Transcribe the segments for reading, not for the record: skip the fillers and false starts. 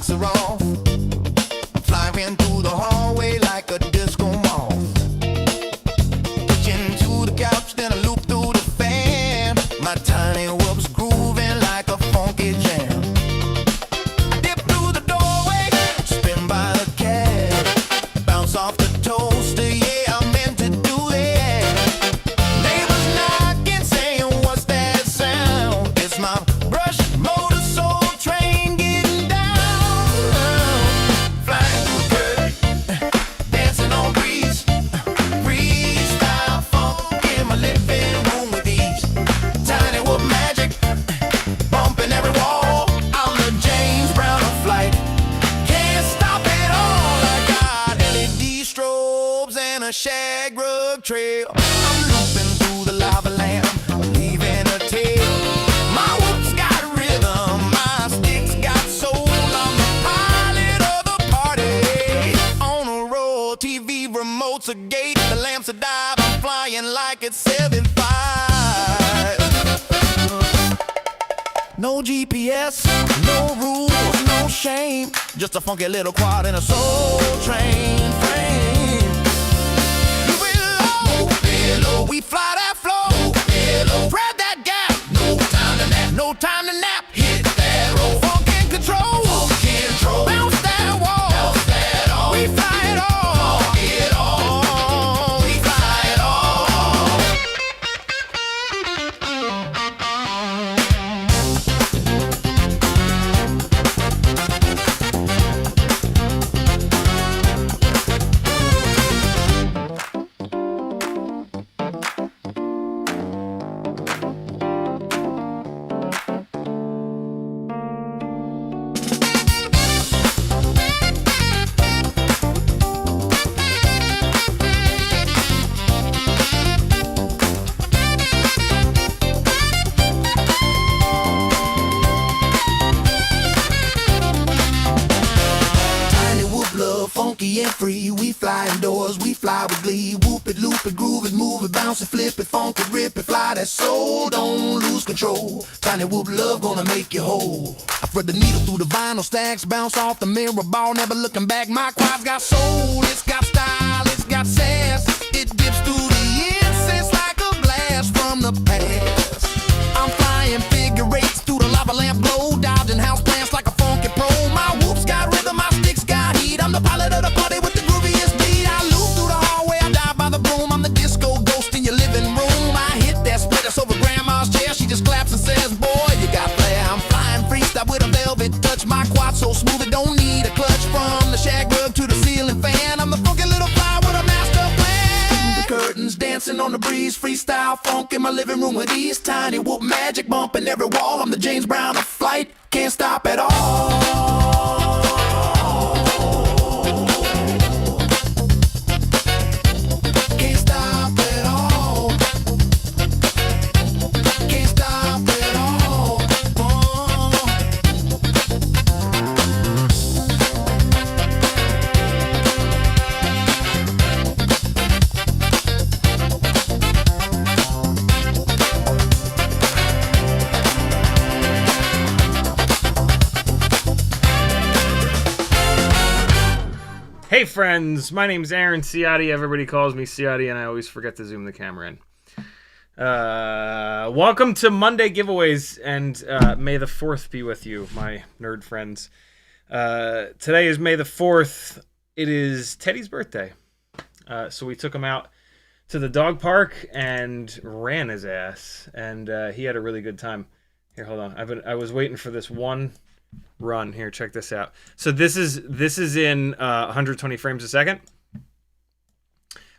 socks are off. Flying through the hallway like a disco moth. Pitching to the couch, then I loop through the fan. My tiny whoop's grooving like a funky jam. I dip through the doorway, spin by the cat, bounce off the toaster, yeah, I meant to do that. Neighbors knocking, saying, what's that sound? It's my brush motor soul train getting down. Flying through the curtain, dancing on breeze. Freestyle funk in my living room with ease. Tiny whoop magic, bumping every wall. I'm the James Brown of flight. Can't stop it all. I got LED strobes and a shag rug trail. I'm looping through the lava lamp, leaving a tail. My whoop's got rhythm, my stick's got soul. I'm the pilot of the party. On a roll, TV remote's a gate, the lamps a dive. I'm flying like it's 7.5. No GPS, no rules, no shame. Just a funky little quad in a soul train frame. Below, we fly that flow. Below, grab that gap. No time to nap. No time to nap. Hit that roll. Funk and control. Funk and control. Bounce that wall. Bounce that all. We fly it all. Funk it all. We fly it all. Tiny whoop love, funky and free. We fly indoors, we fly with glee. Whoop it, loop it, groove it, move it, bounce it, flip it, funk it, rip it, fly that soul, don't lose control. Tiny whoop love gonna make you whole. I thread the needle through the vinyl stacks, bounce off the mirror ball, never looking back. My quad's got soul, it's got style, it's got sass. It dips through the incense like a blast from the past. I'm flying figure eights through the lava lamp glow, dodging house plants like a funky pro. My whoop's got rhythm, my stick's got heat. I'm the pilot of the party with the grooviest beat. I loop through the hallway, I dive by the broom. I'm the disco ghost in your living room. I hit that splitter over grandma's chair. She just claps and says, boy, you got flair. I'm flying freestyle with a velvet touch. My quad so smooth it don't need a clutch. From the shag rug to the ceiling fan, I'm the funky little fly with a master plan. The curtains dancing on the breeze, freestyle funk in my living room with ease. Tiny whoop magic bumping every wall. I'm the James Brown of flight, can't stop at all. Can't stop at all. Can't stop at all. Hey friends, my name's Aaron Ciotti. Everybody calls me Ciotti, and I always forget to zoom the camera in. Welcome to Monday Giveaways, and May the 4th be with you, my nerd friends. Today is May the 4th. It is Teddy's birthday. So we took him out to the dog park and ran his ass, and he had a really good time. Here, hold on. I was waiting for this one run. Here, check this out. So this is in 120 frames a second.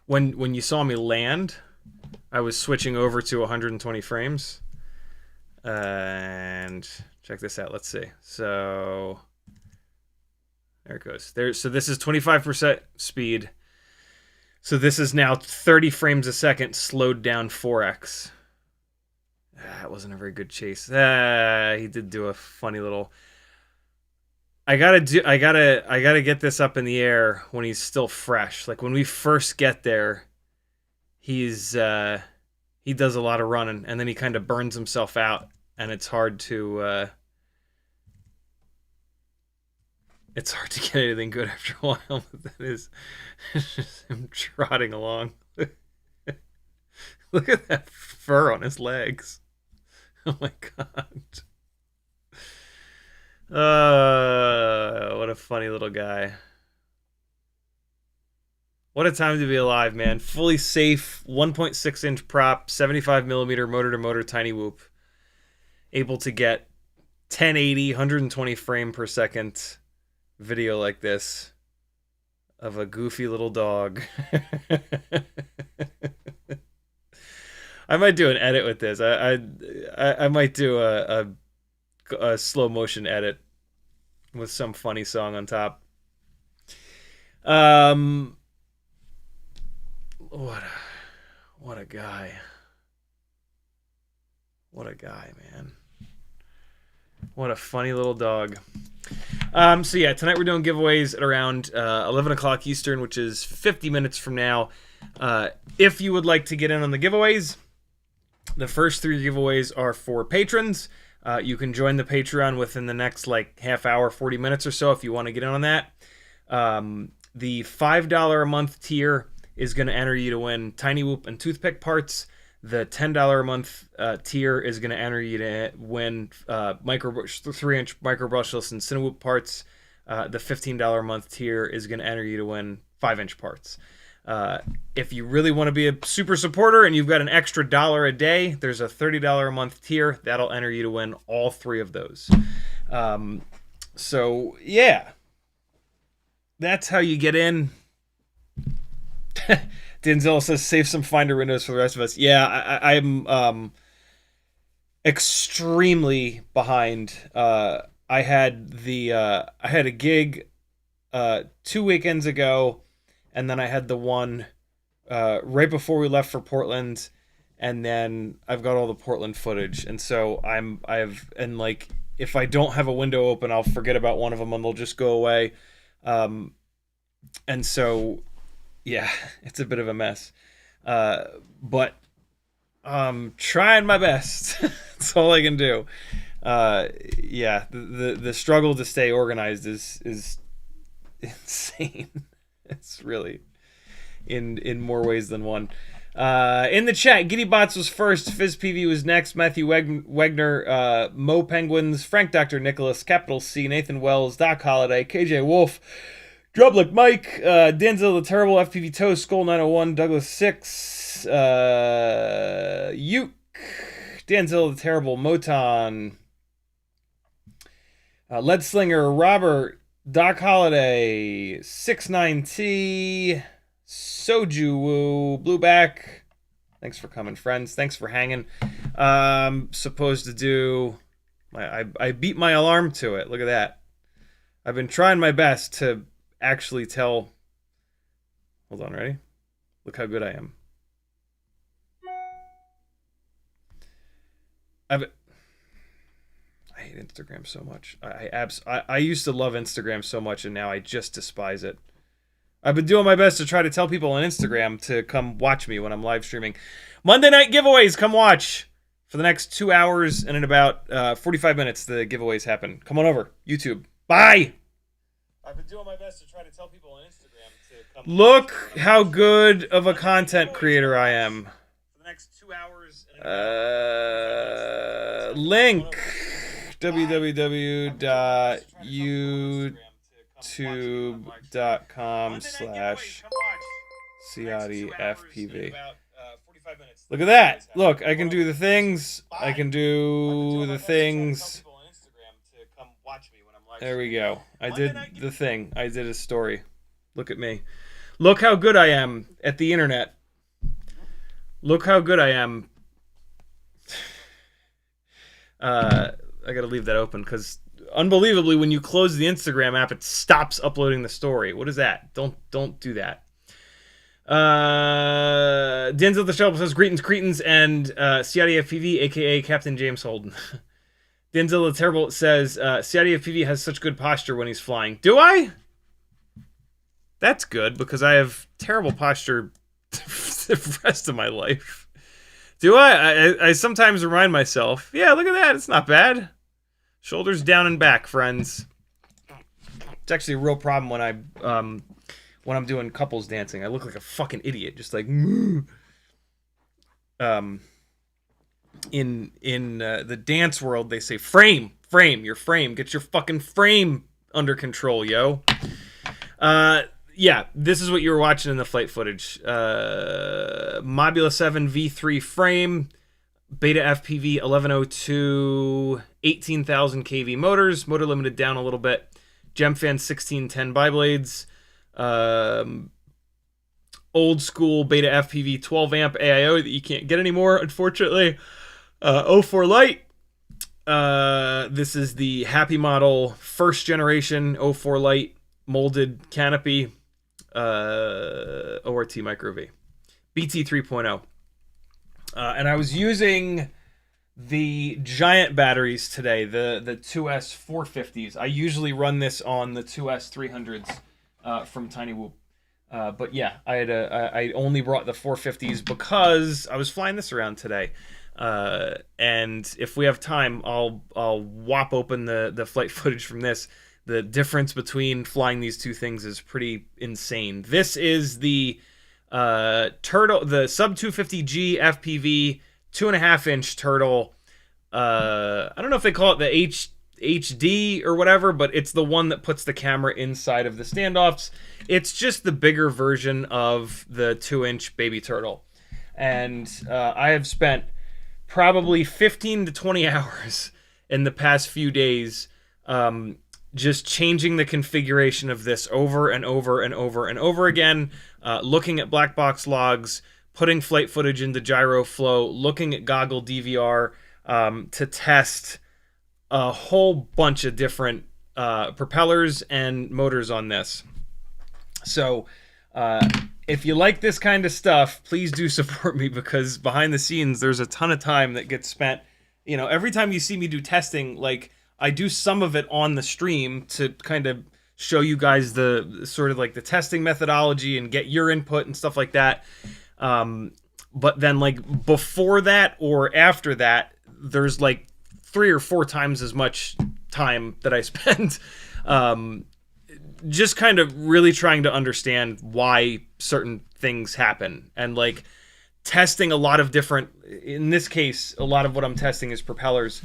When you saw me land, I was switching over to 120 frames. And check this out. Let's see. So there it goes. So this is 25% speed. So this is now 30 frames a second, slowed down 4x. That wasn't a very good chase. He did do a funny little. I gotta get this up in the air when he's still fresh. Like when we first get there, he does a lot of running, and then he kind of burns himself out, and it's hard to It's hard to get anything good after a while, but that is just him trotting along. Look at that fur on his legs. Oh my god. What a funny little guy. What a time to be alive, man. Fully safe, 1.6 inch prop, 75 millimeter motor to motor tiny whoop. Able to get 1080, 120 frame per second video like this of a goofy little dog. I might do an edit with this. I might do a slow motion edit with some funny song on top. What a guy. What a guy, man. What a funny little dog. So yeah, tonight we're doing giveaways at around 11 o'clock Eastern, which is 50 minutes from now. If you would like to get in on the giveaways, the first 3 giveaways are for patrons. You can join the Patreon within the next like half hour, 40 minutes or so if you want to get in on that. The $5 a month tier is going to enter you to win tiny whoop and toothpick parts. The $10 a month tier is going to enter you to win 3-inch micro brushless and Cinewoop parts. The $15 a month tier is going to enter you to win 5-inch parts. If you really want to be a super supporter and you've got an extra $1 a day, there's a $30 a month tier. That'll enter you to win all 3 of those. So, yeah. That's how you get in. Denzel says, save some Finder windows for the rest of us. Yeah, I'm extremely behind. I had a gig 2 weekends ago, and then I had the one right before we left for Portland, and then I've got all the Portland footage, and so like if I don't have a window open, I'll forget about one of them and they'll just go away. And so, yeah, it's a bit of a mess. But I'm trying my best. That's all I can do. Yeah, the struggle to stay organized is insane. It's really in more ways than one. In the chat, GiddyBots was first, FizzPV was next, Matthew Wegner, Mo Penguins, Frank Dr. Nicholas, Capital C, Nathan Wells, Doc Holliday, KJ Wolf, Drublick Mike, Denzel the Terrible, FPV Toast, Skull 901, Douglas 6, Uke, Denzel the Terrible, Moton, Leadslinger, Robert, Doc Holliday, 69T, Soju Woo, Blueback. Thanks for coming, friends. Thanks for hanging. Supposed to do... I beat my alarm to it. Look at that. I've been trying my best to actually tell... Hold on, ready? Look how good I am. I hate Instagram so much. I used to love Instagram so much, and now I just despise it. I've been doing my best to try to tell people on Instagram to come watch me when I'm live streaming. Monday night giveaways, come watch. For the next 2 hours and in about 45 minutes, the giveaways happen. Come on over, YouTube. Bye! I've been doing my best to try to tell people on Instagram to come. Look how good of a content creator I am. For the next 2 hours and link www.youtube.com/CiottiFPV. Look at that. Look, I can do the things. I can do the things. There we go. I did the thing. I did a story. Look at me. Look how good I am at the internet. Look how good I am. I gotta leave that open because unbelievably when you close the Instagram app it stops uploading the story. What is that? Don't do that. Denzel the Shelf says greetings cretins and CiottiFPV aka Captain James Holden. Denzel the Terrible says CiottiFPV has such good posture when he's flying. Do I? That's good because I have terrible posture the rest of my life. Do I sometimes remind myself, yeah, look at that. It's not bad. Shoulders down and back, friends. It's actually a real problem when I'm doing couples dancing. I look like a fucking idiot, just like in the dance world they say frame, your frame, get your fucking frame under control, yo. Yeah, this is what you were watching in the flight footage. Mobula 7 V3 frame, Beta FPV 1102, 18,000 kV motors, motor limited down a little bit. Gemfan 1610 biblades, old school Beta FPV 12 amp AIO that you can't get anymore, unfortunately. 04 light. This is the Happy Model first generation 04 light molded canopy, ORT Micro V, BT 3.0. And I was using the giant batteries today, the 2S 450s. I usually run this on the 2S 300s from Tiny Whoop. But yeah, I only brought the 450s because I was flying this around today. And if we have time, I'll whop open the flight footage from this. The difference between flying these two things is pretty insane. This is the Turtle, the sub 250G FPV 2.5-inch Turtle. I don't know if they call it the HD or whatever, but it's the one that puts the camera inside of the standoffs. It's just the bigger version of the 2-inch Baby Turtle. And I have spent probably 15 to 20 hours in the past few days just changing the configuration of this over and over and over and over again, looking at black box logs, putting flight footage into GyroFlow, looking at Goggle DVR to test a whole bunch of different propellers and motors on this. So if you like this kind of stuff, please do support me, because behind the scenes there's a ton of time that gets spent. You know, every time you see me do testing, like, I do some of it on the stream to kind of show you guys the sort of like the testing methodology and get your input and stuff like that. But then, like, before that or after that, there's like 3 or 4 times as much time that I spend just kind of really trying to understand why certain things happen, and like testing a lot of different, in this case, a lot of what I'm testing is propellers.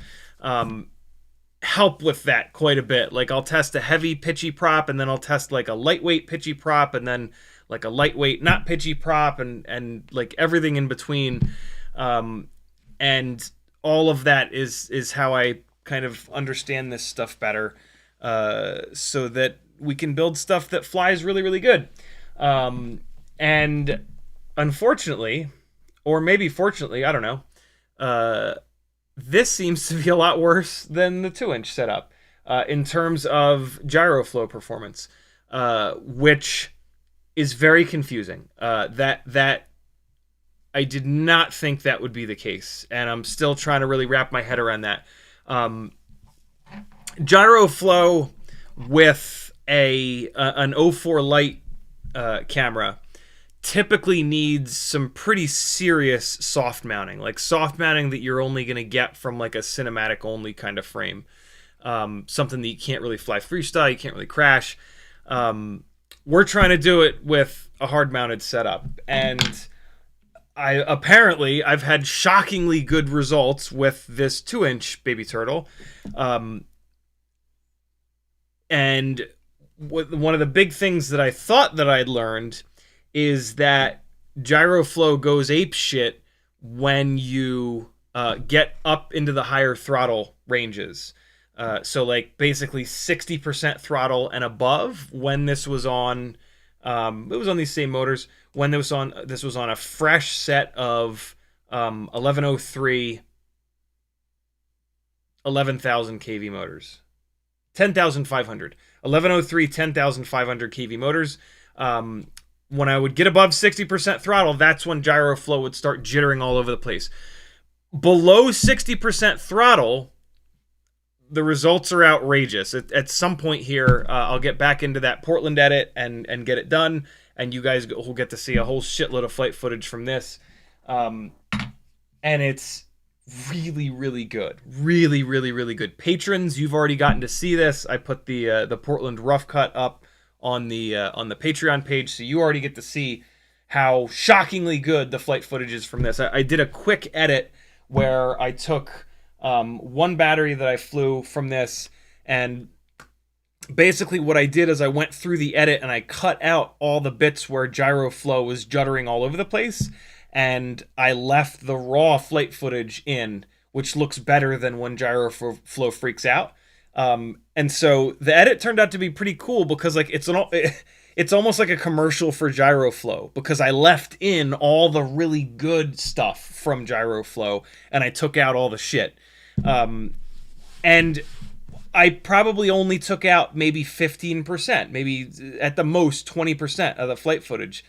Help with that quite a bit. Like, I'll test a heavy pitchy prop, and then I'll test like a lightweight pitchy prop, and then like a lightweight not pitchy prop, and like everything in between. And all of that is how I kind of understand this stuff better, so that we can build stuff that flies really, really good. And unfortunately, or maybe fortunately, I don't know, this seems to be a lot worse than the 2-inch setup in terms of GyroFlow performance, which is very confusing. That I did not think that would be the case, and I'm still trying to really wrap my head around that. GyroFlow with an 04 light camera typically needs some pretty serious soft mounting, like soft mounting that you're only going to get from like a cinematic only kind of frame, something that you can't really fly freestyle, you can't really crash. We're trying to do it with a hard mounted setup, and I've had shockingly good results with this 2-inch Baby Turtle. And one of the big things that I thought that I'd learned is that GyroFlow goes ape shit when you get up into the higher throttle ranges. So like basically 60% throttle and above when this was on, it was on these same motors. When this was on a fresh set of 1103 11,000 kV motors. 10,500. 1103 10,500 kV motors. When I would get above 60% throttle, that's when GyroFlow would start jittering all over the place. Below 60% throttle, the results are outrageous. At some point here, I'll get back into that Portland edit and get it done, and you guys will get to see a whole shitload of flight footage from this. And it's really, really good. Really, really, really good. Patrons, you've already gotten to see this. I put the Portland rough cut up on the Patreon page, so you already get to see how shockingly good the flight footage is from this. I did a quick edit where I took one battery that I flew from this, and basically what I did is I went through the edit and I cut out all the bits where gyro flow was juddering all over the place, and I left the raw flight footage in, which looks better than when gyro flow freaks out. And so the edit turned out to be pretty cool because like it's almost like a commercial for gyro flow, because I left in all the really good stuff from gyro flow and I took out all the shit. And I probably only took out maybe 15%, maybe at the most 20% of the flight footage.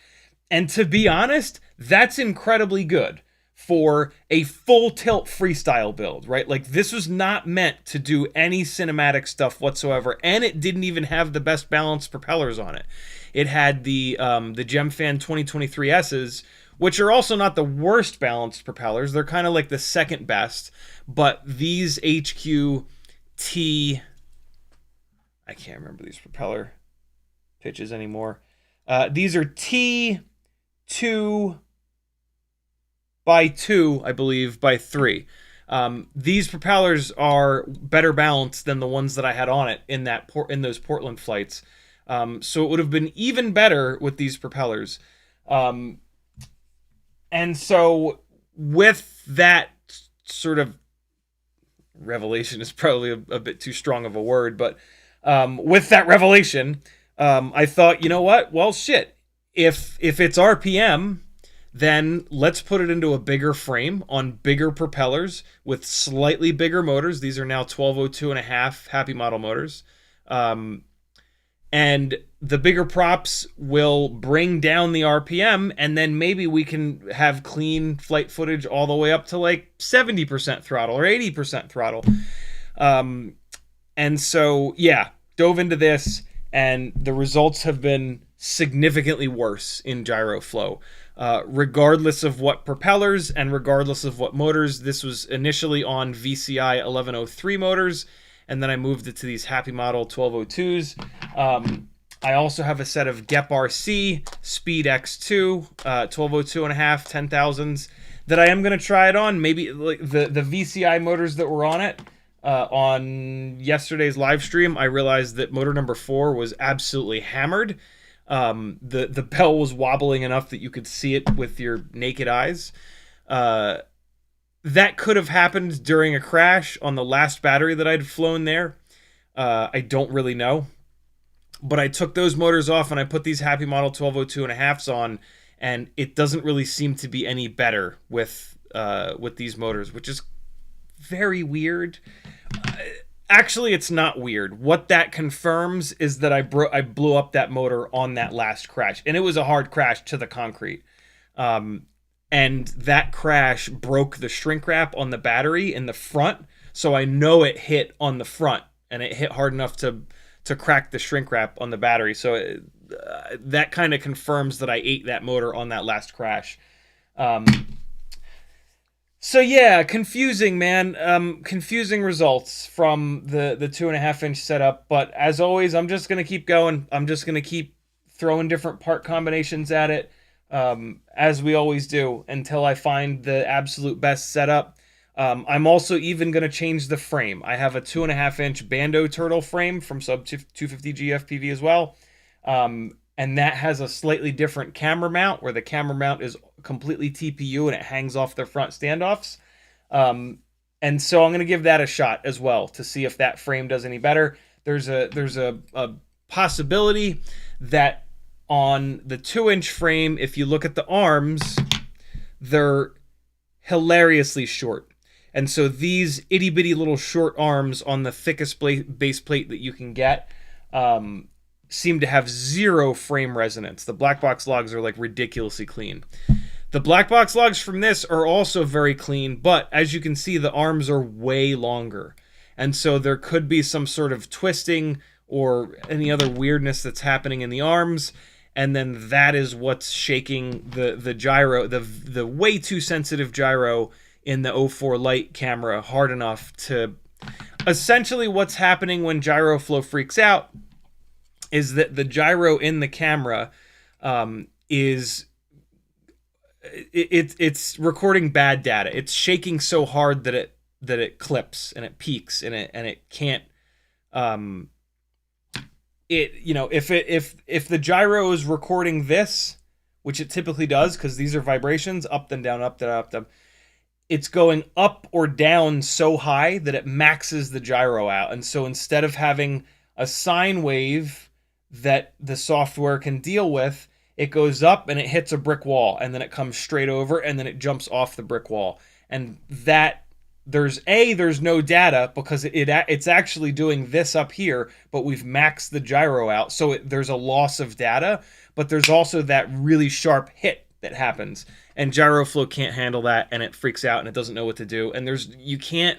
And to be honest, that's incredibly good for a full tilt freestyle build, right? Like, this was not meant to do any cinematic stuff whatsoever, and it didn't even have the best balanced propellers on it. It had the Gemfan 2023S's, which are also not the worst balanced propellers. They're kind of like the second best, but these HQT, I can't remember these propeller pitches anymore. These are T2 by 2, I believe, by 3. These propellers are better balanced than the ones that I had on it in those Portland flights. So it would have been even better with these propellers. And so with that sort of revelation is probably a bit too strong of a word, but with that revelation, I thought, you know what? Well, shit. If it's RPM, then let's put it into a bigger frame on bigger propellers with slightly bigger motors. These are now 1202.5 Happy Model motors. And the bigger props will bring down the RPM, and then maybe we can have clean flight footage all the way up to like 70% throttle or 80% throttle. And so, yeah, dove into this, and the results have been significantly worse in gyro flow. Regardless of what propellers and regardless of what motors. This was initially on VCI 1103 motors, and then I moved it to these Happy Model 1202s. I also have a set of GEP RC Speed X2 1202.5 10,000s that I am going to try it on. Maybe like the VCI motors that were on it on yesterday's live stream. I realized that motor number 4 was absolutely hammered. The bell was wobbling enough that you could see it with your naked eyes. That could have happened during a crash on the last battery that I'd flown there. I don't really know. But I took those motors off and I put these Happy Model 1202.5s on, and it doesn't really seem to be any better with these motors, which is very weird. Actually, it's not weird. What that confirms is that I blew up that motor on that last crash, and it was a hard crash to the concrete. And that crash broke the shrink wrap on the battery in the front, so I know it hit on the front, and it hit hard enough to crack the shrink wrap on the battery. So that kind of confirms that I ate that motor on that last crash. So yeah, confusing, man. Confusing results from the 2.5-inch setup. But as always, I'm just gonna keep going. I'm just gonna keep throwing different part combinations at it, as we always do, until I find the absolute best setup. I'm also even going to change the frame. I have a 2.5-inch Bando Turtle frame from Sub 250 GFPV as well. And that has a slightly different camera mount, where the camera mount is completely TPU and it hangs off the front standoffs. And so I'm going to give that a shot as well to see if that frame does any better. There's a possibility that on the 2-inch frame, if you look at the arms, they're hilariously short. And so these itty-bitty little short arms on the thickest base plate that you can get seem to have zero frame resonance. The black box logs are like ridiculously clean. The black box logs from this are also very clean, but as you can see, the arms are way longer. And so there could be some sort of twisting or any other weirdness that's happening in the arms. And then that is what's shaking the gyro, the way too sensitive gyro in the 04 Lite camera hard enough to... Essentially what's happening when gyroflow freaks out is that the gyro in the camera is... It's recording bad data. It's shaking so hard that it clips and it peaks and it can't... if the gyro is recording this, which it typically does because these are vibrations, up then down, up then up then, it's going up or down so high that it maxes the gyro out. And so instead of having a sine wave that the software can deal with, it goes up and it hits a brick wall, and then it comes straight over, and then it jumps off the brick wall. And that there's no data because it's actually doing this up here, but we've maxed the gyro out, so there's a loss of data, but there's also that really sharp hit that happens, and gyroflow can't handle that, and it freaks out and it doesn't know what to do. And you can't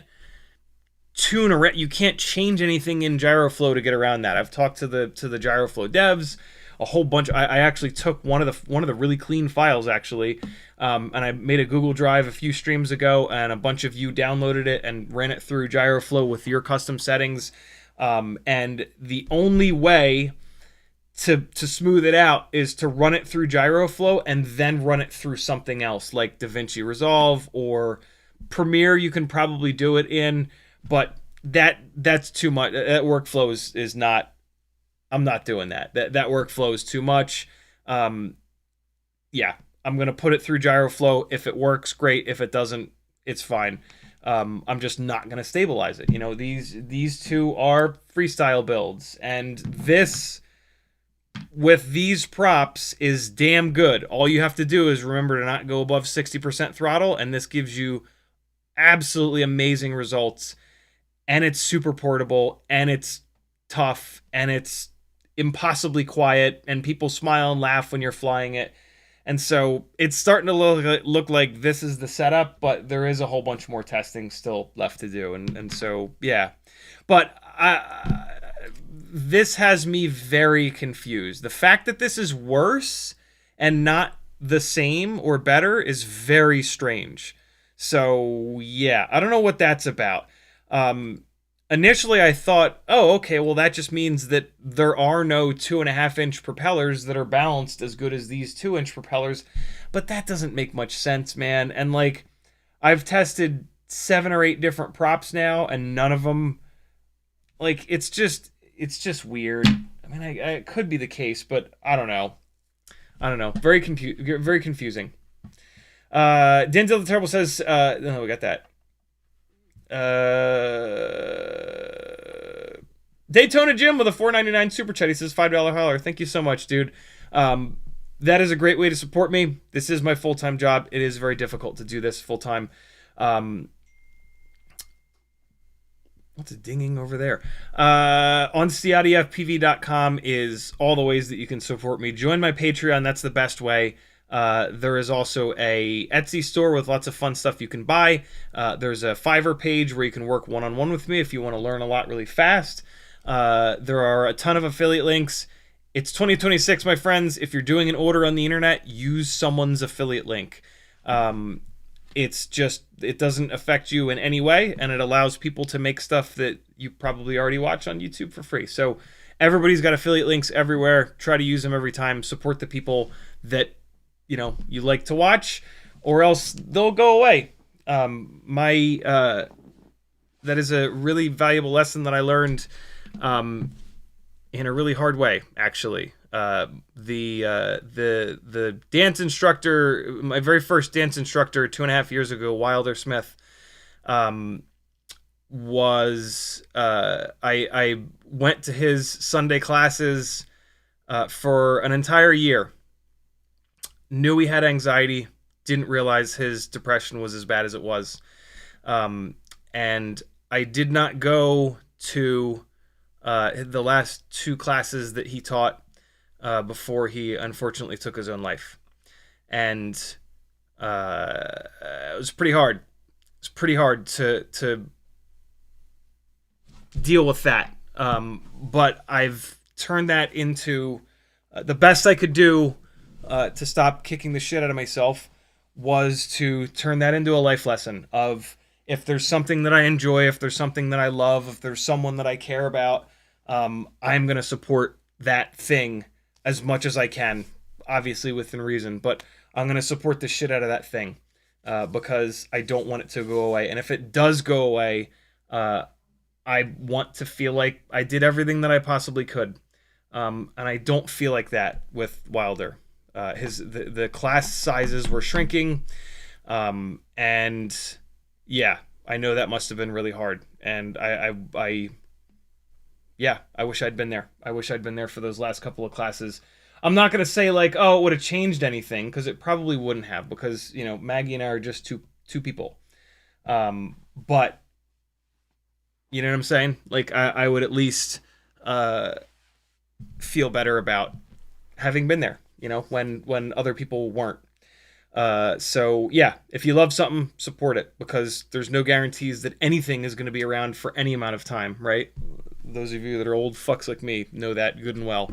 tune around, you can't change anything in gyroflow to get around that. I've talked to the gyroflow devs a whole bunch. I actually took one of the really clean files actually, and I made a Google Drive a few streams ago, and a bunch of you downloaded it and ran it through gyroflow with your custom settings, and the only way to smooth it out is to run it through gyroflow and then run it through something else like DaVinci Resolve or Premiere. You can probably do it in, but that's too much. That workflow is not... I'm not doing that. That workflow is too much. Yeah, I'm going to put it through gyroflow. If it works, great. If it doesn't, it's fine. I'm just not going to stabilize it. These two are freestyle builds, and this with these props is damn good. All you have to do is remember to not go above 60% throttle, and this gives you absolutely amazing results. And it's super portable, and it's tough, and it's impossibly quiet, and people smile and laugh when you're flying it. And so it's starting to look like this is the setup, but there is a whole bunch more testing still left to do. And so, yeah. But this has me very confused. The fact that this is worse and not the same or better is very strange. So, yeah, I don't know what that's about. Initially, I thought, oh, okay, well, that just means that there are no 2.5-inch propellers that are balanced as good as these 2-inch propellers. But that doesn't make much sense, man. And, like, I've tested 7 or 8 different props now, and none of them, like, it's just weird. I mean, it could be the case, but I don't know. Very confusing. Denzel the Terrible says, no, we got that. Daytona Jim with a $4.99 super chat. He says $5 holler. Thank you so much, dude. That is a great way to support me. This is my full-time job. It is very difficult to do this full-time. What's it dinging over there? On CiottiFPV.com is all the ways that you can support me. Join my Patreon. That's the best way. There is also a Etsy store with lots of fun stuff you can buy. There's a Fiverr page where you can work one-on-one with me if you want to learn a lot really fast. There are a ton of affiliate links. It's 2026, my friends. If you're doing an order on the internet, use someone's affiliate link. It doesn't affect you in any way, and it allows people to make stuff that you probably already watch on YouTube for free. So everybody's got affiliate links everywhere. Try to use them every time. Support the people that you like to watch, or else they'll go away. That is a really valuable lesson that I learned in a really hard way, actually. The dance instructor, my very first dance instructor 2.5 years ago, Wilder Smith, was I went to his Sunday classes for an entire year. Knew he had anxiety, didn't realize his depression was as bad as it was. And I did not go to the last 2 classes that he taught before he unfortunately took his own life. And it was pretty hard. It's pretty hard to deal with that. But I've turned that into the best I could do to stop kicking the shit out of myself was to turn that into a life lesson of, if there's something that I enjoy, if there's something that I love, if there's someone that I care about, I'm going to support that thing as much as I can, obviously within reason, but I'm going to support the shit out of that thing because I don't want it to go away. And if it does go away, I want to feel like I did everything that I possibly could. And I don't feel like that with Wilder. The class sizes were shrinking. And yeah, I know that must have been really hard. And I wish I'd been there. I wish I'd been there for those last couple of classes. I'm not going to say like, oh, it would have changed anything, because it probably wouldn't have, because, you know, Maggie and I are just two people. But you know what I'm saying? Like, I would at least feel better about having been there, you know, when other people weren't. So yeah, if you love something, support it, because there's no guarantees that anything is going to be around for any amount of time, right? Those of you that are old fucks like me know that good and well.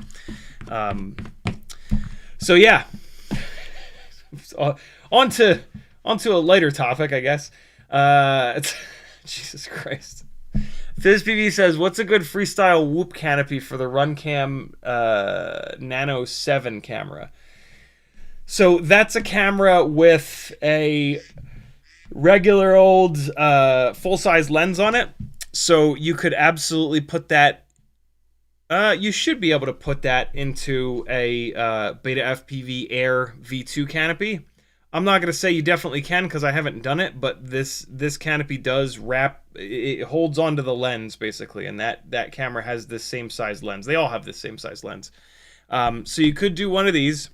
So yeah, on to a lighter topic, I guess. Jesus Christ. FizzPV says, what's a good freestyle whoop canopy for the Runcam Nano 7 camera? So that's a camera with a regular old full-size lens on it. So you could absolutely put that, you should be able to put that into a Beta FPV Air V2 canopy. I'm not going to say you definitely can, because I haven't done it, but this canopy does wrap, it holds onto the lens basically, and that camera has this same size lens. They all have this same size lens. So you could do one of these.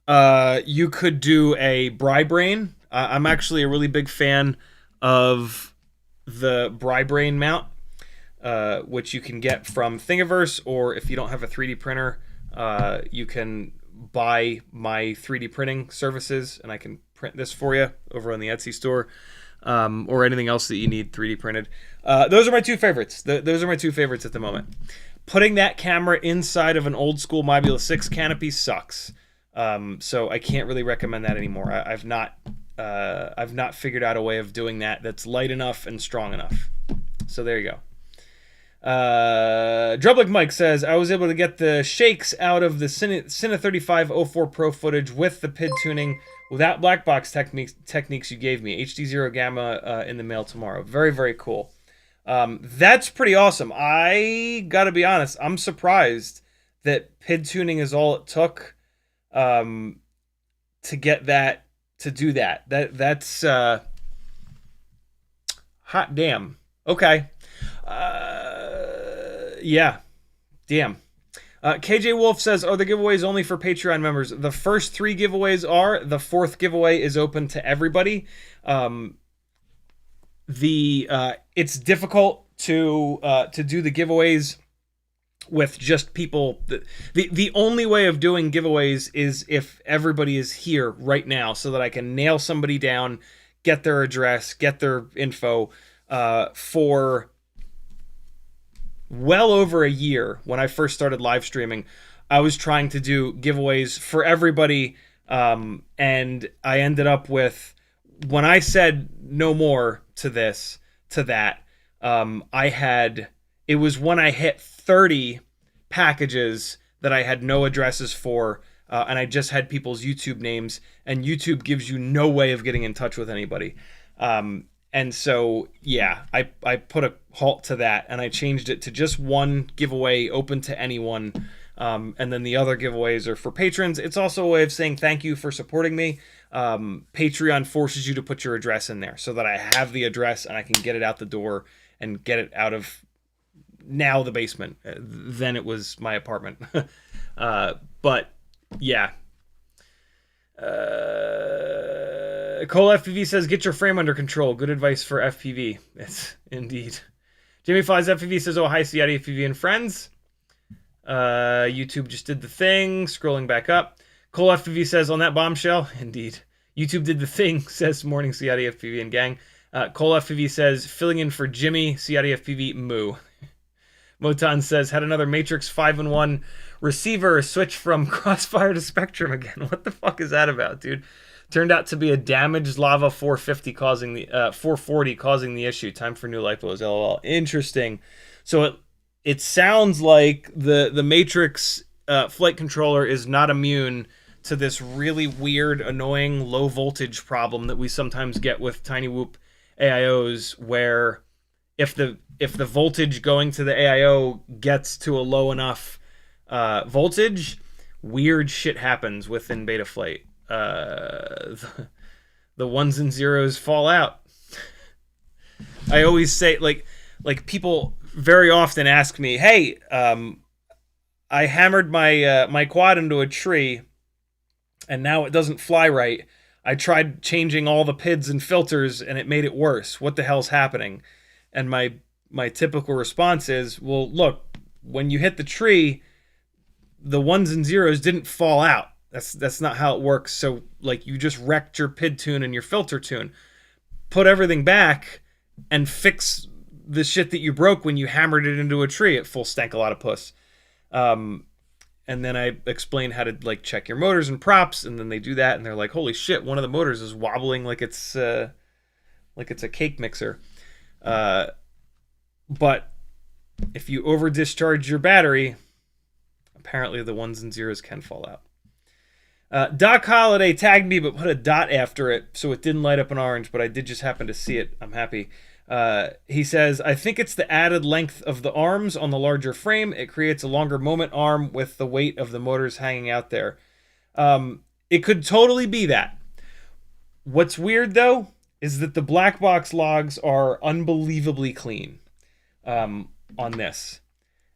You could do a Bri-Brain. I'm actually a really big fan of the Bri-Brain mount, which you can get from Thingiverse, or if you don't have a 3D printer, you can buy my 3D printing services, and I can print this for you over on the Etsy store, or anything else that you need 3D printed. Those are my two favorites. Those are my two favorites at the moment. Putting that camera inside of an old school Mobula 6 canopy sucks. So I can't really recommend that anymore. I've not figured out a way of doing that that's light enough and strong enough. So there you go. Drublick Mike says, I was able to get the shakes out of the Cine 3504 Pro footage with the PID tuning without black box techniques you gave me. HD0 Gamma in the mail tomorrow. Very, very cool. That's pretty awesome. I gotta be honest, I'm surprised that PID tuning is all it took to get that, to do that. That's hot damn. Okay. Yeah. Damn. KJ Wolf says, are the giveaways only for Patreon members? The first 3 giveaways are. The 4th giveaway is open to everybody. It's difficult to do the giveaways with just people. The only way of doing giveaways is if everybody is here right now, so that I can nail somebody down, get their address, get their info. For well over a year, when I first started live streaming, I was trying to do giveaways for everybody, and I ended up with, when I said no more to that, it was when I hit 30 packages that I had no addresses for, and I just had people's YouTube names, and YouTube gives you no way of getting in touch with anybody. And so, yeah, I put a halt to that, and I changed it to just one giveaway open to anyone. And then the other giveaways are for patrons. It's also a way of saying thank you for supporting me. Patreon forces you to put your address in there so that I have the address and I can get it out the door and get it out of now the basement. Then it was my apartment. But yeah. Cole FPV says, get your frame under control. Good advice for FPV. Yes, indeed. Jimmy Flies FPV says, oh, hi, CiottiFPV and friends. YouTube just did the thing. Scrolling back up. Cole FPV says, on that bombshell. Indeed. YouTube did the thing, says morning CiottiFPV and gang. Cole FPV says, filling in for Jimmy, CiottiFPV, moo. Motan says, had another Matrix 5-in-1 receiver switch from Crossfire to Spectrum again. What the fuck is that about, dude? Turned out to be a damaged Lava 450 causing the 440 causing the issue. Time for new lipos. LOL. Interesting. So it sounds like the Matrix flight controller is not immune to this really weird, annoying low voltage problem that we sometimes get with Tiny Whoop AIOs, where if the voltage going to the AIO gets to a low enough voltage, weird shit happens within Betaflight. The ones and zeros fall out. I always say, like people very often ask me, hey, I hammered my quad into a tree and now it doesn't fly right. I tried changing all the PIDs and filters and it made it worse. What the hell's happening? And my typical response is, well, look, when you hit the tree, the ones and zeros didn't fall out. That's not how it works. So, like, you just wrecked your PID tune and your filter tune. Put everything back and fix the shit that you broke when you hammered it into a tree. It full stank a lot of puss. And then I explain how to, like, check your motors and props, and then they do that, and they're like, holy shit, one of the motors is wobbling like it's a cake mixer. But if you over discharge your battery, apparently the ones and zeros can fall out. Doc Holiday tagged me but put a dot after it, so it didn't light up in orange, but I did just happen to see it. I'm happy. He says, I think it's the added length of the arms on the larger frame. It creates a longer moment arm with the weight of the motors hanging out there. It could totally be that. What's weird, though, is that the black box logs are unbelievably clean on this.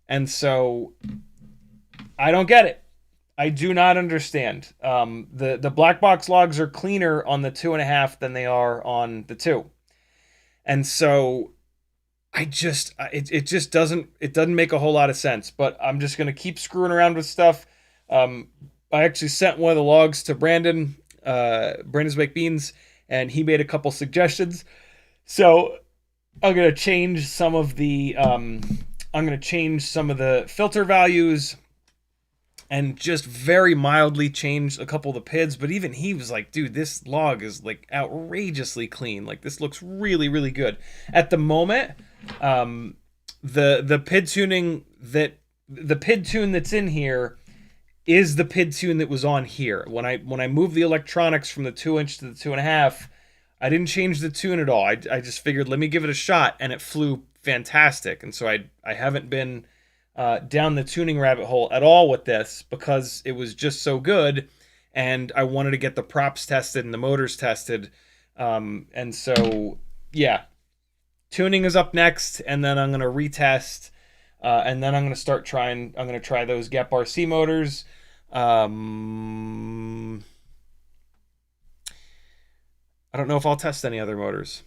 And so I don't get it. I do not understand. The black box logs are cleaner on the 2.5 than they are on the 2. And so it just doesn't make a whole lot of sense, but I'm just going to keep screwing around with stuff. I actually sent one of the logs to Brandon's Baked Beans, and he made a couple suggestions. So I'm going to change some of the filter values and just very mildly change a couple of the PIDs. But even he was like, dude, this log is like outrageously clean. Like, this looks really, really good. At the moment, the PID tuning the PID tune that's in here is the PID tune that was on here. When I moved the electronics from the 2-inch to the 2.5, I didn't change the tune at all. I just figured, let me give it a shot, and it flew fantastic. And so I haven't been down the tuning rabbit hole at all with this, because it was just so good, and I wanted to get the props tested and the motors tested. And so, yeah, tuning is up next, and then I'm going to retest, and then I'm going to try those GEP RC motors. I don't know if I'll test any other motors.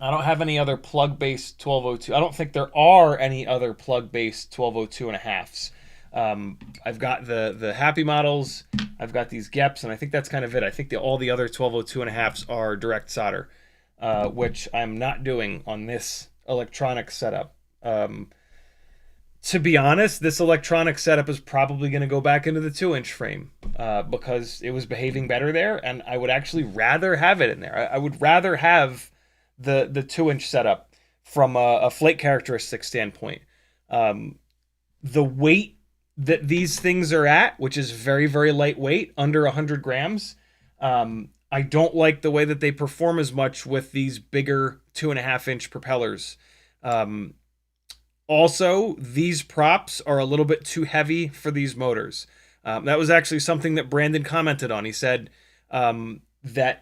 I don't have any other plug-based 1202. I don't think there are any other plug-based 1202.5s. I've got the Happy models. I've got these GEPs, and I think that's kind of it. I think all the other 1202.5s are direct solder, which I'm not doing on this electronic setup. To be honest, this electronic setup is probably going to go back into the 2-inch frame because it was behaving better there, and I would actually rather have it in there. I would rather have the 2-inch setup from a flight characteristic standpoint. The weight that these things are at, which is very, very lightweight, under 100 grams, I don't like the way that they perform as much with these bigger 2.5-inch propellers. Also, these props are a little bit too heavy for these motors. That was actually something that Brandon commented on. He said that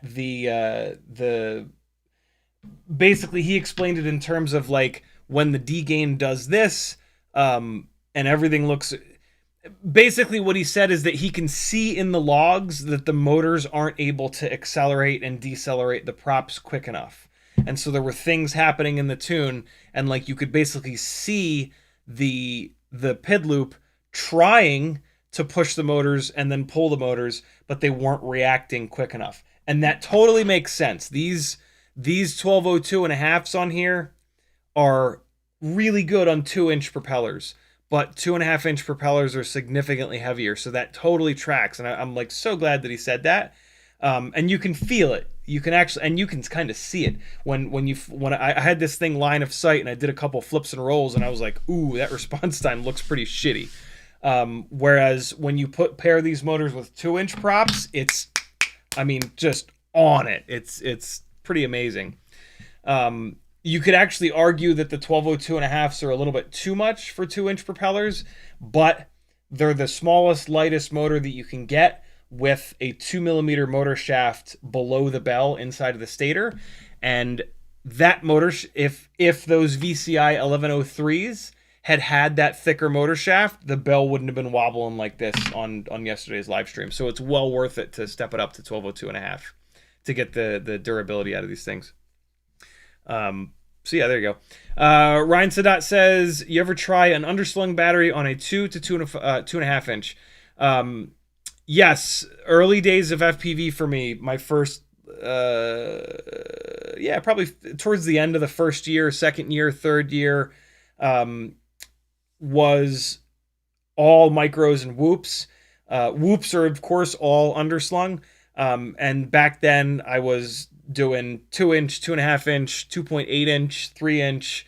basically he explained it in terms of, like, when the D-gain does this, and everything looks... Basically what he said is that he can see in the logs that the motors aren't able to accelerate and decelerate the props quick enough. And so there were things happening in the tune, and, like, you could basically see the PID loop trying to push the motors and then pull the motors, but they weren't reacting quick enough. And that totally makes sense. These 1202.5s on here are really good on 2-inch propellers, but 2.5-inch propellers are significantly heavier, so that totally tracks. And I'm like so glad that he said that. And you can feel it. You can actually, and you can kind of see it when I had this thing line of sight, and I did a couple flips and rolls, and I was like, ooh, that response time looks pretty shitty. Whereas when you pair these motors with 2-inch props, it's, I mean, just on it. It's pretty amazing. You could actually argue that the 1202.5s are a little bit too much for 2-inch propellers, but they're the smallest, lightest motor that you can get with a 2mm motor shaft below the bell inside of the stator. And that motor, if those VCI 1103s had that thicker motor shaft, the bell wouldn't have been wobbling like this on yesterday's live stream. So it's well worth it to step it up to 1202.5 to get the durability out of these things. So yeah, there you go. Ryan Sadat says, you ever try an underslung battery on a 2 to 2.5 inch? Yes, early days of FPV for me. My first, probably towards the end of the first year, second year, third year, was all micros and whoops. Whoops are of course all underslung. And back then I was doing 2-inch, 2.5-inch, 2.8-inch, 3-inch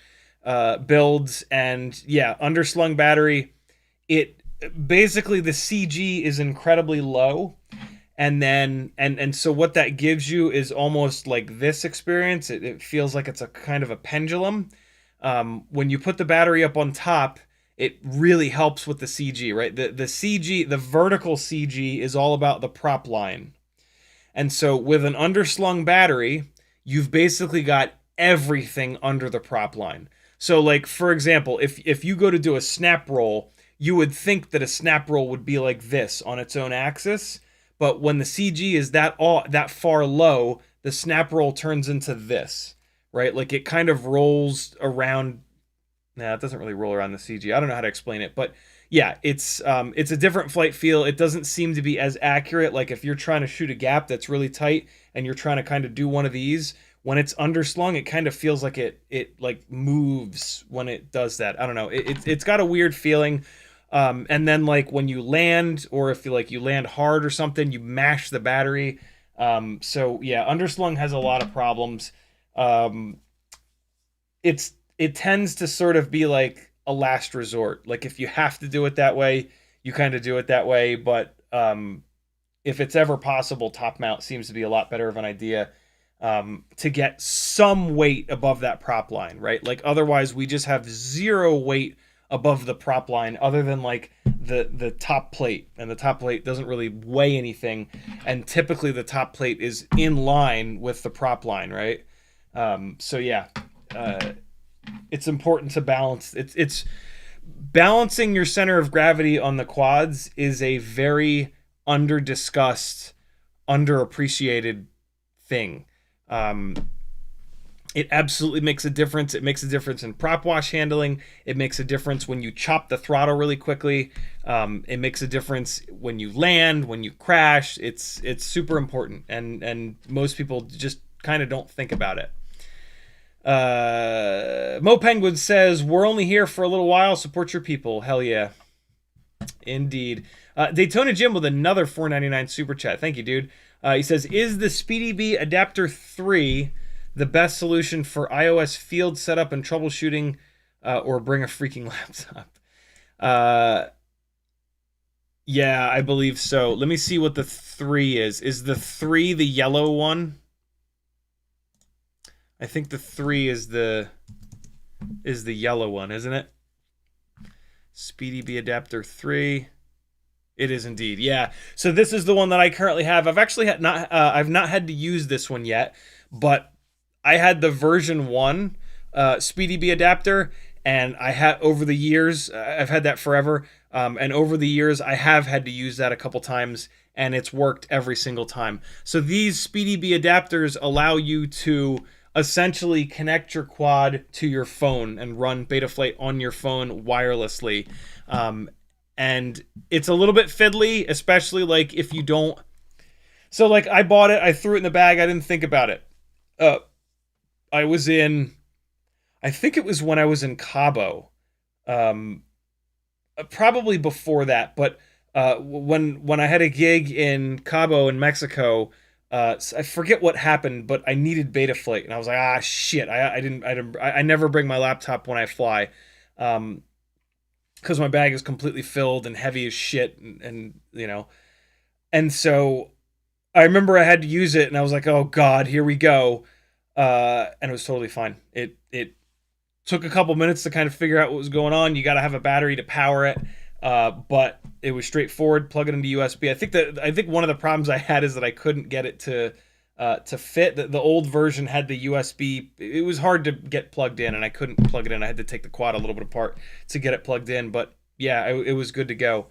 builds, and yeah, underslung battery. It basically, the CG is incredibly low, and then and so what that gives you is almost like this experience. It feels like it's a kind of a pendulum. When you put the battery up on top, it really helps with the CG, right? The CG, the vertical CG, is all about the prop line. And so with an underslung battery, you've basically got everything under the prop line. So like, for example, if you go to do a snap roll, you would think that a snap roll would be like this on its own axis. But when the CG is that far low, the snap roll turns into this, right? Like it kind of rolls around. Nah, it doesn't really roll around the CG. I don't know how to explain it, but yeah, it's a different flight feel. It doesn't seem to be as accurate. Like if you're trying to shoot a gap that's really tight and you're trying to kind of do one of these, when it's underslung, it kind of feels like it like moves when it does that. I don't know. It's got a weird feeling. And then like when you land, or if you land hard or something, you mash the battery. So yeah, underslung has a lot of problems. It tends to sort of be like a last resort. Like if you have to do it that way, you kind of do it that way. But if it's ever possible, top mount seems to be a lot better of an idea, to get some weight above that prop line, right? Like otherwise we just have zero weight above the prop line other than like the top plate, and the top plate doesn't really weigh anything, and typically the top plate is in line with the prop line, right? So yeah, it's important to balance. It's balancing your center of gravity on the quads is a very under-discussed, underappreciated thing. It absolutely makes a difference. It makes a difference in prop wash handling. It makes a difference when you chop the throttle really quickly. It makes a difference when you land, when you crash. It's super important, and most people just kind of don't think about it. Mo Penguin says, we're only here for a little while. Support your people. Hell yeah. Indeed. Daytona Jim with another $4.99 super chat. Thank you, dude. He says, is the SpeedyB Adapter 3 the best solution for iOS field setup and troubleshooting, or bring a freaking laptop? Yeah, I believe so. Let me see what the 3 is. Is the 3 the yellow one? I think the 3 is the yellow one, isn't it? SpeedyB Adapter 3. It is indeed. Yeah. So this is the one that I currently have. I've actually I've not had to use this one yet, but I had the version 1 SpeedyB adapter, and I had over the years, I've had that forever, and over the years I have had to use that a couple times, and it's worked every single time. So these SpeedyB adapters allow you to essentially connect your quad to your phone and run Betaflight on your phone wirelessly. And it's a little bit fiddly, especially like if you don't. So like I bought it, I threw it in the bag, I didn't think about it. I I think it was when I was in Cabo. Um, Probably before that, but when I had a gig in Cabo in Mexico, I forget what happened, but I needed Betaflight, and I was like, ah, shit, I never bring my laptop when I fly, because my bag is completely filled and heavy as shit, and you know, and so I remember I had to use it, and I was like, oh god, here we go, and it was totally fine. It took a couple minutes to kind of figure out what was going on. You got to have a battery to power it, but it was straightforward. Plug it into USB. I think one of the problems I had is that I couldn't get it to fit. The old version had the USB. It was hard to get plugged in, and I couldn't plug it in. I had to take the quad a little bit apart to get it plugged in. But yeah, it was good to go.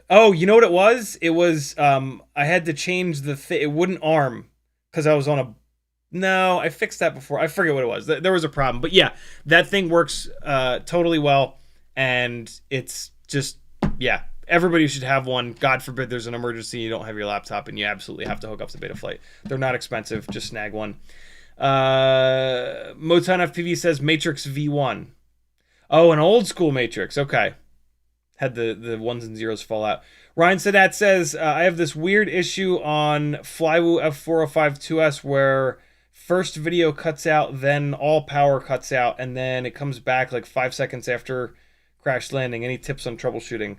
Oh, you know what it was? It was I had to change it wouldn't arm because I was on a. No, I fixed that before. I forget what it was. There was a problem. But yeah, that thing works totally well. And it's just, yeah, everybody should have one. God forbid there's an emergency, you don't have your laptop, and you absolutely have to hook up to Betaflight. They're not expensive. Just snag one. Moton FPV says Matrix V1. Oh, an old school Matrix. Okay. Had the ones and zeros fall out. Ryan Sadat says, I have this weird issue on Flywoo F4052S where first video cuts out, then all power cuts out, and then it comes back like 5 seconds after crash landing. Any tips on troubleshooting?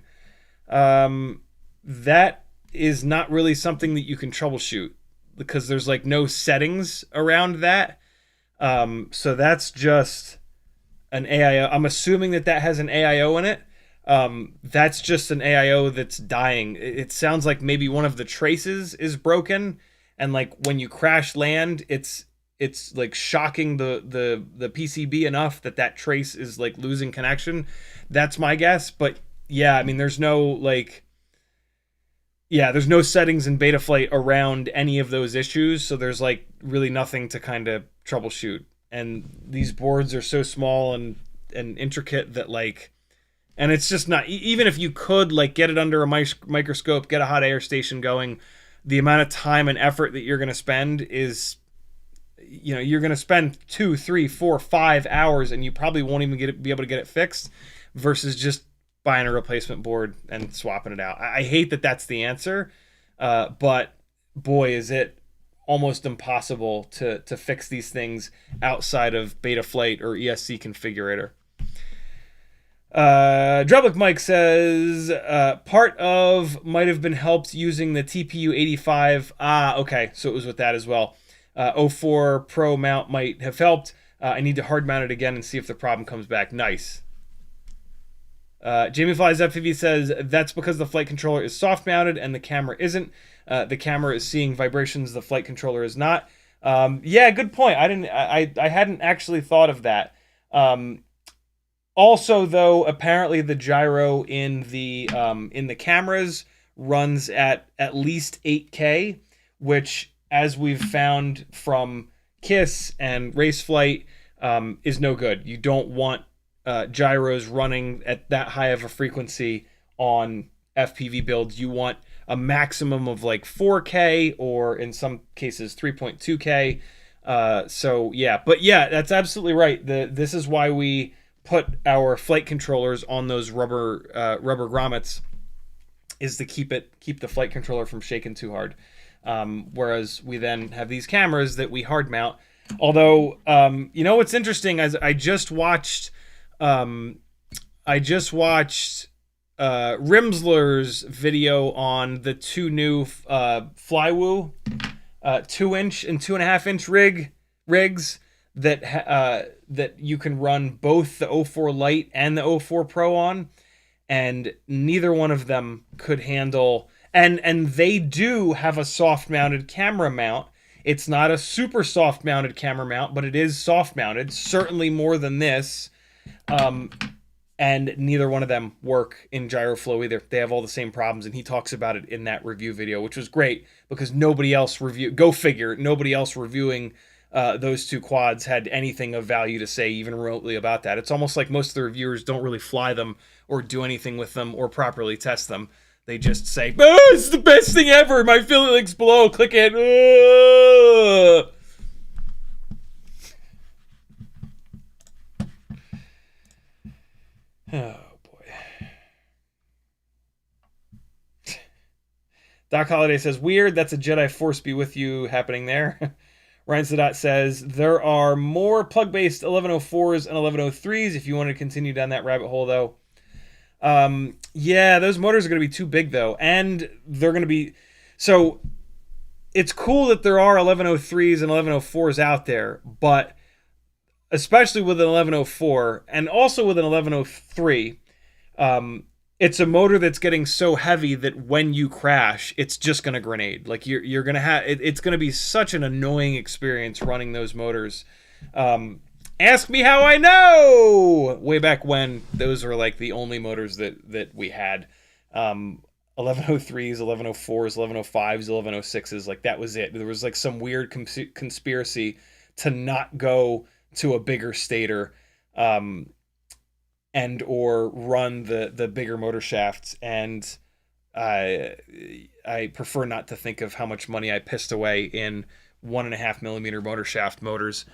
That is not really something that you can troubleshoot because there's like no settings around that. So that's just an AIO. I'm assuming that has an AIO in it. That's just an AIO that's dying. It sounds like maybe one of the traces is broken, and like when you crash land, it's like shocking the PCB enough that trace is like losing connection. That's my guess. But yeah, I mean, there's no settings in Betaflight around any of those issues, so there's like really nothing to kind of troubleshoot. And these boards are so small and intricate that like, and it's just not, even if you could like get it under a microscope, get a hot air station going, the amount of time and effort that you're going to spend is, you know, you're going to spend 2, 3, 4, 5 hours and you probably won't even be able to get it fixed versus just buying a replacement board and swapping it out. I hate that that's the answer, but boy, is it almost impossible to fix these things outside of Betaflight or ESC configurator. Drublick Mike says, part of might have been helped using the TPU 85. Okay, so it was with that as well. 04 Pro mount might have helped. I need to hard mount it again and see if the problem comes back. Nice. Jamie Flies FPV says, that's because the flight controller is soft mounted and the camera isn't. The camera is seeing vibrations, the flight controller is not. Yeah, good point. I hadn't actually thought of that. Also, though, apparently the gyro in the cameras runs at least 8K, which, as we've found from KISS and Raceflight, is no good. You don't want gyros running at that high of a frequency on FPV builds. You want a maximum of like 4K or in some cases 3.2K. So yeah, but yeah, that's absolutely right. This is why we put our flight controllers on those rubber grommets, is to keep the flight controller from shaking too hard. Whereas we then have these cameras that we hard mount. Although, you know what's interesting, as I just watched Rimsler's video on the two new Flywoo 2-inch and 2.5-inch rigs that you can run both the 04 Lite and the 04 Pro on, and neither one of them could handle, and they do have a soft mounted camera mount. It's not a super soft mounted camera mount, but it is soft mounted, certainly more than this. And neither one of them work in GyroFlow either. They have all the same problems, and he talks about it in that review video, which was great because nobody else nobody else reviewing those two quads had anything of value to say even remotely about that. It's almost like most of the reviewers don't really fly them or do anything with them or properly test them. They just say, oh, it's the best thing ever. My feeling link's below. Click it. Oh boy. Doc Holiday says, weird, that's a Jedi Force be with you happening there. Ryan Sadat says, there are more plug-based 1104s and 1103s if you want to continue down that rabbit hole, though. Yeah, those motors are going to be too big, though. And they're going to be... So, it's cool that there are 1103s and 1104s out there, but especially with an 1104 and also with an 1103, it's a motor that's getting so heavy that when you crash, it's just going to grenade. Like you're going to have, it's going to be such an annoying experience running those motors. Ask me how I know. Way back when, those were like the only motors that we had. 1103s, 1104s, 1105s, 1106s, like that was it. There was like some weird conspiracy to not go to a bigger stator. And or run the bigger motor shafts, and I prefer not to think of how much money I pissed away in 1.5 millimeter motor shaft motors.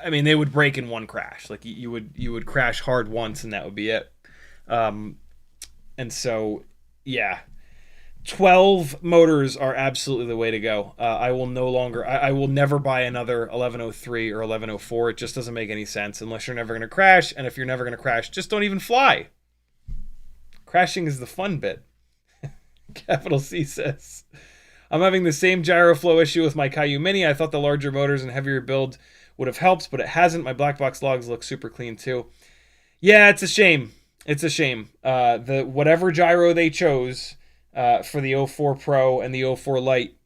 I mean, they would break in one crash. Like you would crash hard once, and that would be it. And so, yeah, 12 motors are absolutely the way to go. I will never buy another 1103 or 1104. It just doesn't make any sense unless you're never going to crash. And if you're never going to crash, just don't even fly. Crashing is the fun bit. Capital C says, I'm having the same gyro flow issue with my Caillou Mini. I thought the larger motors and heavier build would have helped, but it hasn't. My black box logs look super clean too. Yeah, it's a shame. It's a shame. The whatever gyro they chose for the 04 Pro and the 04 Lite,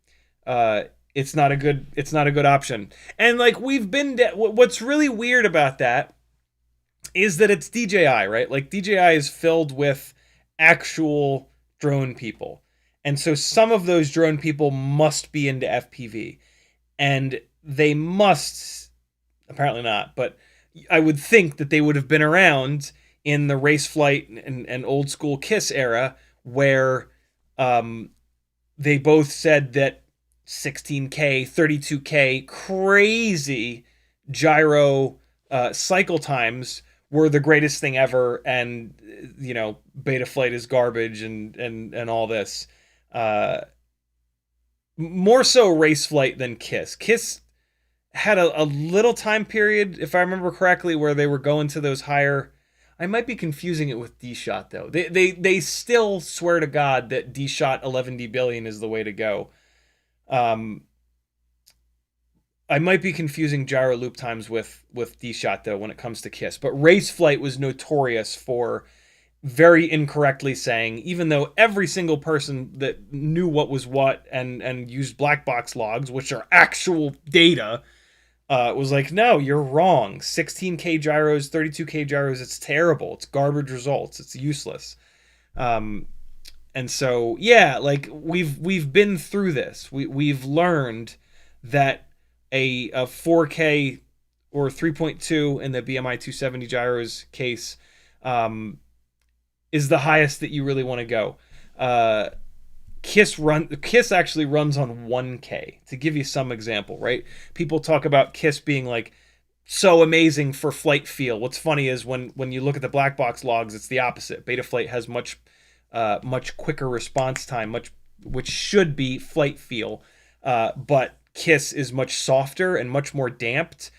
it's not a good option. And like what's really weird about that is that it's DJI, right? Like DJI is filled with actual drone people. And so some of those drone people must be into FPV. And they must, apparently not, but I would think that they would have been around in the race flight and old school KISS era where they both said that 16K, 32K, crazy gyro cycle times were the greatest thing ever, and you know, Betaflight is garbage and all this. More so race flight than KISS. KISS had a little time period, if I remember correctly, where they were going to those higher. I might be confusing it with D-Shot, though. They still swear to God that D-Shot 11D billion is the way to go. I might be confusing gyro loop times with D-Shot, though, when it comes to KISS. But race flight was notorious for very incorrectly saying, even though every single person that knew what was what and used black box logs, which are actual data, was like, no, you're wrong. 16K gyros, 32K gyros, it's terrible. It's garbage results. It's useless. And so, yeah, like we've been through this. We've learned that a 4K or 3.2 in the BMI 270 gyros case is the highest that you really want to go. KISS actually runs on 1K, to give you some example, right? People talk about KISS being like so amazing for flight feel. What's funny is when you look at the black box logs, it's the opposite. Betaflight has much quicker response time, which should be flight feel, but KISS is much softer and much more damped,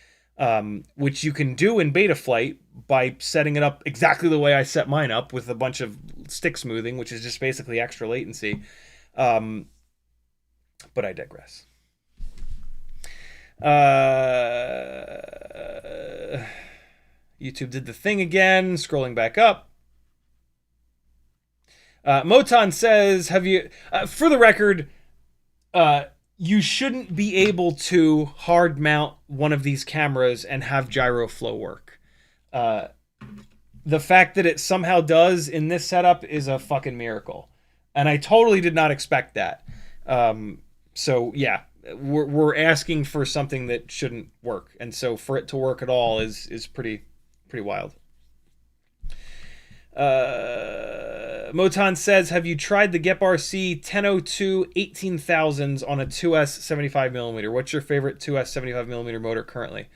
which you can do in Betaflight by setting it up exactly the way I set mine up with a bunch of stick smoothing, which is just basically extra latency. But I digress. YouTube did the thing again, scrolling back up. Moton says, have you, for the record, you shouldn't be able to hard mount one of these cameras and have gyro flow work. The fact that it somehow does in this setup is a fucking miracle. And I totally did not expect that. So yeah, we're asking for something that shouldn't work. And so for it to work at all is pretty wild. Moton says, have you tried the Gep RC 1002 18,000s on a 2S 75mm? What's your favorite 2S 75mm motor currently?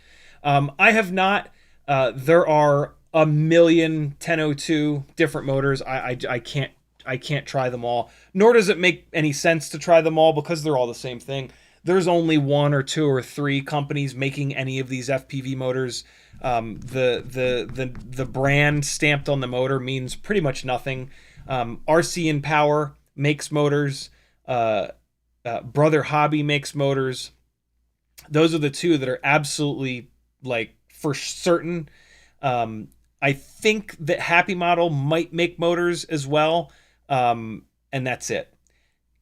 I have not. There are a million 1002 different motors. I can't try them all. Nor does it make any sense to try them all because they're all the same thing. There's only one or two or three companies making any of these FPV motors. The brand stamped on the motor means pretty much nothing. RC and Power makes motors. Brother Hobby makes motors. Those are the two that are absolutely, like, for certain. I think that Happy Model might make motors as well, and that's it.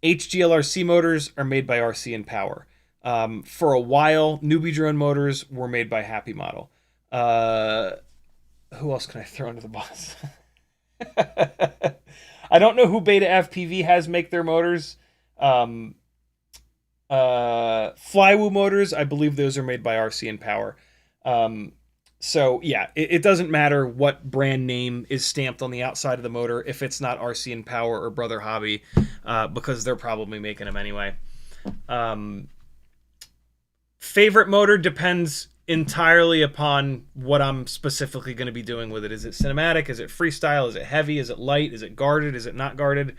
HGLRC motors are made by RC and Power. For a while, Newbie Drone motors were made by Happy Model. Who else can I throw under the bus? I don't know who Beta FPV has make their motors. Flywoo motors, I believe those are made by RC and Power. So yeah, it doesn't matter what brand name is stamped on the outside of the motor if it's not RC and Power or Brother Hobby, because they're probably making them anyway. Favorite motor depends entirely upon what I'm specifically going to be doing with it. Is it cinematic? Is it freestyle? Is it heavy? Is it light? Is it guarded? Is it not guarded?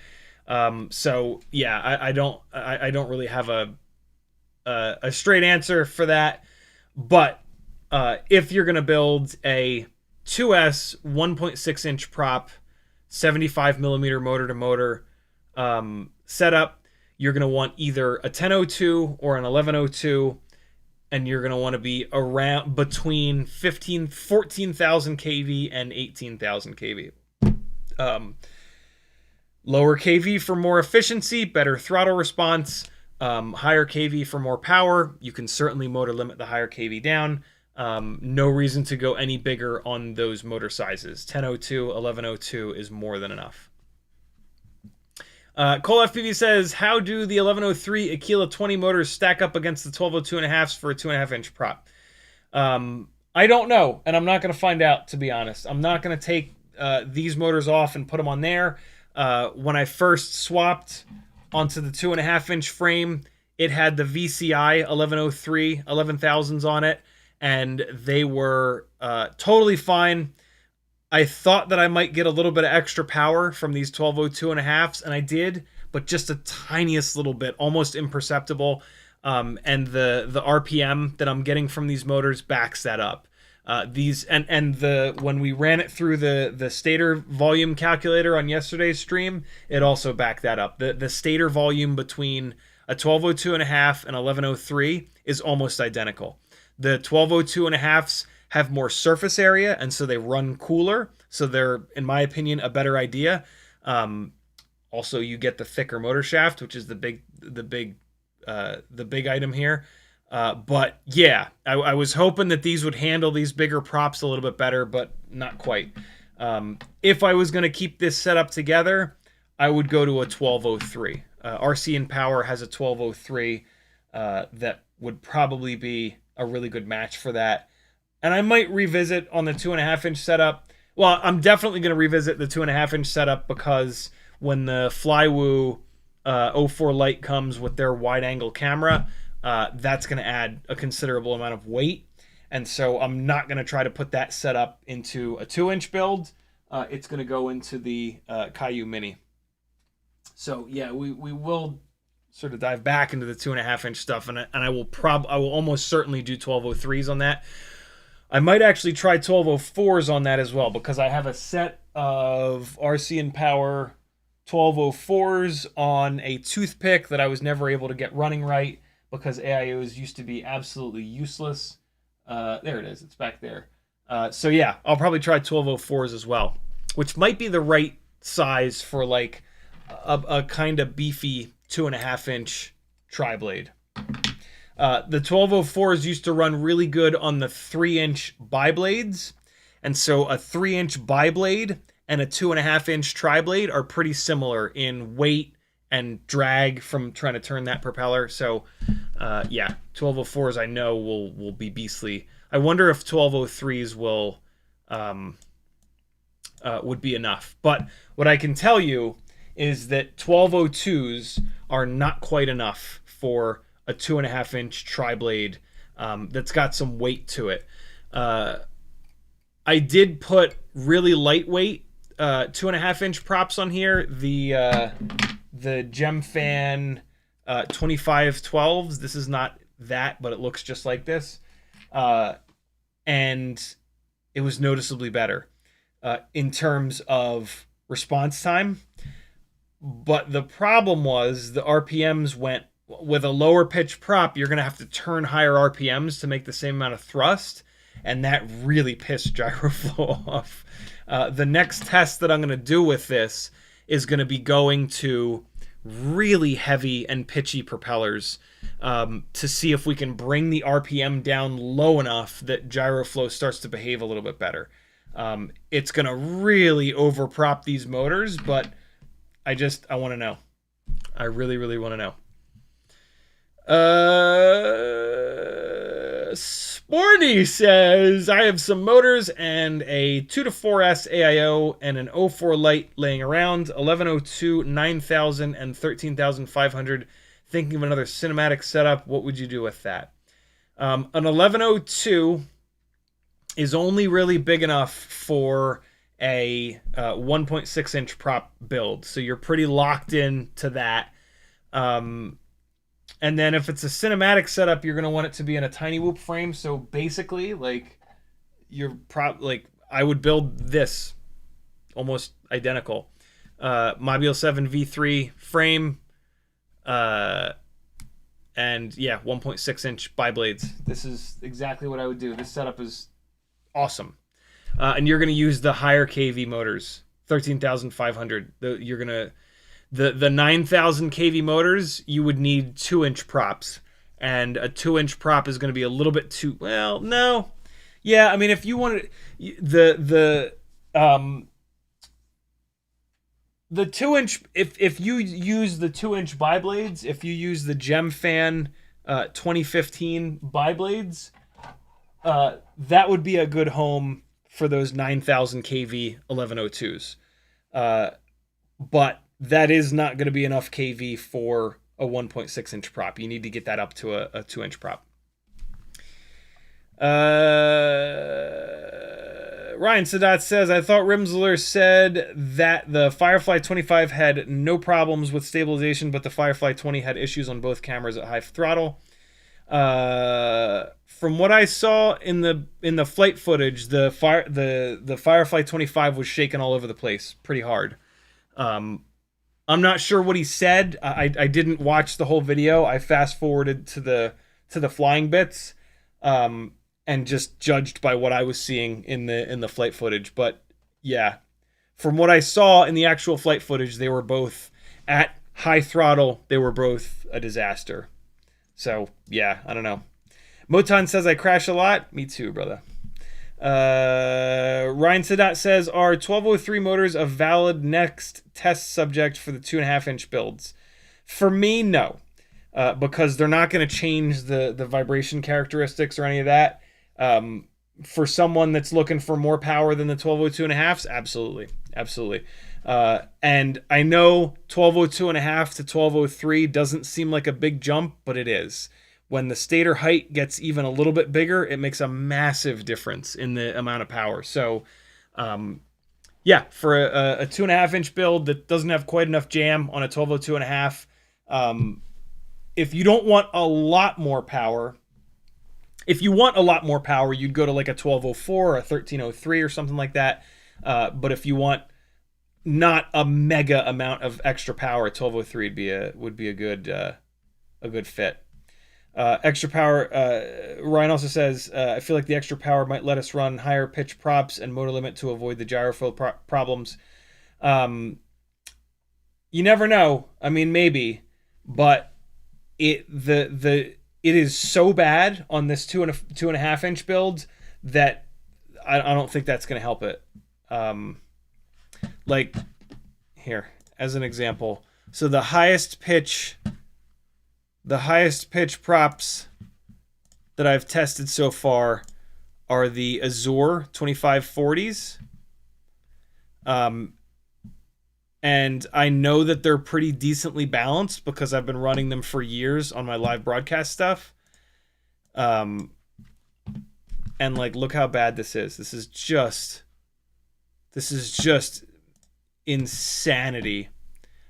So yeah, I don't really have a straight answer for that, but if you're going to build a 2S 1.6 inch prop, 75 millimeter motor to motor setup, you're going to want either a 1002 or an 1102, and you're going to want to be around between 14,000 kV and 18,000 kV. Lower kV for more efficiency, better throttle response, higher kV for more power. You can certainly motor limit the higher kV down. No reason to go any bigger on those motor sizes. 1002, 1102 is more than enough. Cole FPV says, how do the 1103 Aquila 20 motors stack up against the 1202.5s for a 2.5 inch prop? I don't know, and I'm not going to find out, to be honest. I'm not going to take these motors off and put them on there. When I first swapped onto the 2.5 inch frame, it had the VCI 1103 11,000s on it, and they were totally fine. I thought that I might get a little bit of extra power from these 1202.5s, and I did, but just a tiniest little bit, almost imperceptible. And the RPM that I'm getting from these motors backs that up. When we ran it through the stator volume calculator on yesterday's stream, it also backed that up. The stator volume between a 1202.5 and 1103 is almost identical. The 1202.5s have more surface area, and so they run cooler. So they're, in my opinion, a better idea. Also, you get the thicker motor shaft, which is the big item here. But yeah, I was hoping that these would handle these bigger props a little bit better, but not quite. If I was going to keep this setup together, I would go to a 1203. RC and Power has a 1203 that would probably be a really good match for that. And I might revisit on the 2.5 inch setup. Well, I'm definitely going to revisit the 2.5 inch setup because when the Flywoo 04 Lite comes with their wide angle camera, that's going to add a considerable amount of weight. And so I'm not going to try to put that setup into a 2-inch build. It's going to go into the Caillou Mini. So yeah, we will sort of dive back into the 2.5 inch stuff, and I will almost certainly do 1203s on that. I might actually try 1204s on that as well, because I have a set of RC and Power 1204s on a toothpick that I was never able to get running right because AIOs used to be absolutely useless. There it is. It's back there. So yeah, I'll probably try 1204s as well, which might be the right size for like a kind of beefy 2.5 inch tri-blade. The 1204s used to run really good on the 3-inch bi-blades. And so a 3-inch bi-blade and a 2.5 inch tri-blade are pretty similar in weight and drag from trying to turn that propeller. So yeah, 1204s I know will be beastly. I wonder if 1203s would be enough. But what I can tell you is that 1202s are not quite enough for a 2.5 inch tri-blade that's got some weight to it. I did put really lightweight 2.5-inch props on here. The Gemfan 2512s. This is not that, but it looks just like this. And it was noticeably better in terms of response time. But the problem was the RPMs went with a lower pitch prop. You're going to have to turn higher RPMs to make the same amount of thrust. And that really pissed Gyroflow off. The next test that I'm going to do with this is going to be going to really heavy and pitchy propellers to see if we can bring the RPM down low enough that Gyroflow starts to behave a little bit better. It's going to really overprop these motors, but I want to know. I really, really want to know. Sporty says, I have some motors and a 2-4S AIO and an 04 light laying around, 1102, 9000, and 13,500. Thinking of another cinematic setup. What would you do with that? An 1102 is only really big enough for a 1.6-inch prop build. So you're pretty locked in to that. And then if it's a cinematic setup, you're going to want it to be in a tiny whoop frame. So basically, like, I would build this almost identical. Mobile 7 V3 frame. And yeah, 1.6-inch bi-blades. This is exactly what I would do. This setup is awesome. And you're going to use the higher kV motors, 13,500. You're going to... The 9,000 kV motors, you would need 2-inch props, and a 2-inch prop is going to be a little bit too, well, no. Yeah, I mean, if you wanted the 2-inch, if you use the 2-inch bi-blades, if you use the Gemfan 2015 bi-blades, that would be a good home for those 9,000 kV 1102s. But that is not going to be enough kV for a 1.6-inch prop. You need to get that up to a 2-inch prop. Ryan Sadat says, I thought Rimsler said that the Firefly 25 had no problems with stabilization, but the Firefly 20 had issues on both cameras at high throttle. From what I saw in the flight footage, the Firefly 25 was shaking all over the place pretty hard. I'm not sure what he said. I didn't watch the whole video. I fast forwarded to the flying bits, and just judged by what I was seeing in the flight footage. But yeah, from what I saw in the actual flight footage, they were both at high throttle. They were both a disaster. So yeah, I don't know. Motan says I crash a lot. Me too, brother. Ryan Sadat says, are 1203 motors a valid next test subject for the 2.5-inch builds? For me, no. Because they're not going to change the vibration characteristics or any of that. For someone that's looking for more power than the 1202.5s, absolutely. Absolutely. And I know 1202.5 to 1203 doesn't seem like a big jump, but it is. When the stator height gets even a little bit bigger, it makes a massive difference in the amount of power. So, yeah, for a 2.5-inch build that doesn't have quite enough jam on a 1202.5, if you don't want a lot more power, if you want a lot more power, you'd go to like a 1204 or a 1303 or something like that. But if you want not a mega amount of extra power, 1203 would be a good fit. Extra power, Ryan also says, I feel like the extra power might let us run higher pitch props and motor limit to avoid the gyroflow problems. You never know. I mean, maybe, but it is so bad on this 2.5-inch build that I don't think that's going to help it. Like here, as an example, so the highest pitch props that I've tested so far are the Azure 2540s. And I know that they're pretty decently balanced because I've been running them for years on my live broadcast stuff. And like, look how bad this is. This is just insanity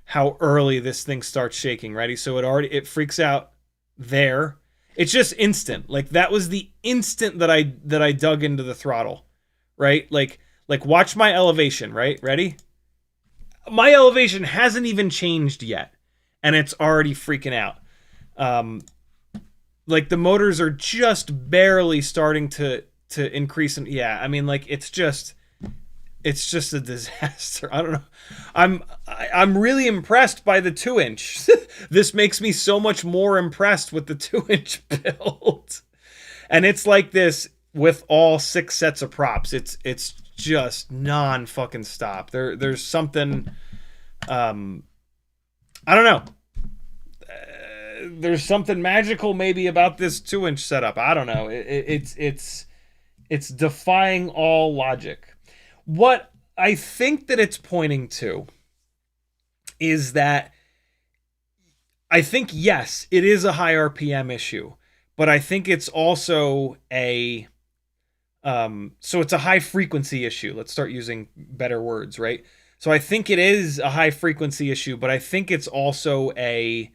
how early this thing starts shaking. Ready? So it freaks out there. It's just instant. Like, that was the instant that I dug into the throttle, right? Like watch my elevation, right? Ready? My elevation hasn't even changed yet, and it's already freaking out. Like, the motors are just barely starting to increase. And yeah, I mean, like, it's just a disaster. I don't know. I'm really impressed by the 2-inch. This makes me so much more impressed with the 2-inch build. And it's like this with all 6 sets of props. It's just non-fucking stop. There's something, I don't know. There's something magical maybe about this 2-inch setup. I don't know. It's defying all logic. What I think that it's pointing to is that I think, yes, it is a high RPM issue, but I think it's also a so it's a high frequency issue. Let's start using better words, right? So I think it is a high frequency issue, but I think it's also an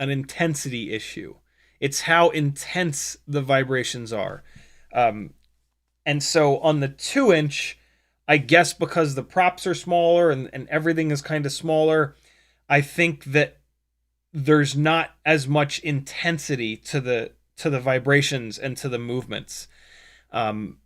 intensity issue. It's how intense the vibrations are. And so on the 2-inch, I guess because the props are smaller and everything is kind of smaller, I think that there's not as much intensity to the vibrations and to the movements. And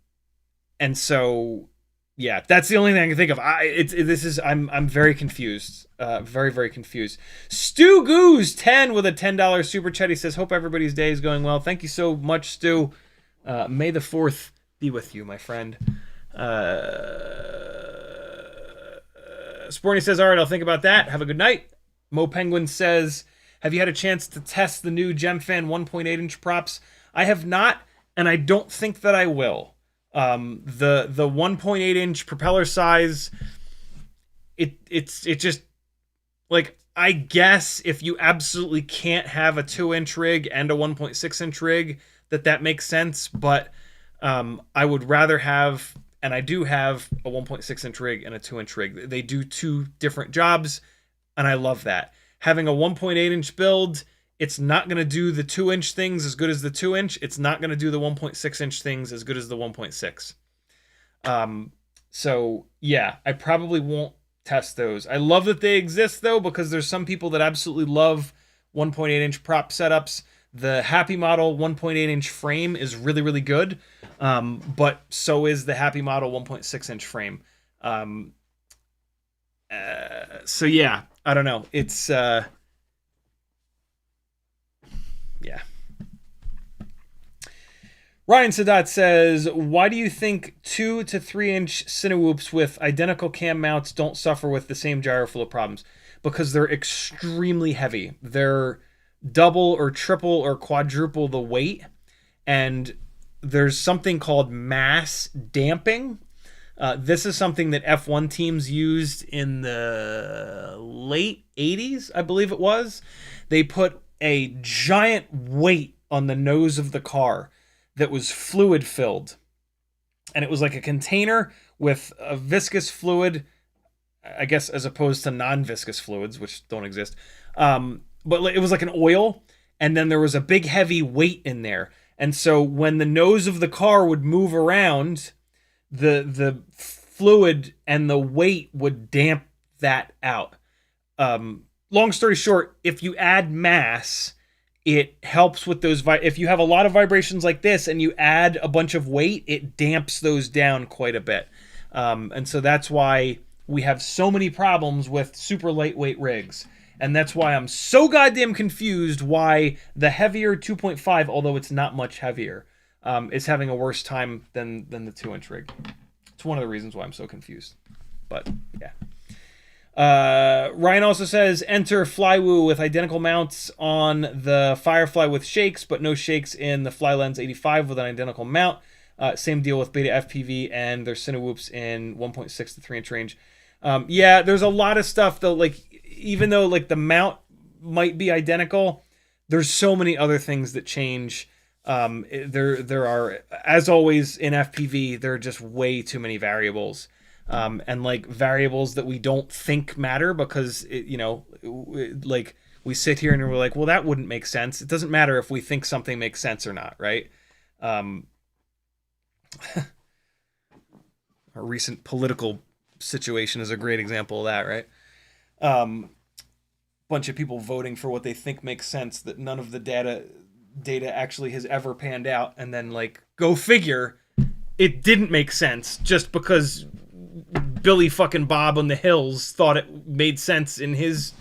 so, yeah, that's the only thing I can think of. I'm very confused. Very, very confused. Stu Goose 10 with a $10 super chat. He says, hope everybody's day is going well. Thank you so much, Stu. May the 4th be with you, my friend. Sporty says, all right, I'll think about that. Have a good night. Mo Penguin says, have you had a chance to test the new GemFan 1.8-inch props? I have not, and I don't think that I will. The 1.8-inch propeller size, it's just, like, I guess if you absolutely can't have a 2-inch rig and a 1.6-inch rig, that makes sense. But I would rather have, and I do have, a 1.6-inch rig and a 2-inch rig. They do 2 different jobs, and I love that. Having a 1.8-inch build, it's not going to do the 2-inch things as good as the 2-inch. It's not going to do the 1.6-inch things as good as the 1.6. So, yeah, I probably won't test those. I love that they exist, though, because there's some people that absolutely love 1.8-inch prop setups. The Happy Model 1.8-inch frame is really, really good, but so is the Happy Model 1.6-inch frame. So, yeah, I don't know. It's, yeah. Ryan Sadat says, why do you think 2 to 3-inch Cinewhoops with identical cam mounts don't suffer with the same gyro flow problems? Because they're extremely heavy. They're double or triple or quadruple the weight, and there's something called mass damping. This is something that F1 teams used in the late 80s, I believe it was. They put a giant weight on the nose of the car that was fluid filled. And it was like a container with a viscous fluid, I guess, as opposed to non-viscous fluids, which don't exist. But it was like an oil, and then there was a big heavy weight in there. And so when the nose of the car would move around, the fluid and the weight would damp that out. Long story short, if you add mass, it helps with those. If you have a lot of vibrations like this and you add a bunch of weight, it damps those down quite a bit. And so that's why we have so many problems with super lightweight rigs. And that's why I'm so goddamn confused why the heavier 2.5, although it's not much heavier, is having a worse time than the 2-inch rig. It's one of the reasons why I'm so confused. But, yeah. Ryan also says, enter Flywoo with identical mounts on the Firefly with shakes, but no shakes in the Flylens 85 with an identical mount. Same deal with Beta FPV and their Cinewhoops in 1.6 to 3-inch range. Yeah, there's a lot of stuff, though, like, even though, like, the mount might be identical. There's so many other things that change. There are, as always in FPV, there are just way too many variables. And like variables that we don't think matter because like we sit here and we're like, well, that wouldn't make sense. It doesn't matter if we think something makes sense or not, right? Our recent political situation is a great example of that, right? Bunch of people voting for what they think makes sense that none of the data actually has ever panned out, and then like go figure, it didn't make sense just because Billy fucking Bob on the hills thought it made sense in his.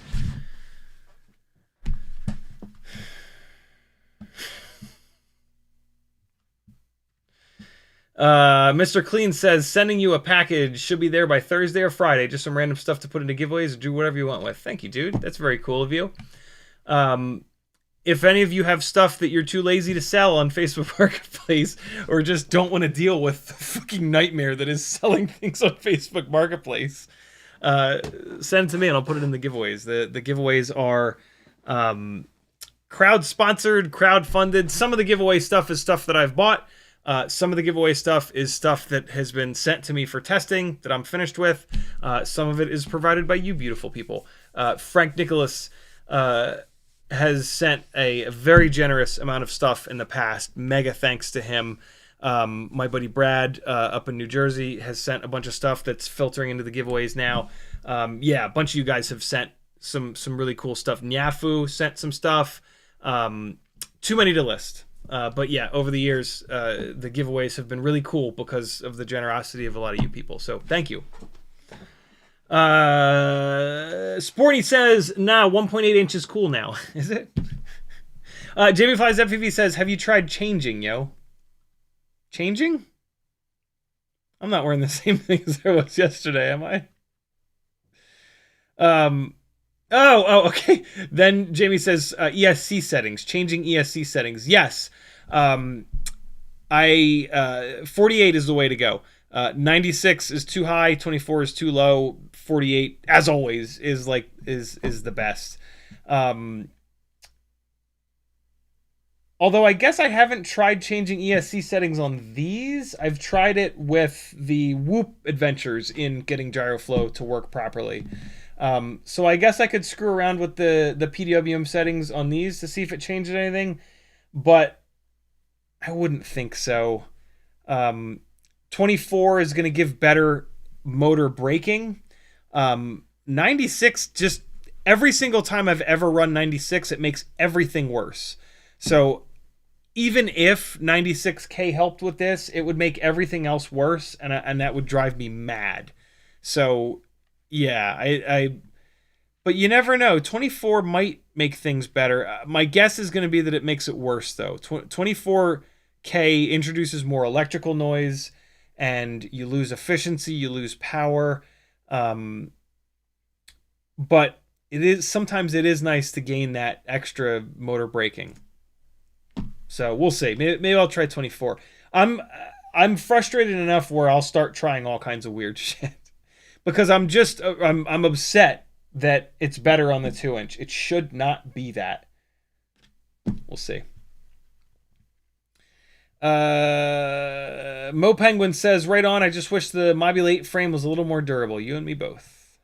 Mr. Clean says, sending you a package, should be there by Thursday or Friday. Just some random stuff to put into giveaways or do whatever you want with. Thank you, dude. That's very cool of you. If any of you have stuff that you're too lazy to sell on Facebook Marketplace or just don't want to deal with the fucking nightmare that is selling things on Facebook Marketplace, send it to me and I'll put it in the giveaways. The giveaways are crowd-sponsored, crowd-funded. Some of the giveaway stuff is stuff that I've bought. Some of the giveaway stuff is stuff that has been sent to me for testing that I'm finished with. Some of it is provided by you beautiful people. Frank Nicholas has sent a very generous amount of stuff in the past. Mega thanks to him. My buddy Brad up in New Jersey has sent a bunch of stuff that's filtering into the giveaways now. Yeah, a bunch of you guys have sent some really cool stuff. Nyafu sent some stuff. Too many to list. But yeah, over the years, the giveaways have been really cool because of the generosity of a lot of you people. So thank you. Sporty says, nah, 1.8 inch is cool now. Is it? Jamie Flies FPV says, have you tried changing, yo? Changing? I'm not wearing the same thing as I was yesterday, am I? Oh, okay. Then Jamie says, ESC settings, changing ESC settings. Yes. 48 is the way to go. 96 is too high, 24 is too low, 48, as always, is the best. Although I guess I haven't tried changing ESC settings on these. I've tried it with the Whoop adventures in getting gyroflow to work properly. So I guess I could screw around with the PWM settings on these to see if it changes anything, but I wouldn't think so. 24 is going to give better motor braking. 96, just every single time I've ever run 96, it makes everything worse. So even if 96K helped with this, it would make everything else worse, and that would drive me mad. So yeah, but you never know. 24 might make things better. My guess is going to be that it makes it worse, though. 24K introduces more electrical noise, and you lose efficiency, you lose power. But sometimes it is nice to gain that extra motor braking. So we'll see. Maybe I'll try 24. I'm frustrated enough where I'll start trying all kinds of weird shit. Because I'm upset that it's better on the 2-inch. It should not be that. We'll see. Mo Penguin says, right on, I just wish the Mobulate frame was a little more durable. You and me both.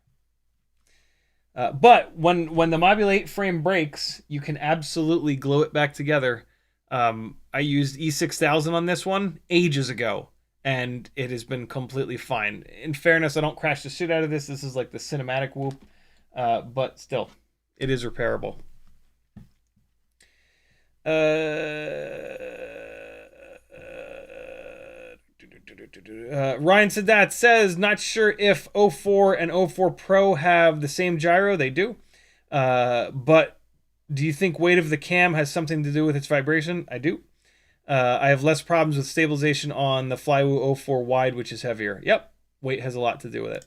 But when the Mobulate frame breaks, you can absolutely glue it back together. I used E6000 on this one ages ago, and it has been completely fine. In fairness, I don't crash the shit out of this. This is like the cinematic Whoop, but still, it is repairable. Ryan Sadat says, not sure if 04 and 04 Pro have the same gyro. They do. But do you think weight of the cam has something to do with its vibration? I do. I have less problems with stabilization on the Flywoo 04 wide, which is heavier. Yep. Weight has a lot to do with it.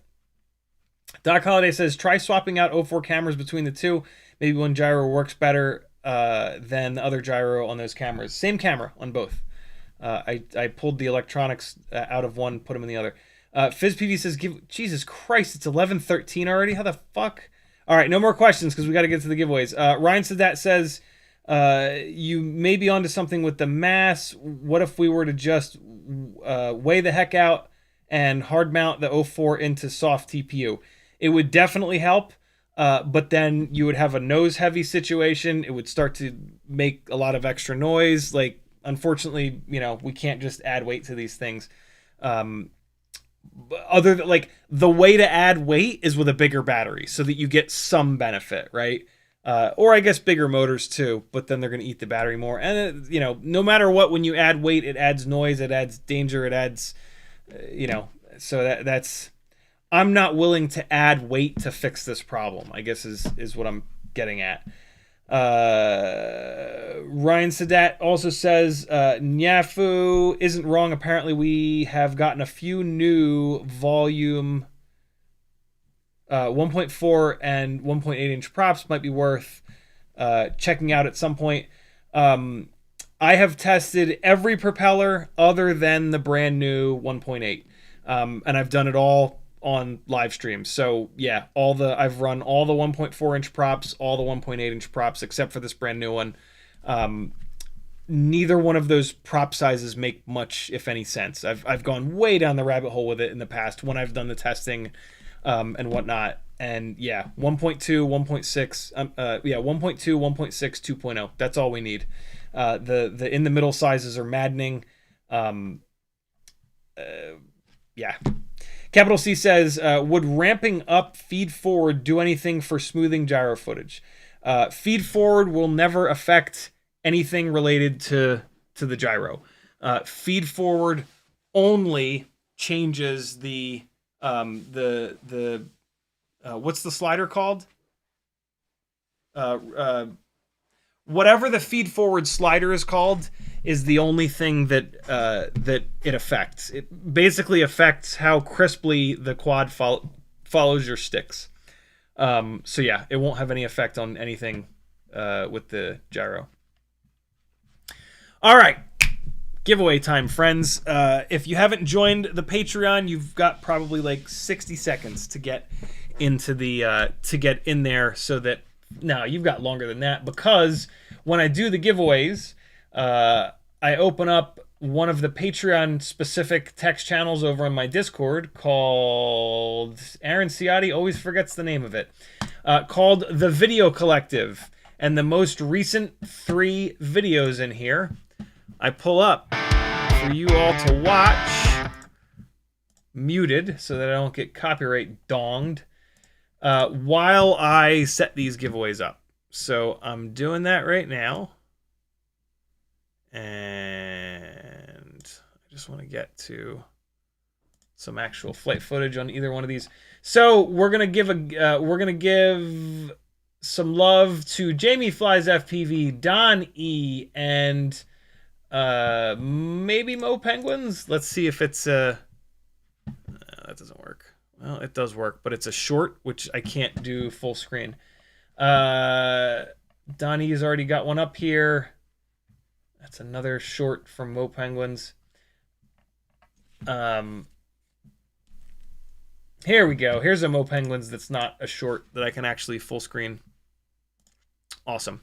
Doc Holiday says, try swapping out 04 cameras between the two. Maybe one gyro works better than the other gyro on those cameras. Same camera on both. I pulled the electronics out of one, put them in the other. FizzPV says, Jesus Christ, it's 11:13 already? How the fuck? All right, no more questions because we got to get to the giveaways. Ryan Sadat says, you may be onto something with the mass. What if we were to just weigh the heck out and hard mount the 04 into soft TPU? It would definitely help, but then you would have a nose heavy situation. It would start to make a lot of extra noise. Like, unfortunately, we can't just add weight to these things. Other than, like, the way to add weight is with a bigger battery so that you get some benefit, right? Or I guess bigger motors too, but then they're going to eat the battery more. And no matter what, when you add weight, it adds noise, it adds danger, it adds, so that's, I'm not willing to add weight to fix this problem, I guess is what I'm getting at. Ryan Sadat also says, Nyafu isn't wrong. Apparently we have gotten a few new volume 1.4 and 1.8 inch props. Might be worth checking out at some point. I have tested every propeller other than the brand new 1.8, and I've done it all on live streams. So yeah, I've run all the 1.4 inch props, all the 1.8 inch props, except for this brand new one. Neither one of those prop sizes make much, if any, sense. I've gone way down the rabbit hole with it in the past when I've done the testing and whatnot. And yeah, 1.2, 1.6, 1.2, 1.6, 2.0. That's all we need. The in the middle sizes are maddening. Yeah. Capital C says, would ramping up feed forward do anything for smoothing gyro footage? Feed forward will never affect anything related to the gyro. Feed forward only changes the what's the slider called? Whatever the feed forward slider is called is the only thing that it affects. It basically affects how crisply the quad follows your sticks. So yeah, it won't have any effect on anything with the gyro. All right, giveaway time, friends. If you haven't joined the Patreon, you've got probably like 60 seconds to get into the to get in there, so that no, you've got longer than that, because when I do the giveaways, I open up one of the Patreon specific text channels over on my Discord called, Aaron Ciotti always forgets the name of it, called The Video Collective. And the most recent 3 videos in here, I pull up for you all to watch, muted so that I don't get copyright donged, while I set these giveaways up. So I'm doing that right now. And I just want to get to some actual flight footage on either one of these. So we're gonna give some love to Jamie Flies FPV, Don E, and maybe Mo Penguins. Let's see if it's that doesn't work. Well, it does work, but it's a short, which I can't do full screen. Donnie has already got one up here. That's another short from Mo Penguins. Here we go. Here's a Mo Penguins that's not a short that I can actually full screen. Awesome.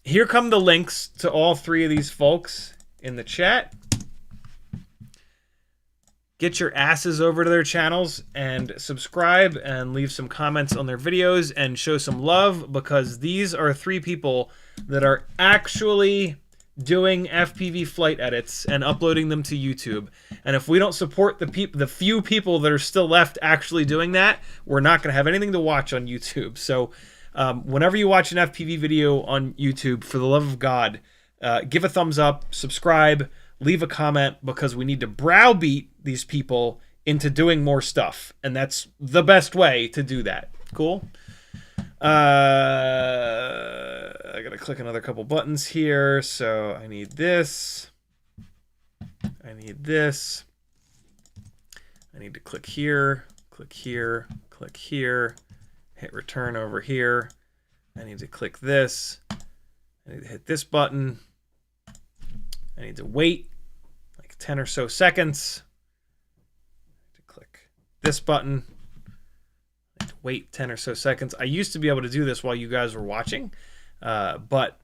Here come the links to all 3 of these folks in the chat. Get your asses over to their channels and subscribe and leave some comments on their videos and show some love, because these are 3 people that are actually doing FPV flight edits and uploading them to YouTube. And if we don't support the few people that are still left actually doing that, we're not going to have anything to watch on YouTube. So whenever you watch an FPV video on YouTube, for the love of God, give a thumbs up, subscribe, leave a comment, because we need to browbeat these people into doing more stuff. And that's the best way to do that. Cool? I gotta click another couple buttons here. So I need this. I need this. I need to click here, click here, click here, hit return over here. I need to click this. I need to hit this button. I need to wait like 10 or so seconds. I need to click this button. I need to wait 10 or so seconds. I used to be able to do this while you guys were watching, but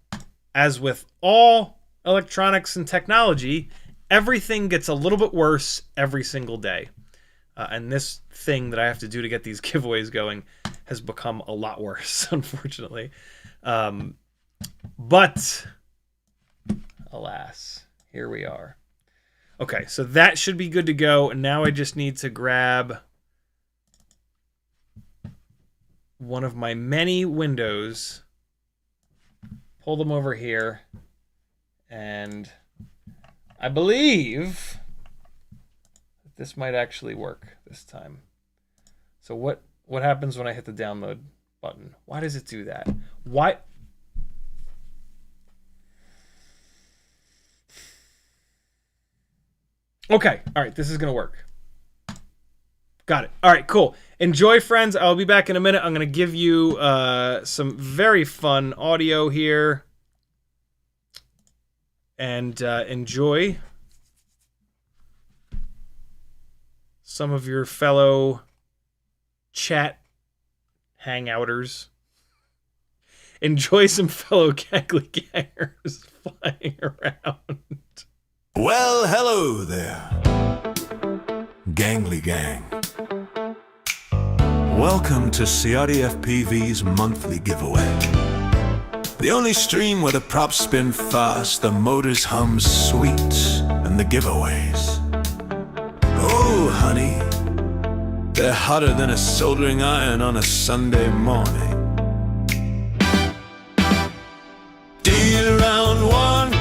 as with all electronics and technology, everything gets a little bit worse every single day. And this thing that I have to do to get these giveaways going has become a lot worse, unfortunately. But alas, here we are. Okay, so that should be good to go. And now I just need to grab one of my many windows, pull them over here, and I believe this might actually work this time. So what happens when I hit the download button? Why does it do that? Why? Okay, all right, this is gonna work. Got it. All right, cool. Enjoy, friends. I'll be back in a minute. I'm gonna give you some very fun audio here, and enjoy some of your fellow chat hangouters. Enjoy some fellow Gangly Gangers flying around. Well, hello there, Gangly Gang. Welcome to CiottiFPV's monthly giveaway. The only stream where the props spin fast, the motors hum sweet, and the giveaways, oh honey, they're hotter than a soldering iron on a Sunday morning. Deal round one,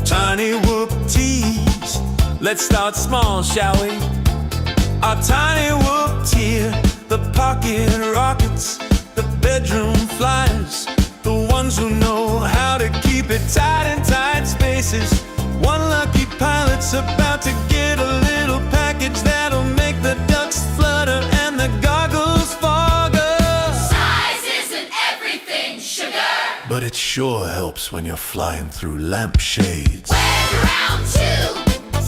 tiny whoop-tees. Let's start small, shall we? Our tiny whoop-tier, the pocket rockets, the bedroom flyers, the ones who know how to keep it tight in tight spaces. One lucky pilot's about to get a little package that'll make the ducks flutter and the goggles fog up. Size isn't everything, sugar. But it sure helps when you're flying through lampshades. When round two,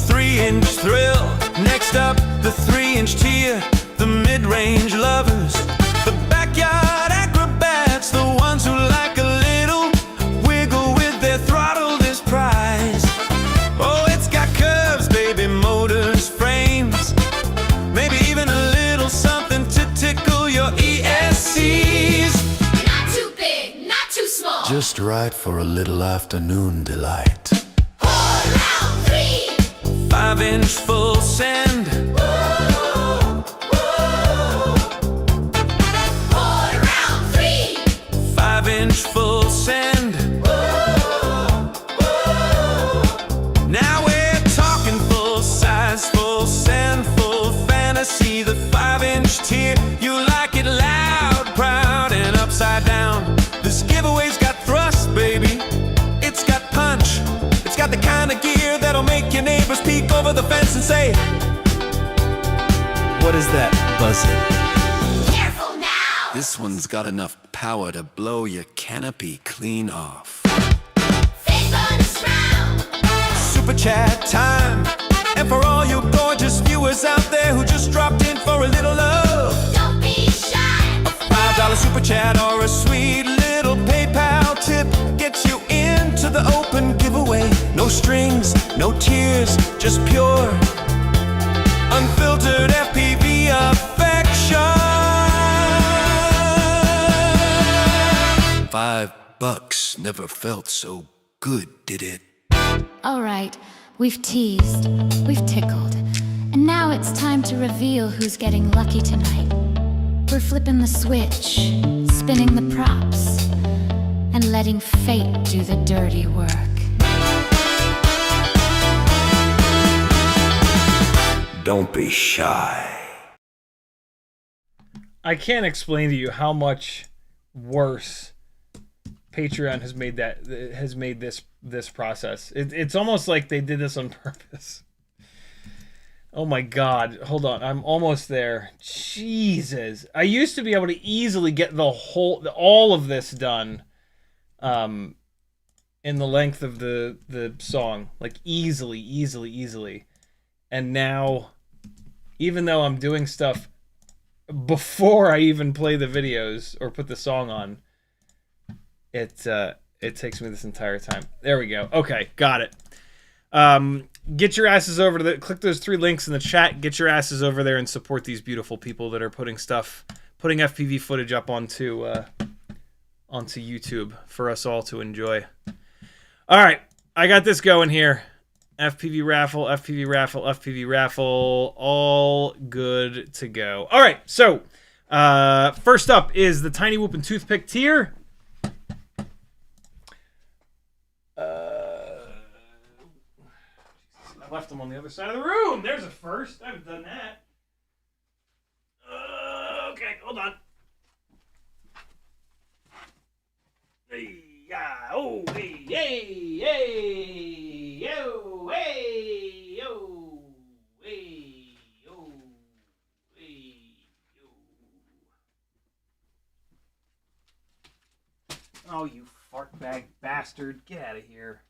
3-inch thrill. Next up, the 3-inch tier, the mid-range lovers, the backyard acrobats, the ones who like a little wiggle with their throttle this prize. Oh, it's got curves, baby, motors, frames, maybe even a little something to tickle your ESCs. not too big, not too small. Just right for a little afternoon delight. Round three, 5-inch full send. round three, 5-inch full send. Now we're talking full size, full send, full fantasy. The 5-inch tier, you like it loud, proud, and upside down. This giveaway's got thrust, baby. It's got punch. It's got the kind of gear that'll make your neighbors peek over the fence and say, "What is that buzzing?" careful now. This one's got enough power to blow your canopy clean off. Face bonus round, Super chat time. And for all you gorgeous viewers out there who just dropped in for a little love, don't be shy. $5 super chat or a sweet little PayPal tip gets you into the open giveaway. No strings, no tears, just pure, unfiltered FPV affection. $5 never felt so good, did it? All right, we've teased, we've tickled, and now it's time to reveal who's getting lucky tonight. We're flipping the switch, spinning the props, and letting fate do the dirty work. Don't be shy. I can't explain to you how much worse Patreon has made this process. It's almost like they did this on purpose. Oh my God! Hold on, I'm almost there. Jesus, I used to be able to easily get all of this done, in the length of the song, like easily. And now, even though I'm doing stuff before I even play the videos or put the song on, it takes me this entire time. There we go. Okay, got it. Get your asses over to click those 3 links in the chat. Get your asses over there and support these beautiful people that are putting FPV footage up onto YouTube for us all to enjoy. All right, I got this going here. FPV raffle, FPV raffle, FPV raffle, all good to go. All right, so first up is the Tiny Whoop and Toothpick tier. I left them on the other side of the room. There's a first. I haven't done that. Okay, hold on. Hey, yeah, oh, hey, hey, hey, yo, hey, yo, hey, yo, hey, yo. Oh, you fart bag bastard. Get out of here.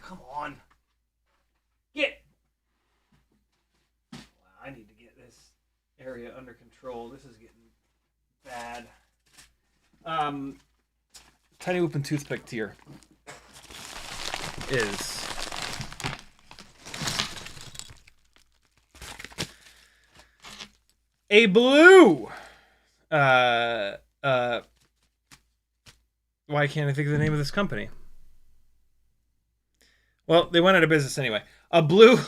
Come on. Get. Wow, I need to get this area under control. This is getting bad. Tiny Whoop and Toothpick tier is a blue. Why can't I think of the name of this company? Well, they went out of business anyway. A blue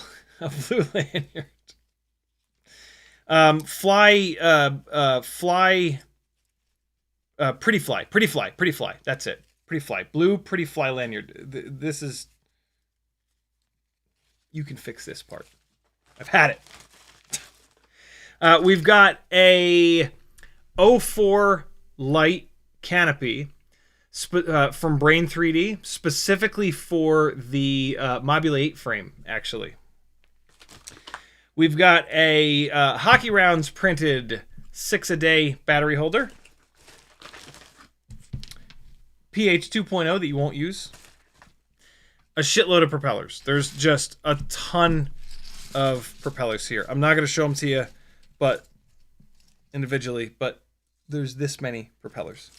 lanyard. Pretty fly. That's it. Pretty fly. Blue pretty fly lanyard. This is. You can fix this part. I've had it. We've got a 04 light canopy from Brain 3D, specifically for the Mobula 8 frame, actually. We've got a Hockey Rounds printed 6-a-day battery holder. pH 2.0 that you won't use. A shitload of propellers. There's just a ton of propellers here. I'm not going to show them to you, but individually, but there's this many propellers.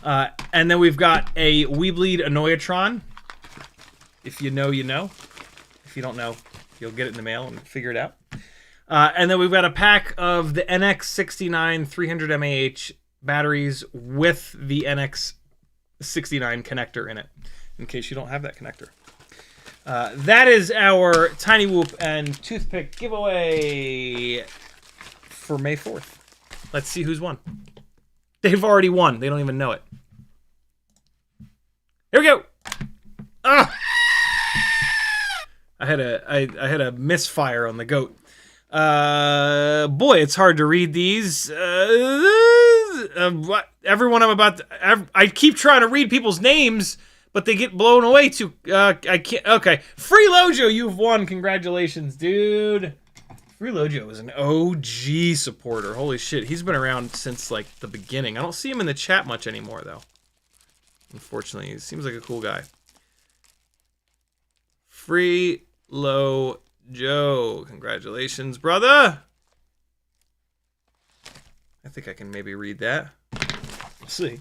And then we've got a Weebleed Annoyatron. If you know, you know. If you don't know, you'll get it in the mail and figure it out. And then we've got a pack of the NX69 300 mAh batteries with the NX69 connector in it, in case you don't have that connector. That is our Tiny Whoop and Toothpick giveaway for May 4th. Let's see who's won. They've already won. They don't even know it. Here we go. Ah! I had a misfire on the goat. Boy, it's hard to read these. Everyone I'm about to, I keep trying to read people's names, but they get blown away too. I can't. Okay, Free Lojo, you've won. Congratulations, dude. Free Lojo is an OG supporter. Holy shit, he's been around since like the beginning. I don't see him in the chat much anymore though. Unfortunately, he seems like a cool guy. Free Lojo, congratulations, brother. I think I can maybe read that. We'll see.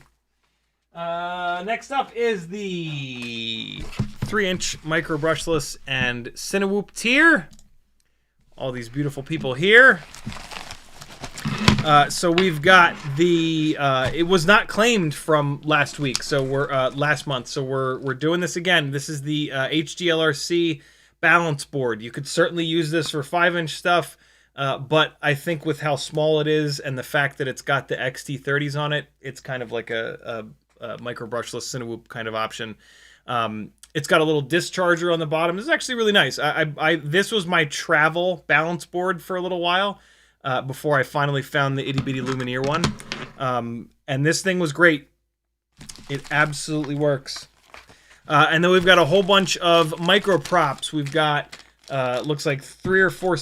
Next up is the 3-inch micro brushless and Cinewhoop tier. All these beautiful people here. So we've got the. It was not claimed from last week, so we're last month. So we're doing this again. This is the HDLRC balance board. You could certainly use this for 5-inch stuff. But I think with how small it is and the fact that it's got the XT30s on it, it's kind of like a micro brushless Cinewhoop kind of option. It's got a little discharger on the bottom. This is actually really nice. This was my travel balance board for a little while before I finally found the itty bitty Lumineer one. And this thing was great. It absolutely works. And then we've got a whole bunch of micro props. We've got looks like 3 or 4.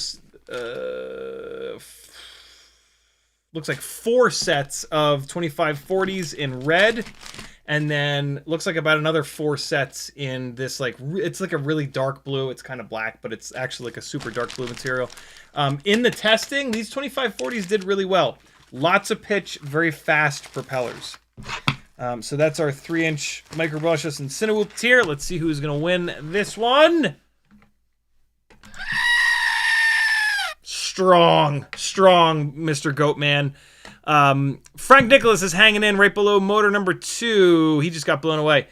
Looks like 4 sets of 2540s in red, and then looks like about another 4 sets in this, like, it's like a really dark blue. It's kind of black, but it's actually like a super dark blue material. In the testing, these 2540s did really well. Lots of pitch, very fast propellers. So that's our 3-inch Micro Brushless and Cinewhoop tier. Let's see who's going to win this one. Strong, Mr. Goatman. Frank Nicholas is hanging in right below motor number 2. He just got blown away.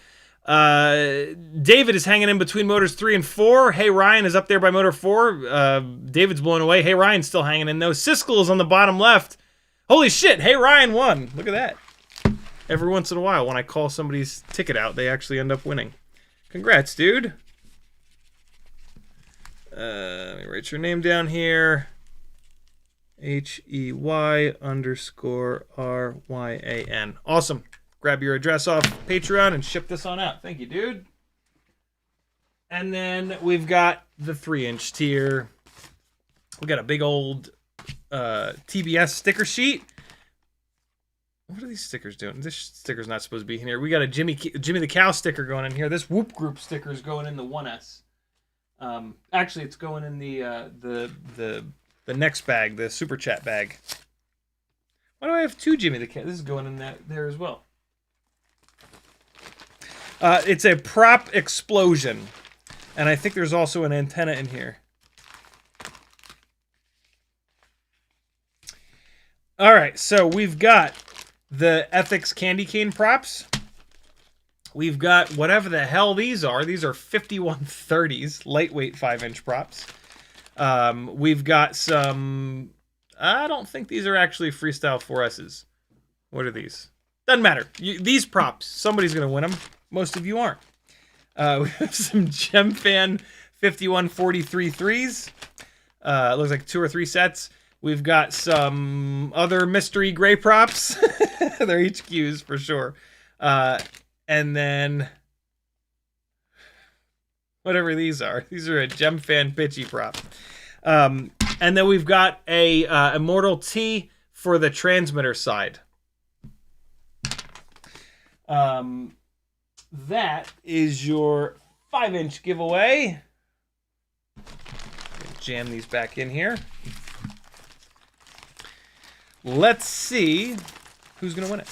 David is hanging in between motors 3 and 4. Hey Ryan is up there by motor 4. David's blown away. Hey Ryan's still hanging in though. Siskel is on the bottom left. Holy shit, Hey Ryan won. Look at that. Every once in a while when I call somebody's ticket out, they actually end up winning. Congrats, dude. Let me write your name down here. HEY_RYAN. Awesome. Grab your address off Patreon and ship this on out. Thank you, dude. And then we've got the 3-inch tier. We got a big old TBS sticker sheet. What are these stickers doing? This sticker's not supposed to be in here. We got a Jimmy the Cow sticker going in here. This Whoop Group sticker is going in the 1S. Actually, it's going in the next bag, the Super Chat bag. Why do I have 2 Jimmy the Cow? This is going in there as well. It's a prop explosion. And I think there's also an antenna in here. All right, so we've got the Ethics Candy Cane props. We've got whatever the hell these are. These are 5130s, lightweight 5-inch props. We've got some... I don't think these are actually Freestyle 4S's. What are these? Doesn't matter. These props, somebody's going to win them. Most of you aren't. We have some GemFan 5143 threes. Looks like 2 or 3 sets. We've got some other mystery gray props. They're HQs for sure. And then whatever these are. These are a GemFan pitchy prop. And then we've got a Immortal T for the transmitter side. That is your 5-inch giveaway. Jam these back in here. Let's see who's going to win it.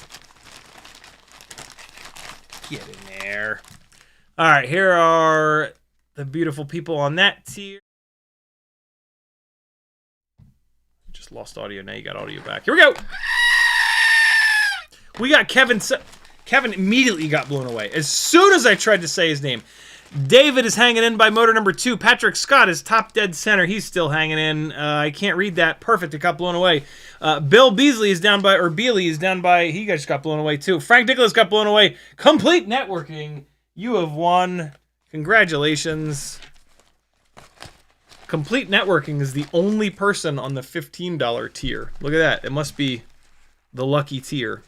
Get in there. All right, here are the beautiful people on that tier. Just lost audio. Now you got audio back. Here we go. We got Kevin. Kevin immediately got blown away as soon as I tried to say his name. David is hanging in by motor number 2. Patrick Scott is top dead center. He's still hanging in. I can't read that. Perfect. It got blown away. Bill Beasley is down by, or Beasley is down by, he just got blown away too. Frank Nicholas got blown away. Complete Networking. You have won. Congratulations. Complete Networking is the only person on the $15 tier. Look at that. It must be the lucky tier.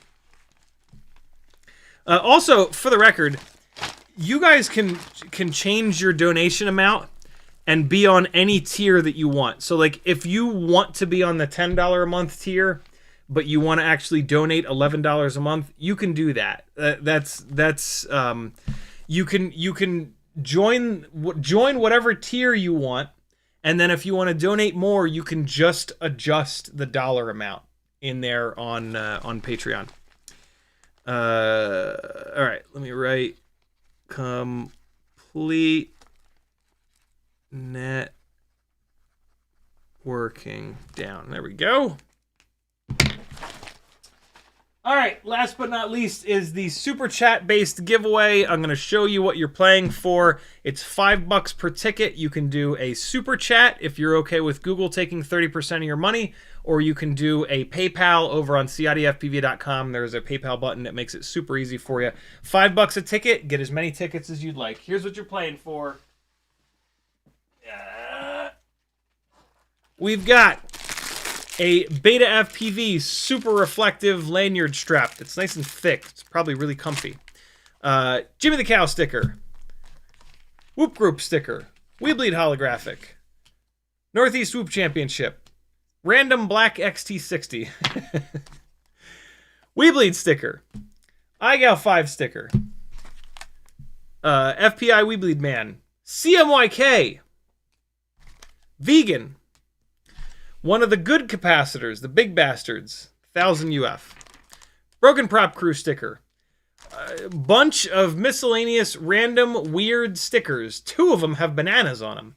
Also, for the record, you guys can change your donation amount and be on any tier that you want. So, like, if you want to be on the $10 a month tier, but you want to actually donate $11 a month, you can do that. You can join whatever tier you want, and then if you want to donate more, you can just adjust the dollar amount in there on Patreon. All right, let me write complete networking down. There we go. All right, last but not least is the Super Chat based giveaway. I'm going to show you what you're playing for. It's $5 per ticket. You can do a Super Chat if you're okay with Google taking 30% of your money, or you can do a PayPal over on CiottiFPV.com. There's a PayPal button that makes it super easy for you. $5 a ticket. Get as many tickets as you'd like. Here's what you're playing for. We've got a Beta FPV super reflective lanyard strap that's nice and thick. It's probably really comfy. Jimmy the Cow sticker. Whoop Group sticker. We Bleed holographic. Northeast Whoop Championship. Random Black XT60. We Bleed sticker. iGal 5 sticker. FPI We Bleed Man. CMYK. Vegan. One of the good capacitors, the big bastards, 1000 UF. Broken Prop Crew sticker. A bunch of miscellaneous random weird stickers. 2 of them have bananas on them.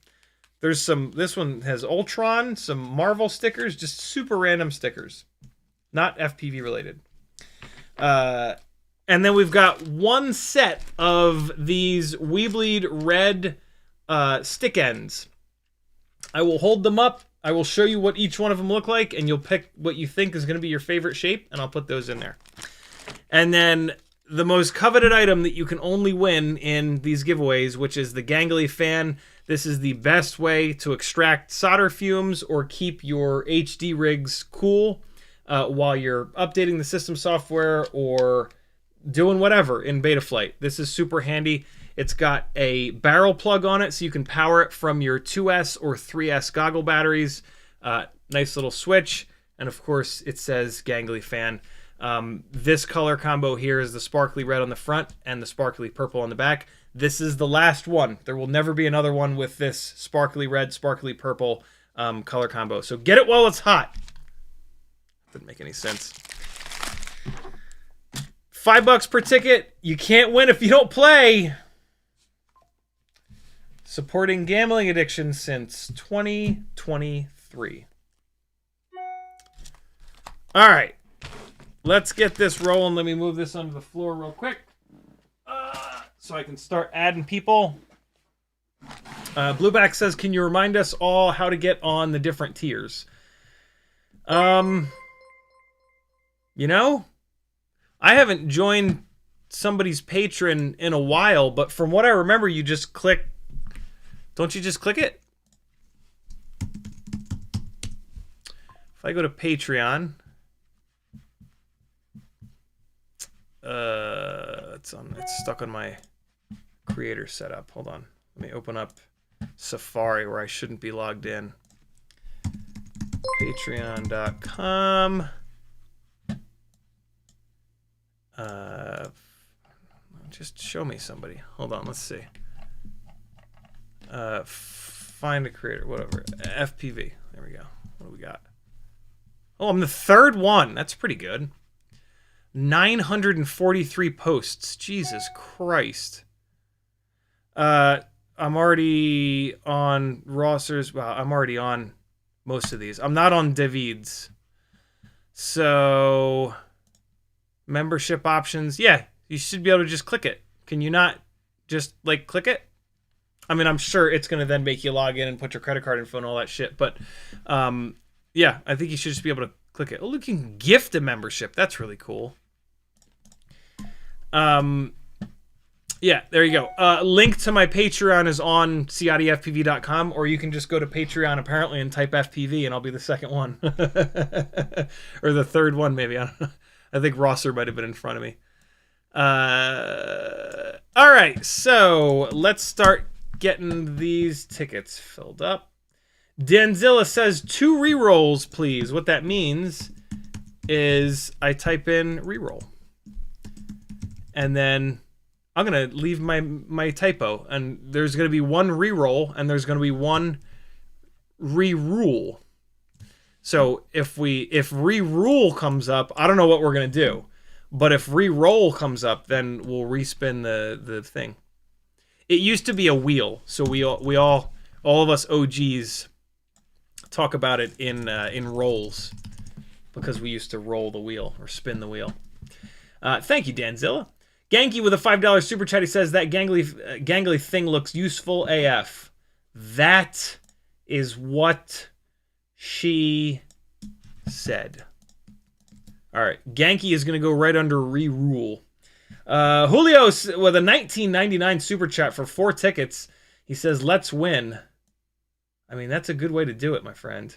There's some, this one has Ultron, some Marvel stickers, just super random stickers. Not FPV related. And then we've got one set of these Weebleed red stick ends. I will hold them up. I will show you what each one of them look like, and you'll pick what you think is going to be your favorite shape, and I'll put those in there. And then the most coveted item that you can only win in these giveaways, which is the Gangly fan. This is the best way to extract solder fumes or keep your HD rigs cool while you're updating the system software or doing whatever in Betaflight. This is super handy. It's got a barrel plug on it so you can power it from your 2S or 3S goggle batteries. Nice little switch. And of course, it says Gangly fan. This color combo here is the sparkly red on the front and the sparkly purple on the back. This is the last one. There will never be another one with this sparkly red, sparkly purple color combo. So get it while it's hot. Didn't make any sense. $5 per ticket. You can't win if you don't play. Supporting gambling addiction since 2023. All right. Let's get this rolling. Let me move this onto the floor real quick so I can start adding people. Blueback says, can you remind us all how to get on the different tiers? You know, I haven't joined somebody's patron in a while, but from what I remember, you just click. Don't you just click it? If I go to Patreon, it's stuck on my creator setup. Hold on. Let me open up Safari where I shouldn't be logged in. Patreon.com. Just show me somebody. Hold on, let's see. Find a creator, whatever. FPV. There we go. What do we got? Oh, I'm the 3rd one. That's pretty good. 943 posts. Jesus Christ. I'm already on rosters. Well, I'm already on most of these. I'm not on David's. So, membership options. Yeah, you should be able to just click it. Can you not just, like, click it? I mean, I'm sure it's going to then make you log in and put your credit card info and all that shit. But, yeah, I think you should just be able to click it. Oh, look, you can gift a membership. That's really cool. Yeah, there you go. Link to my Patreon is on CiottiFPV.com, or you can just go to Patreon, apparently, and type FPV, and I'll be the 2nd one. Or the 3rd one, maybe. I don't know. I think Rosser might have been in front of me. All right, so let's start getting these tickets filled up. Denzilla says 2 rerolls, please. What that means is I type in reroll. And then I'm going to leave my typo. And there's going to be 1 reroll, and there's going to be 1 re-rule. So if re-rule comes up, I don't know what we're going to do. But if re-roll comes up, then we'll respin the thing. It used to be a wheel, so we all of us OGs talk about it in rolls because we used to roll the wheel or spin the wheel. Thank you, Danzilla. Genki with a $5 super chat. He says that gangly thing looks useful AF. That is what she said. All right, Genki is going to go right under re-rule. Julio with a $19.99 super chat for 4 tickets. He says, let's win. I mean, that's a good way to do it, my friend.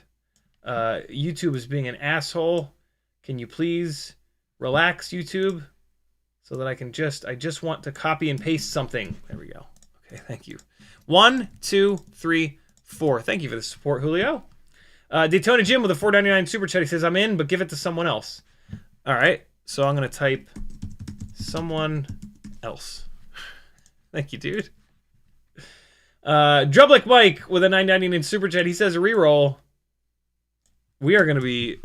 YouTube is being an asshole. Can you please relax, YouTube? So that I just want to copy and paste something. There we go. Okay, thank you. 1, 2, 3, 4. Thank you for the support, Julio. Daytona Jim with a $4.99 super chat. He says, I'm in, but give it to someone else. All right, so I'm going to type someone else. Thank you, dude. Drublick Mike with a $9.99 super chat. He says a reroll. we are going to be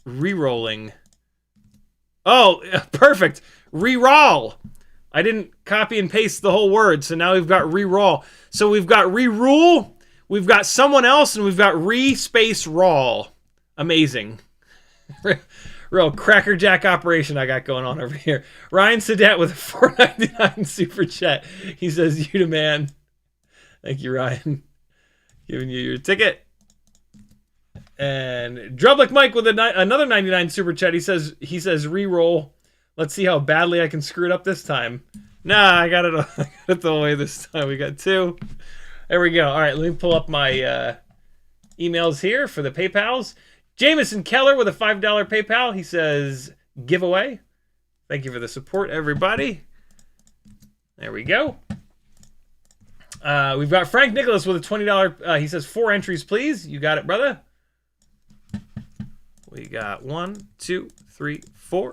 re-rolling. Oh, perfect. Re-roll. I didn't copy and paste the whole word, so now we've got re-roll. So we've got re-rule, we've got someone else, and we've got re-space roll. Amazing. Real crackerjack operation I got going on over here. Ryan Sadet with a $4.99 super chat. He says, "You the man." Thank you, Ryan. Giving you your ticket. And Drublick Mike with another 99 super chat. He says re-roll. Let's see how badly I can screw it up this time. Nah, I got it the way this time. We got 2. There we go. All right, let me pull up my emails here for the PayPals. Jameson Keller with a $5 PayPal. He says, giveaway. Thank you for the support, everybody. There we go. We've got Frank Nicholas with a $20. He says, 4 entries, please. You got it, brother. We got 1, 2, 3, 4.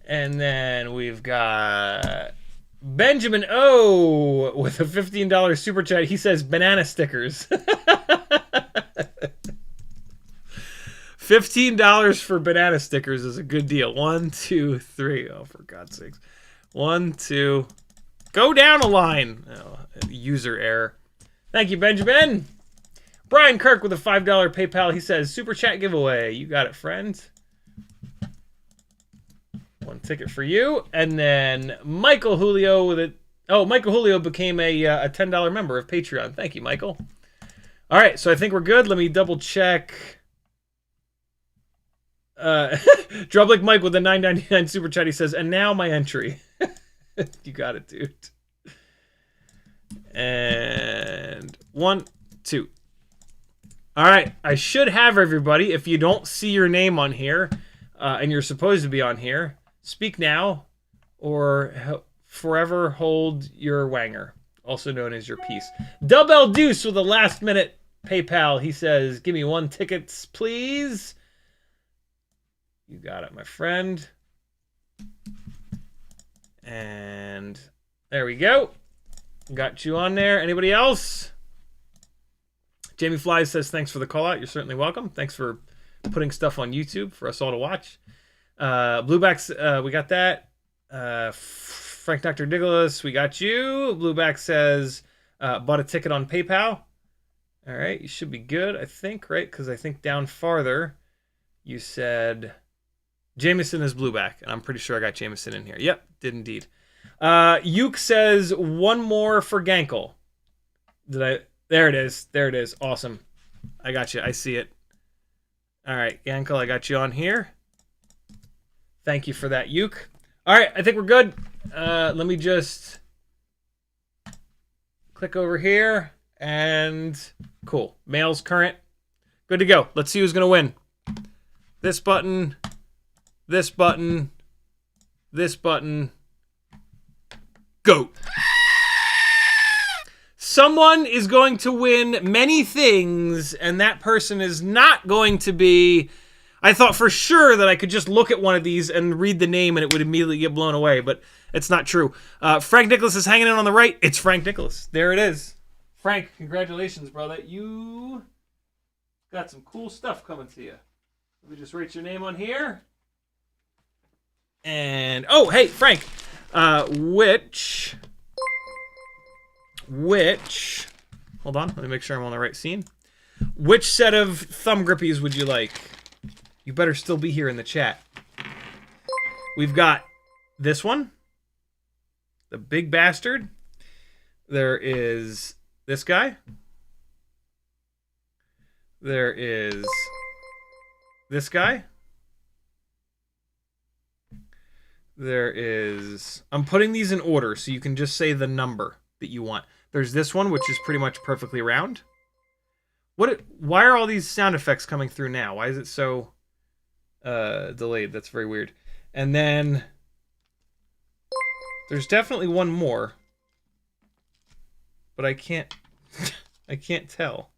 And then we've got Benjamin O with a $15 super chat. He says, banana stickers. $15 for banana stickers is a good deal. 1, 2, 3. Oh, for God's sakes. 1, 2. Go down a line. Oh, user error. Thank you, Benjamin. Brian Kirk with a $5 PayPal. He says, super chat giveaway. You got it, friend. 1 ticket for you. And then Michael Julio with a... Oh, Michael Julio became a $10 member of Patreon. Thank you, Michael. All right, so I think we're good. Let me double check. Drublick Mike with a $9.99 super chat. He says, and now my entry. You got it, dude. And 1, 2. All right, I should have everybody. If you don't see your name on here, and you're supposed to be on here, speak now or forever hold your wanger, also known as your piece. Double Deuce with a last-minute PayPal. He says, give me 1 ticket, please. You got it, my friend. And there we go. Got you on there. Anybody else? Jamie Flies says, thanks for the call out. You're certainly welcome. Thanks for putting stuff on YouTube for us all to watch. Bluebacks, we got that. Frank Dr. Nicholas, we got you. Blueback says, bought a ticket on PayPal. All right, you should be good, I think, right? Because I think down farther, you said Jameson is Blueback, and I'm pretty sure I got Jameson in here. Yep, did indeed. Uke says, 1 more for Gankle. Did I? There it is. There it is. Awesome. I got you. I see it. All right, Gankle, I got you on here. Thank you for that, Uke. All right, I think we're good. Let me just click over here, and cool. Mail's current. Good to go. Let's see who's going to win. This button, this button, this button. Go. Someone is going to win many things, and that person is not going to be... I thought for sure that I could just look at one of these and read the name and it would immediately get blown away, but it's not true. Frank Nicholas is hanging in on the right. It's Frank Nicholas. There it is. Frank, congratulations, brother. You got some cool stuff coming to you. Let me just write your name on here. And, oh, hey, Frank. Which, hold on, let me make sure I'm on the right scene. Which set of thumb grippies would you like? You better still be here in the chat. We've got this one, the big bastard. There is this guy. There is this guy. There is... I'm putting these in order so you can just say the number that you want. There's this one, which is pretty much perfectly round. Why are all these sound effects coming through now? Why is it so delayed? That's very weird. And then there's definitely one more, but I can't I can't tell.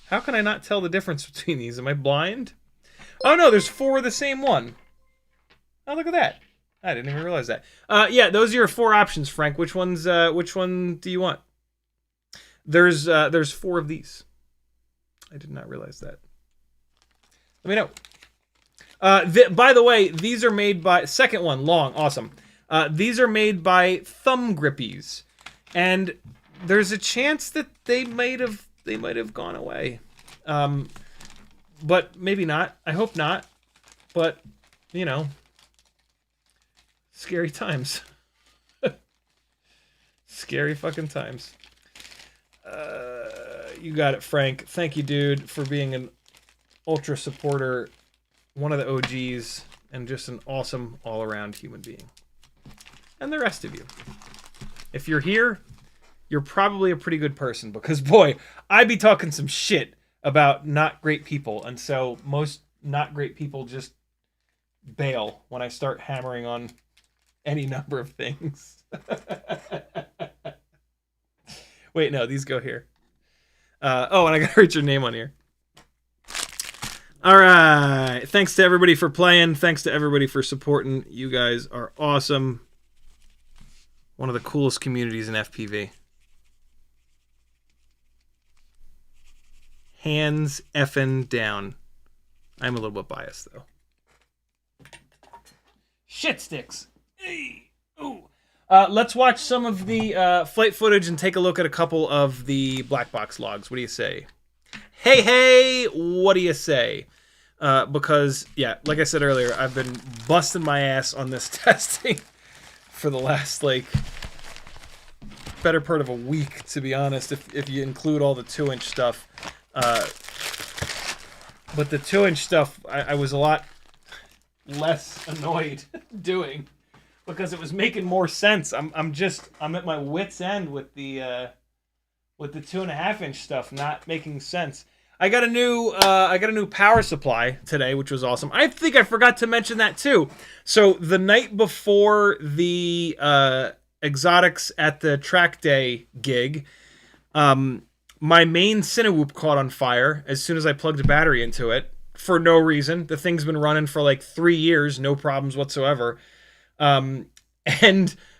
How can I not tell the difference between these? Am I blind? Oh no, there's 4 of the same one. Oh, look at that. I didn't even realize that. Yeah, those are your 4 options, Frank. Which one do you want? There's 4 of these. I did not realize that. Let me know. By the way, these are made by second one long, awesome. These are made by Thumb Grippies, and there's a chance that they might have gone away, but maybe not. I hope not. But you know, scary times. Scary fucking times. You got it, Frank. Thank you, dude, for being an ultra supporter, one of the OGs, and just an awesome all-around human being. And the rest of you. If you're here, you're probably a pretty good person, because, boy, I be talking some shit about not great people, and so most not great people just bail when I start hammering on any number of things. Wait, no, these go here. Oh, and I gotta write your name on here. All right. Thanks to everybody for playing. Thanks to everybody for supporting. You guys are awesome. One of the coolest communities in FPV. Hands effing down. I'm a little bit biased, though. Shit sticks. Hey. Ooh. Let's watch some of the flight footage and take a look at a couple of the black box logs. What do you say? Hey, what do you say? Because, yeah, like I said earlier, I've been busting my ass on this testing for the last, like, better part of a week, to be honest, if you include all the 2-inch stuff. But the 2-inch stuff, I was a lot less annoyed doing, because it was making more sense. I'm at my wit's end with the 2.5-inch stuff not making sense. I got a new power supply today, which was awesome. I think I forgot to mention that too. So the night before the exotics at the track day gig, my main Cinewoop caught on fire as soon as I plugged a battery into it for no reason. The thing's been running for like 3 years, no problems whatsoever. And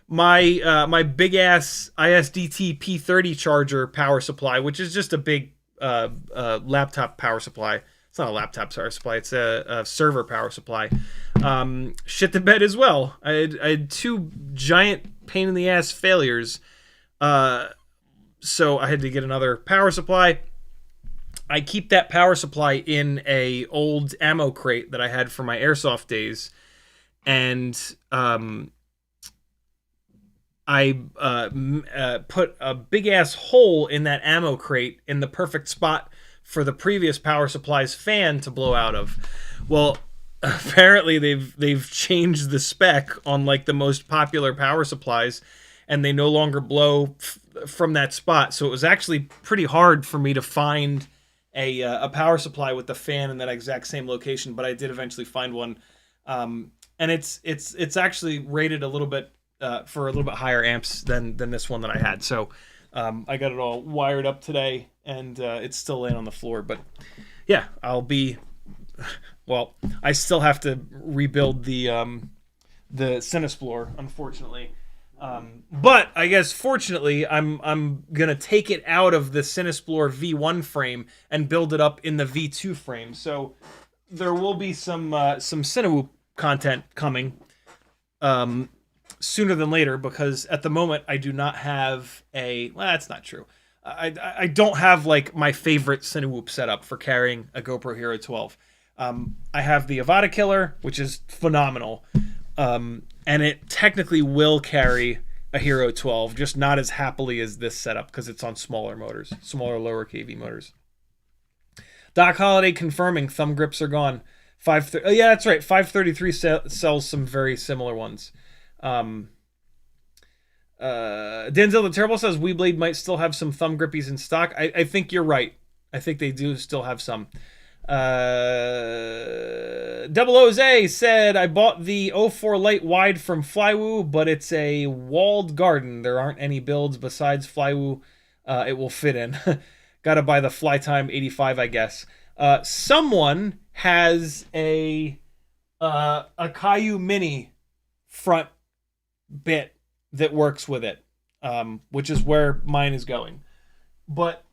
my big ass ISDT P30 charger power supply, which is just a big laptop power supply. It's not a laptop power supply. It's a server power supply. Shit the bed as well. I had 2 giant pain in the ass failures. So I had to get another power supply. I keep that power supply in a old ammo crate that I had for my airsoft days. And I put a big ass hole in that ammo crate in the perfect spot for the previous power supply's fan to blow out of. Well, apparently they've changed the spec on like the most popular power supplies, and they no longer blow from that spot. So it was actually pretty hard for me to find a power supply with the fan in that exact same location, but I did eventually find one. And it's actually rated a little bit for a little bit higher amps than this one that I had. So I got it all wired up today, and it's still laying on the floor. But yeah, well, I still have to rebuild the Cinesplorer, unfortunately. But I guess fortunately, I'm gonna take it out of the Cinesplorer V1 frame and build it up in the V2 frame. So there will be some Cinewoop content coming sooner than later, because at the moment I do not have well, that's not true. I don't have like my favorite Cinewoop setup for carrying a GoPro Hero 12. I have the Avada Killer, which is phenomenal. And it technically will carry a Hero 12, just not as happily as this setup because it's on smaller motors, smaller, lower kV motors. Doc Holiday confirming thumb grips are gone. Yeah, that's right. 533 sells some very similar ones. Denzel the Terrible says Weeblade might still have some thumb grippies in stock. I think you're right. I think they do still have some. Double Jose said, I bought the 04 Light Wide from Flywoo, but it's a walled garden. There aren't any builds besides Flywoo it will fit in. Gotta buy the Flytime 85, I guess. Someone has a Caillou Mini front bit that works with it, which is where mine is going. But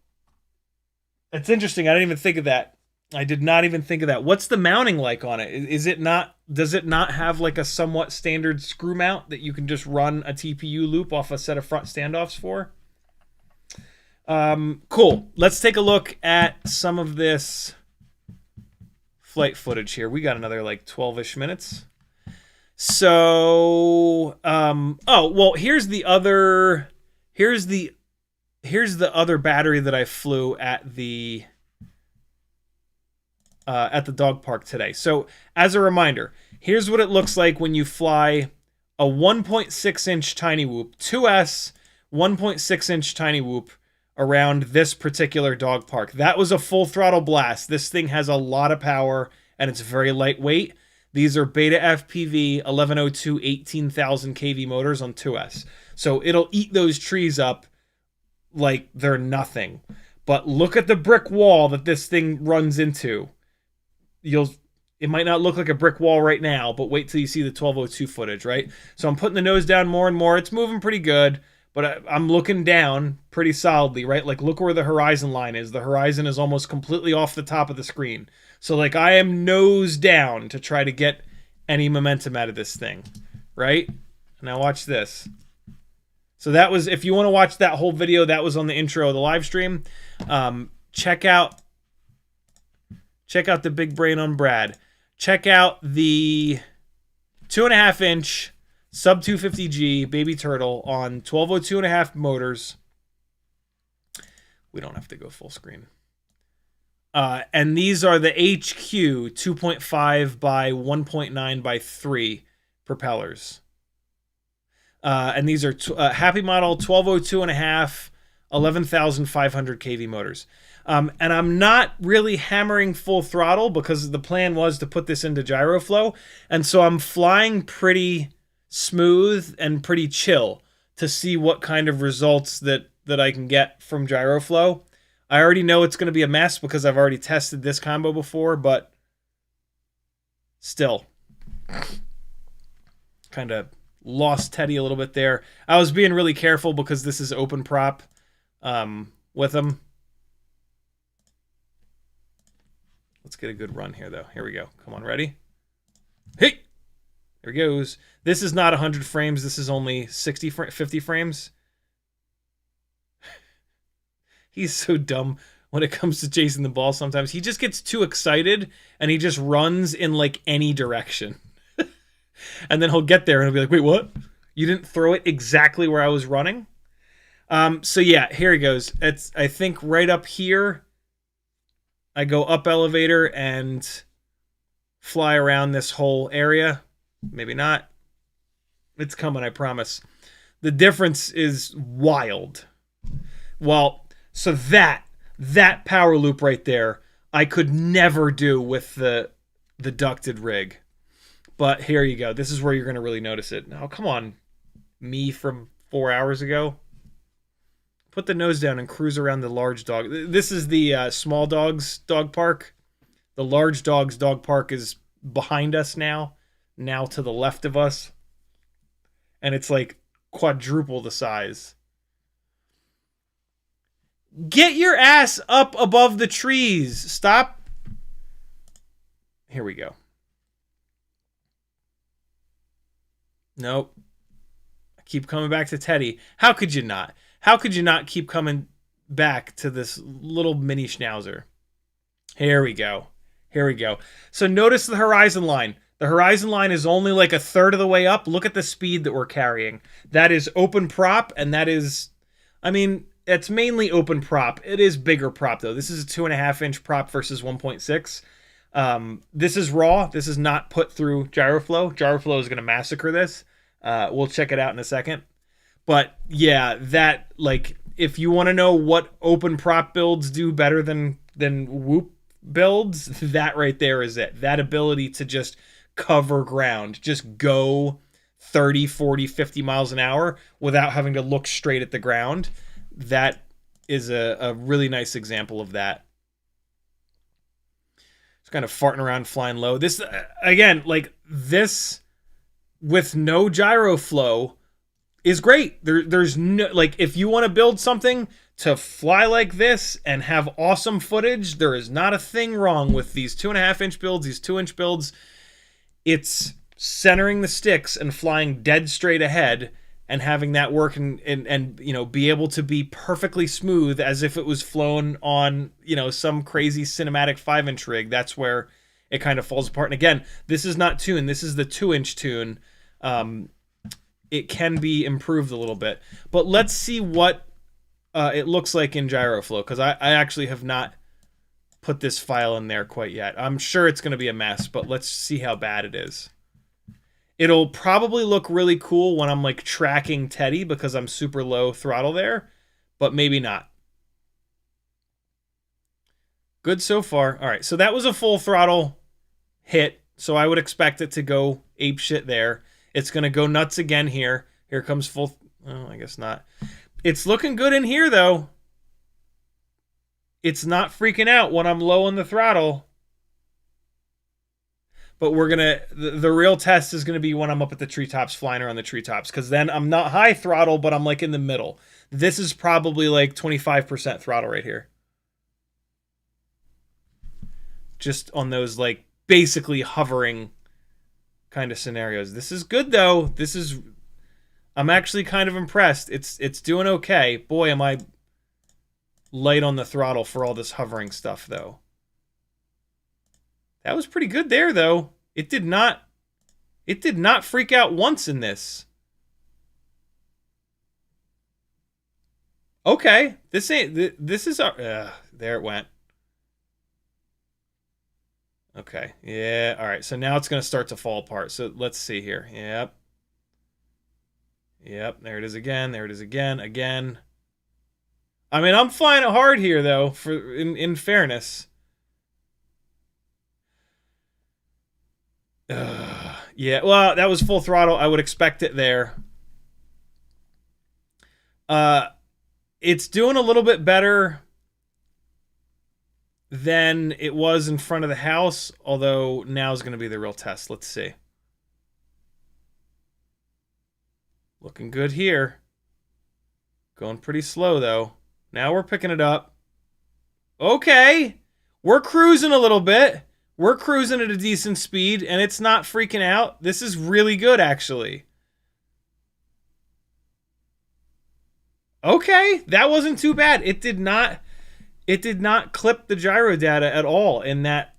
it's interesting. I didn't even think of that. I did not even think of that. What's the mounting like on it? Is it not? Does it not have like a somewhat standard screw mount that you can just run a TPU loop off a set of front standoffs for? Cool. Let's take a look at some of this flight footage here. We got another like 12-ish minutes. So, oh well, here's the other battery that I flew at the dog park today. So, as a reminder, here's what it looks like when you fly a 1.6-inch tiny whoop, 2S 1.6-inch tiny whoop around this particular dog park. That was a full throttle blast. This thing has a lot of power and it's very lightweight. These are Beta FPV 1102 18,000 kV motors on 2S. So it'll eat those trees up like they're nothing. But look at the brick wall that this thing runs into. It might not look like a brick wall right now, but wait till you see the 1202 footage, right? So I'm putting the nose down more and more. It's moving pretty good, but I'm looking down pretty solidly, right? Like look where the horizon line is. The horizon is almost completely off the top of the screen. So like I am nose down to try to get any momentum out of this thing, right? Now watch this. So that was, if you want to watch that whole video, that was on the intro of the live stream. Check out the big brain on Brad. Check out the 2.5-inch sub 250G baby turtle on 1202.5 motors. We don't have to go full screen. And these are the HQ 2.5 by 1.9 by 3 propellers. And these are Happy Model 1202.5 11,500 kV motors. And I'm not really hammering full throttle because the plan was to put this into gyroflow. And so I'm flying pretty smooth and pretty chill to see what kind of results that I can get from gyroflow. I already know it's going to be a mess because I've already tested this combo before, but still kind of lost Teddy a little bit there. I was being really careful because this is open prop with him. Let's get a good run here, though. Here we go. Come on, ready? Hey! There he goes. This is not 100 frames. This is only 50 frames. He's so dumb when it comes to chasing the ball sometimes. He just gets too excited, and he just runs in, like, any direction. And then he'll get there, and he'll be like, wait, what? You didn't throw it exactly where I was running? So, yeah, here he goes. It's, I think, right up here. I go up elevator and fly around this whole area. Maybe not. It's coming, I promise. The difference is wild. Well, so that power loop right there, I could never do with the ducted rig. But here you go. This is where you're going to really notice it. Now, come on, me from 4 hours ago. Put the nose down and cruise around the large dog. This is the small dogs dog park. The large dogs dog park is behind us now to the left of us. And it's like quadruple the size. Get your ass up above the trees. Stop. Here we go. Nope. I keep coming back to Teddy. How could you not? How could you not keep coming back to this little mini schnauzer? Here we go. Here we go. So notice the horizon line. The horizon line is only like a third of the way up. Look at the speed that we're carrying. That is open prop, and that is, I mean, it's mainly open prop. It is bigger prop, though. This is a 2.5-inch prop versus 1.6. This is raw. This is not put through gyroflow. Gyroflow is going to massacre this. We'll check it out in a second. But yeah, that, like, if you want to know what open prop builds do better than whoop builds, that right there is it. That ability to just cover ground, just go 30, 40, 50 miles an hour without having to look straight at the ground. That is a really nice example of that. It's kind of farting around, flying low. This, again, like this with no gyro flow is great. There's no, like, if you want to build something to fly like this and have awesome footage, there is not a thing wrong with these 2.5-inch builds, these 2-inch builds. It's centering the sticks and flying dead straight ahead and having that work and you know, be able to be perfectly smooth as if it was flown on, you know, some crazy cinematic 5-inch rig. That's where it kind of falls apart. And again, this is not tune. This is the 2-inch tune. It can be improved a little bit. But let's see what it looks like in GyroFlow, because I actually have not put this file in there quite yet. I'm sure it's going to be a mess, but let's see how bad it is. It'll probably look really cool when I'm like tracking Teddy because I'm super low throttle there, but maybe not. Good so far. All right, so that was a full throttle hit, so I would expect it to go apeshit there. It's going to go nuts again here. Here comes full... Oh, I guess not. It's looking good in here, though. It's not freaking out when I'm low on the throttle. But we're going to... The real test is going to be when I'm up at the treetops, flying around the treetops. Because then I'm not high throttle, but I'm like in the middle. This is probably like 25% throttle right here. Just on those like basically hovering kind of scenarios. This is good, though. This is... I'm actually kind of impressed. It's doing okay. Boy, am I light on the throttle for all this hovering stuff, though. That was pretty good there, though. It did not freak out once in this. Okay, this is our... there it went. Okay, yeah, all right. So now it's going to start to fall apart. So let's see here. Yep. Yep, there it is again. There it is again. Again. I mean, I'm flying it hard here, though, for in fairness. Yeah, well, that was full throttle. I would expect it there. It's doing a little bit better than it was in front of the house, although now is going to be the real test. Let's see. Looking good here. Going pretty slow, though. Now we're picking it up. Okay. We're cruising a little bit. We're cruising at a decent speed, and it's not freaking out. This is really good, actually. Okay. That wasn't too bad. It did not clip the gyro data at all in that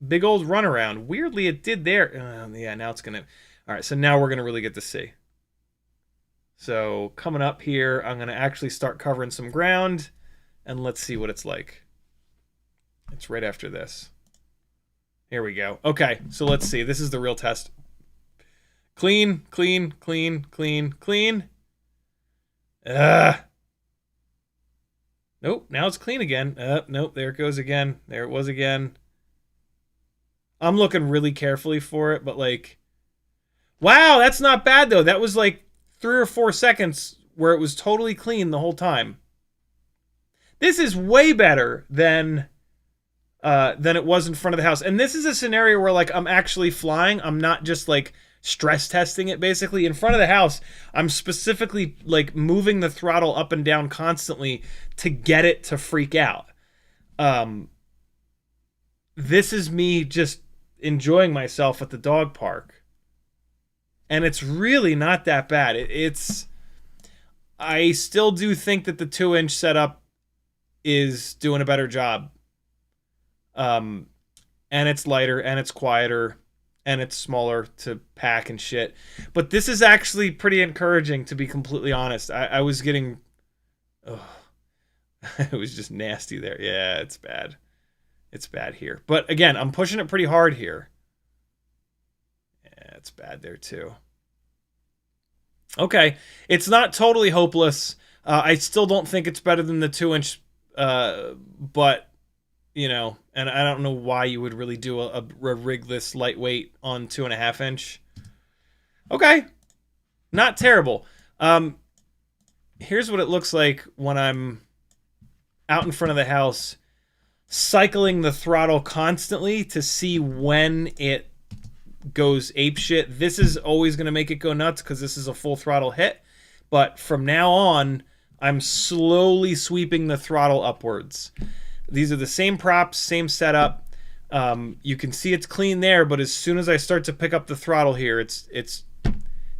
big old runaround. Weirdly, it did there. Yeah, now it's going to... All right, so now we're going to really get to see. So coming up here, I'm going to actually start covering some ground, and let's see what it's like. It's right after this. Here we go. Okay, so let's see. This is the real test. Clean, clean, clean, clean, clean. Nope, now it's clean again. Nope, there it goes again. There it was again. I'm looking really carefully for it, but like... Wow, that's not bad, though. That was like 3 or 4 seconds where it was totally clean the whole time. This is way better than it was in front of the house. And this is a scenario where like I'm actually flying. I'm not just like stress testing it, basically. In front of the house, I'm specifically like moving the throttle up and down constantly to get it to freak out. This is me just enjoying myself at the dog park. And it's really not that bad. I still do think that the 2-inch setup is doing a better job. And it's lighter, and it's quieter, and it's smaller to pack and shit. But this is actually pretty encouraging, to be completely honest. I was getting... it was just nasty there. Yeah, it's bad. It's bad here. But again, I'm pushing it pretty hard here. Yeah, it's bad there too. Okay, it's not totally hopeless. I still don't think it's better than the 2-inch, but, you know, and I don't know why you would really do a rig this lightweight on 2.5-inch. Okay, not terrible. Here's what it looks like when I'm out in front of the house, cycling the throttle constantly to see when it goes apeshit. This is always going to make it go nuts because this is a full throttle hit. But from now on, I'm slowly sweeping the throttle upwards. These are the same props, same setup. You can see it's clean there, but as soon as I start to pick up the throttle here, it's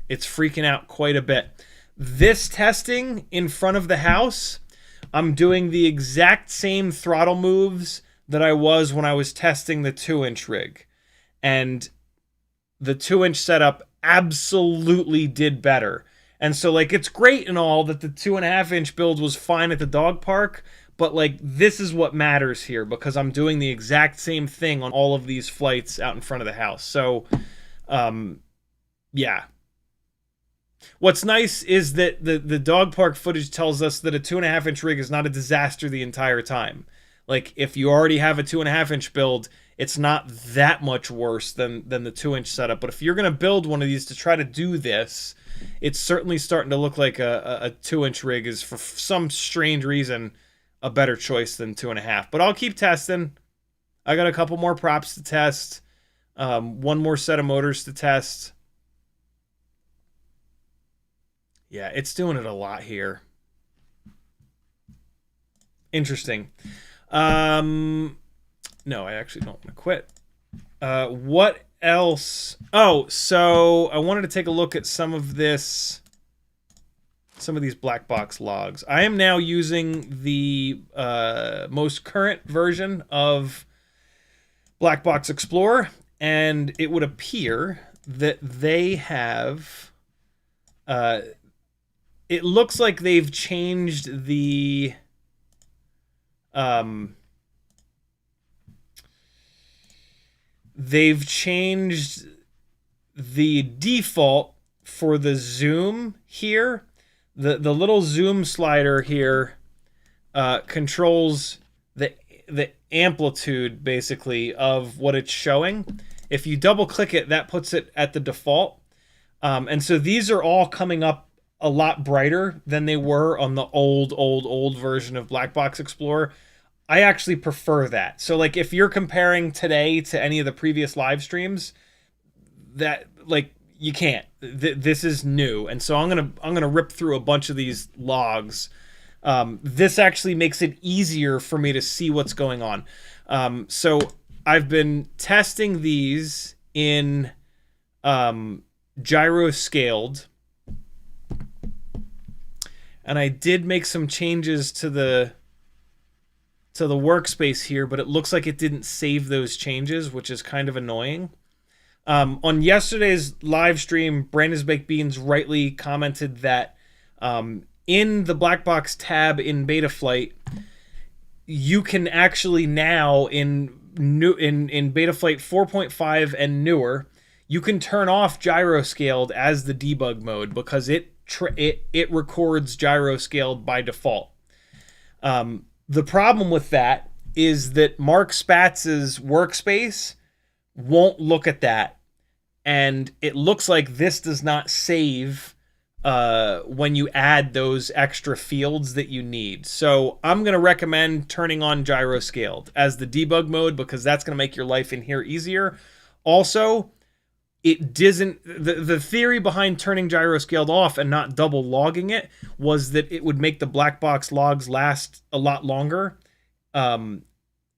freaking out quite a bit. This testing in front of the house, I'm doing the exact same throttle moves that I was when I was testing the 2-inch rig. And the 2-inch setup absolutely did better. And so, like, it's great and all that the 2.5-inch build was fine at the dog park, but, like, this is what matters here because I'm doing the exact same thing on all of these flights out in front of the house. So, yeah. What's nice is that the dog park footage tells us that a 2.5-inch rig is not a disaster the entire time. Like, if you already have a 2.5-inch build, it's not that much worse than the 2-inch setup. But if you're going to build one of these to try to do this, it's certainly starting to look like a 2-inch rig is, for some strange reason, a better choice than 2.5. But I'll keep testing. I got a couple more props to test. One more set of motors to test. Yeah, it's doing it a lot here. Interesting. No, I actually don't want to quit. What else? Oh, so I wanted to take a look at some of these black box logs. I am now using the most current version of Black Box Explorer, and it would appear that they have... it looks like they've changed the... they've changed the default for the zoom here. The little zoom slider here controls the amplitude, basically, of what it's showing. If you double click it, that puts it at the default. And so these are all coming up a lot brighter than they were on the old version of Black Box Explorer. I actually prefer that. So, like, if you're comparing today to any of the previous live streams, that, like, you can't. This is new, and so I'm gonna rip through a bunch of these logs. This actually makes it easier for me to see what's going on. So I've been testing these in gyro scaled, and I did make some changes to the workspace here, but it looks like it didn't save those changes, which is kind of annoying. On yesterday's live stream, Brandon's Baked Beans rightly commented that in the Black Box tab in Betaflight, you can actually now in Betaflight 4.5 and newer, you can turn off gyro scaled as the debug mode because it records gyro scaled by default. The problem with that is that Mark Spatz's workspace won't look at that, and it looks like this does not save when you add those extra fields that you need. So I'm going to recommend turning on gyro scaled as the debug mode because that's going to make your life in here easier. Also, it doesn't. The theory behind turning gyro scaled off and not double logging it was that it would make the black box logs last a lot longer.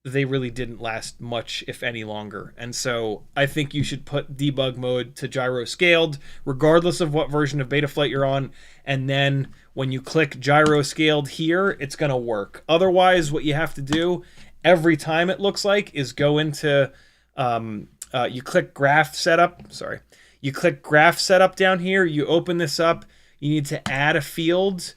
They really didn't last much, if any, longer. And so I think you should put debug mode to gyro scaled, regardless of what version of Betaflight you're on. And then when you click gyro scaled here, it's going to work. Otherwise, what you have to do every time, it looks like, is go into, you click graph setup. Sorry. You click graph setup down here. You open this up. You need to add a field.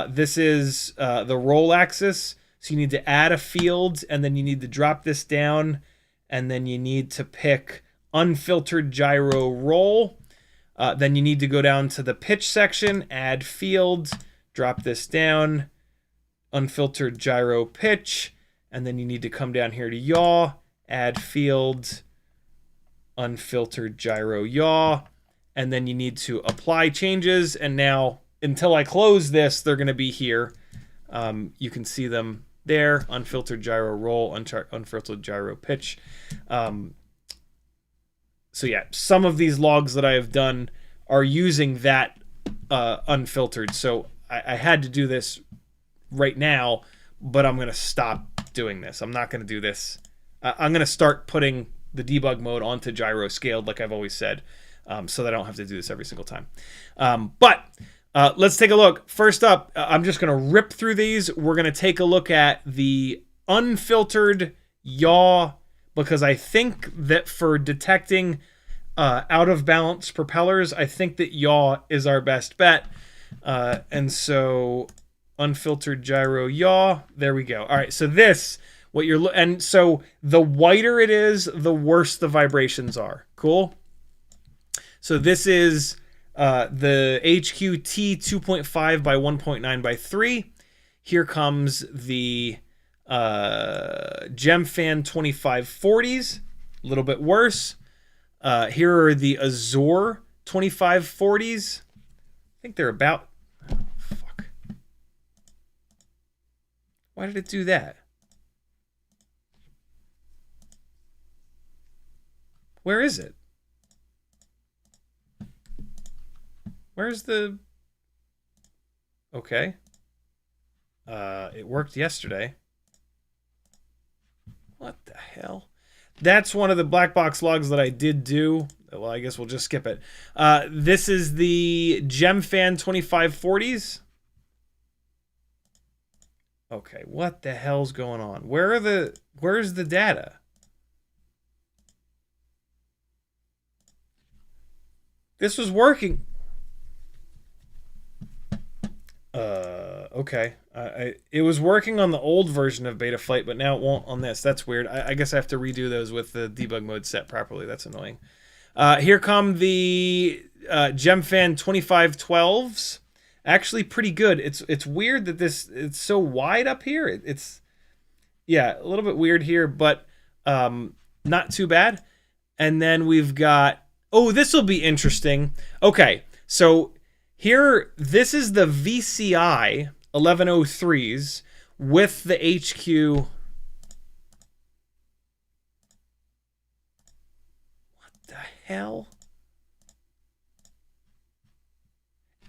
This is the roll axis. So you need to add a field, and then you need to drop this down, and then you need to pick unfiltered gyro roll. Then you need to go down to the pitch section, add field, drop this down, unfiltered gyro pitch, and then you need to come down here to yaw, add field, unfiltered gyro yaw, and then you need to apply changes. And now, until I close this, they're going to be here. You can see them there, unfiltered gyro roll, unfiltered gyro pitch. So yeah, some of these logs that I have done are using that unfiltered. So I had to do this right now, but I'm going to stop doing this. I'm not going to do this. I'm going to start putting the debug mode onto gyro scaled, like I've always said, so that I don't have to do this every single time. But let's take a look. First up, I'm just going to rip through these. We're going to take a look at the unfiltered yaw, because I think that for detecting out of balance propellers, I think that yaw is our best bet. And so unfiltered gyro yaw, there we go. All right, so this, what you're, and so the whiter it is, the worse the vibrations are. Cool. So this is the HQT 2.5 by 1.9 by 3. Here comes the GemFan 2540s, a little bit worse. Here are the Azure 2540s. I think they're about... Oh, fuck. Why did it do that? Where is it? Where's the... Okay. It worked yesterday. What the hell? That's one of the black box logs that I did do. Well, I guess we'll just skip it. This is the GemFan 2540s. Okay, what the hell's going on? Where's the data? This was working. Okay. It was working on the old version of Betaflight, but now it won't on this. That's weird. I guess I have to redo those with the debug mode set properly. That's annoying. Here come the GemFan 2512s. Actually pretty good. It's weird that it's so wide up here. It's yeah, a little bit weird here, but not too bad. And then we've got, oh, this will be interesting. Okay, so here, this is the VCI 1103s with the HQ. What the hell?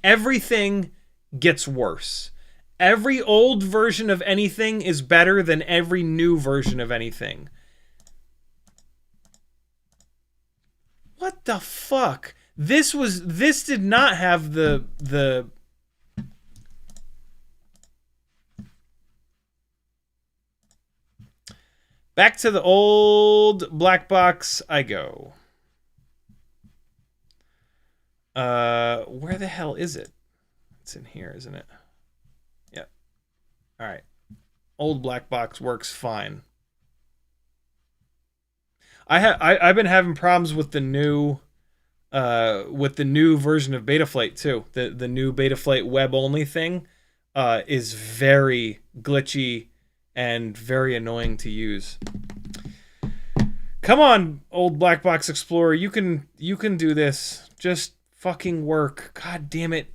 Everything gets worse. Every old version of anything is better than every new version of anything. What the fuck? This did not have the back to the old black box I go. Where the hell is it? It's in here, isn't it? Yep. All right. Old black box works fine. I've been having problems with the new version of Betaflight too. The new Betaflight web only thing is very glitchy and very annoying to use. Come on, old Black Box Explorer, you can do this. Just fucking work. God damn it.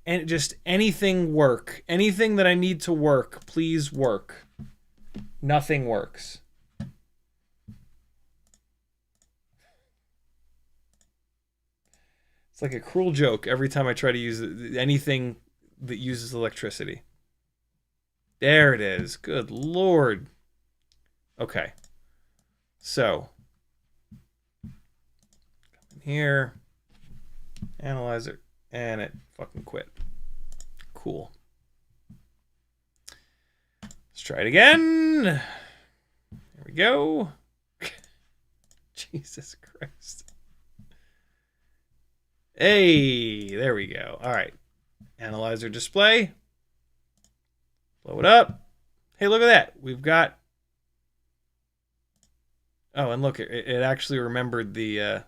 And just anything work. Anything that I need to work, please work. Nothing works. It's like a cruel joke every time I try to use anything that uses electricity. There it is. Good Lord. Okay. So. Come in here. Analyzer. And it fucking quit. Cool. Let's try it again. There we go. Jesus Christ. Hey, there we go. All right. Analyzer display. Blow it up. Hey, look at that. We've got... Oh, and look, it actually remembered the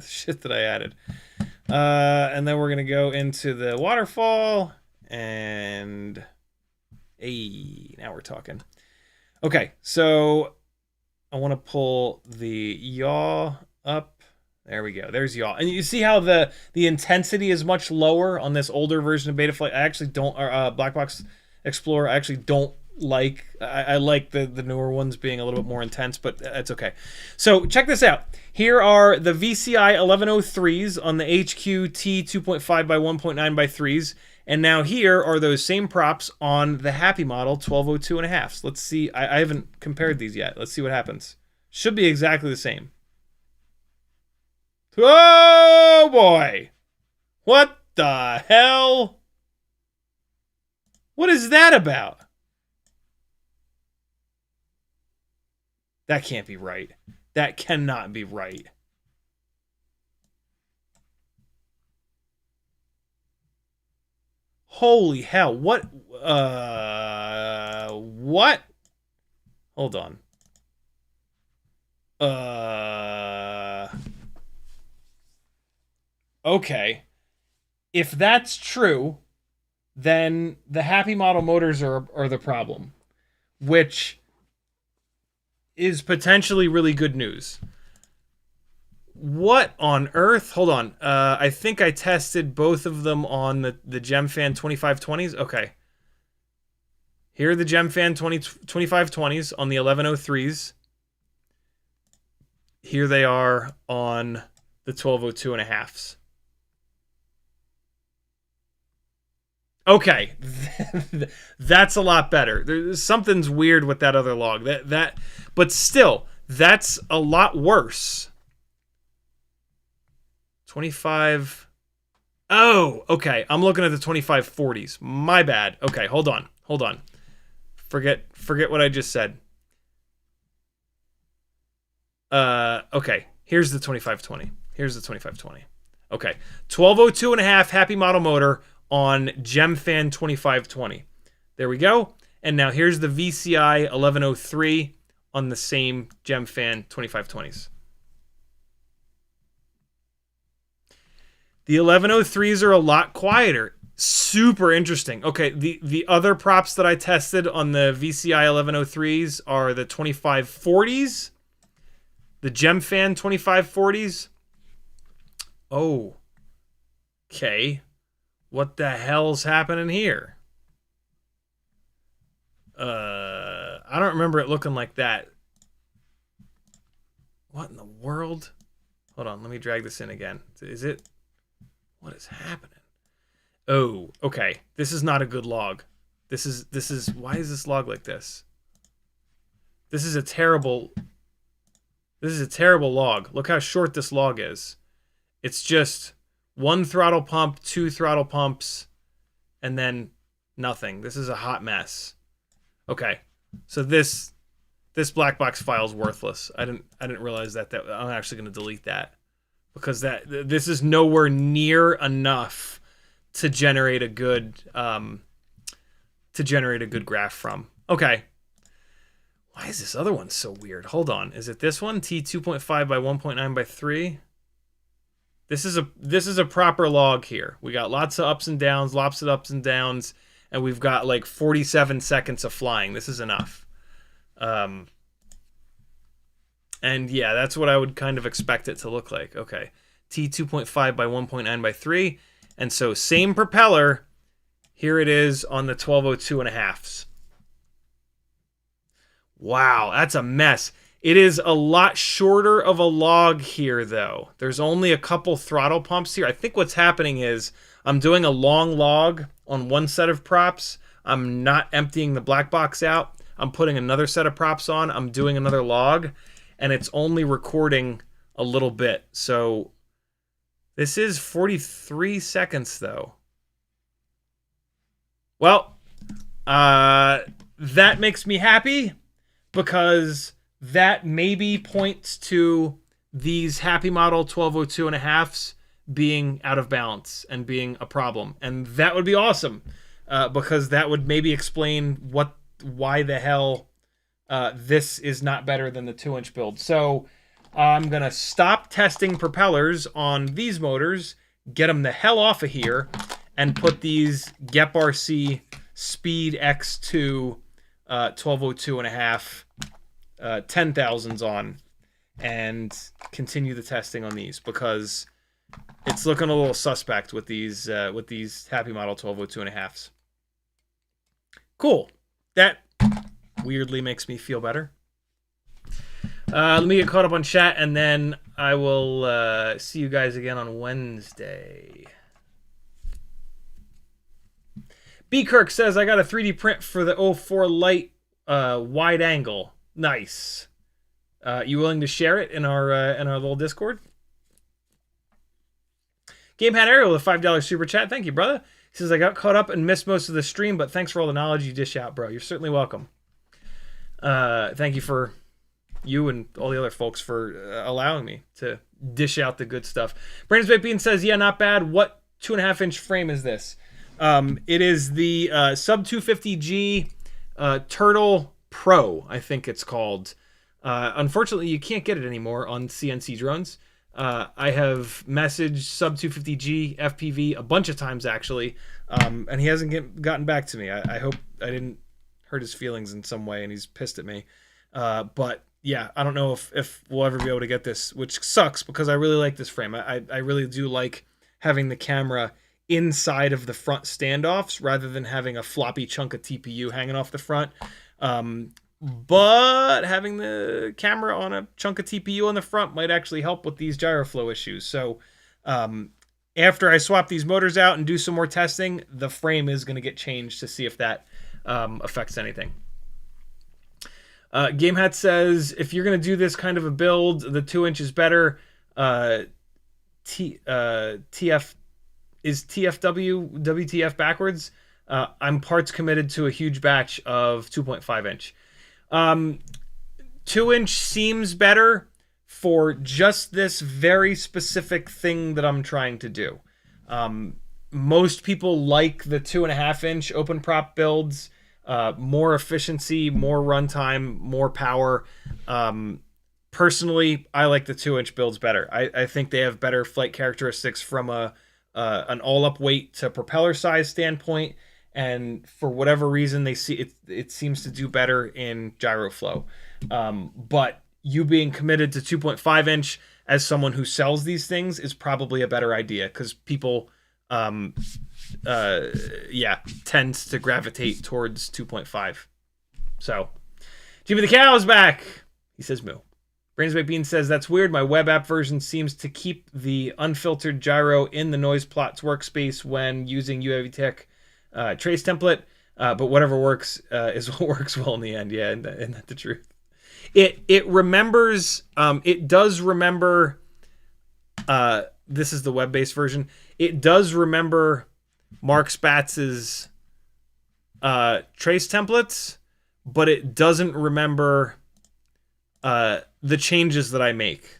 shit that I added. And then we're going to go into the waterfall. And... Hey, now we're talking. Okay, so I want to pull the yaw up. There we go. There's yaw. And you see how the intensity is much lower on this older version of Betaflight. I actually don't... Black Box Explorer, I actually don't like. I like the newer ones being a little bit more intense, but that's okay. So check this out. Here are the VCI 1103s on the HQT 2.5 by 1.9 by 3s. And now here are those same props on the Happy Model 1202.5s. Let's see. I haven't compared these yet. Let's see what happens. Should be exactly the same. Oh boy! What the hell? What is that about? That can't be right. That cannot be right. Holy hell. What? What? Hold on. Okay. If that's true, then the Happy Model motors are the problem, which is potentially really good news. What on earth? Hold on. I think I tested both of them on the GemFan 2520s. Okay. Here are the GemFan 2520s on the 1103s. Here they are on the 1202.5s. Okay, that's a lot better. There's something's weird with that other log. But still, that's a lot worse. 25. Oh, okay. I'm looking at the 2540s. My bad. Okay, hold on. Forget what I just said. Okay. Here's the 2520. Okay. 1202.5 Happy Model motor on GemFan 2520. There we go. And now here's the VCI 1103 on the same GemFan 2520s. The 1103s are a lot quieter. Super interesting. Okay, the other props that I tested on the VCI 1103s are the 2540s, the GemFan 2540s. Oh, okay. What the hell's happening here? I don't remember it looking like that. What in the world? Hold on, let me drag this in again. Is it? What is happening? Oh, okay. This is not a good log. This is why is this log like this? This is a terrible log. Look how short this log is. It's just one throttle pump, two throttle pumps, and then nothing. This is a hot mess. Okay. So this black box file is worthless. I didn't realize that I'm actually going to delete that because this is nowhere near enough to generate a good graph from. Okay. Why is this other one so weird? Hold on. Is it this one? T2.5 by 1.9 by 3? This is a proper log here. We got lots of ups and downs, and we've got like 47 seconds of flying. This is enough. And yeah, that's what I would kind of expect it to look like. Okay. T2.5 by 1.9 by 3. And so same propeller. Here it is on the 1202.5s. Wow, that's a mess. It is a lot shorter of a log here, though. There's only a couple throttle pumps here. I think what's happening is I'm doing a long log on one set of props. I'm not emptying the black box out. I'm putting another set of props on. I'm doing another log, and it's only recording a little bit. So this is 43 seconds, though. Well, that makes me happy because that maybe points to these Happy Model 1202.5s being out of balance and being a problem. And that would be awesome because that would maybe explain why the hell this is not better than the 2-inch build. So I'm going to stop testing propellers on these motors, get them the hell off of here, and put these GEP RC Speed X2 1202.5 10,000s on and continue the testing on these because it's looking a little suspect with these Happy Model 1202.5s. Cool. That weirdly makes me feel better. Let me get caught up on chat and then I will see you guys again on Wednesday. B. Kirk says, I got a 3D print for the 04 Lite wide angle. Nice. You willing to share it in our little Discord? Gamepad Ariel with a $5 super chat. Thank you, brother. He says, I got caught up and missed most of the stream, but thanks for all the knowledge you dish out, bro. You're certainly welcome. Thank you for you and all the other folks for allowing me to dish out the good stuff. Brandon's Baked Bean says, yeah, not bad. What 2.5-inch frame is this? It is the Sub 250G Turtle Pro, I think it's called. Unfortunately, you can't get it anymore on CNC drones. I have messaged Sub 250G FPV a bunch of times, actually, and he hasn't gotten back to me. I hope I didn't hurt his feelings in some way, and he's pissed at me. But yeah, I don't know if we'll ever be able to get this, which sucks because I really like this frame. I really do like having the camera inside of the front standoffs rather than having a floppy chunk of TPU hanging off the front. But having the camera on a chunk of TPU on the front might actually help with these gyroflow issues. So after I swap these motors out and do some more testing, the frame is going to get changed to see if that affects anything. GameHat says, if you're going to do this kind of a build, the 2-inch is better. TF is TFW WTF backwards. I'm parts committed to a huge batch of 2.5-inch. 2-inch seems better for just this very specific thing that I'm trying to do. Most people like the 2.5-inch open prop builds. More efficiency, more runtime, more power. Personally, I like the 2-inch builds better. I think they have better flight characteristics from an all-up weight to propeller size standpoint, and for whatever reason, they see it seems to do better in gyroflow. But you being committed to 2.5-inch as someone who sells these things is probably a better idea because people tends to gravitate towards 2.5. So Jimmy the Cow is back. He says moo. Brains Baked Bean says that's weird. My web app version seems to keep the unfiltered gyro in the noise plots workspace when using UAV Tech trace template, but whatever works is what works well in the end. Yeah, isn't that the truth? It remembers. It does remember. This is the web-based version. It does remember Mark Spatz's trace templates, but it doesn't remember the changes that I make.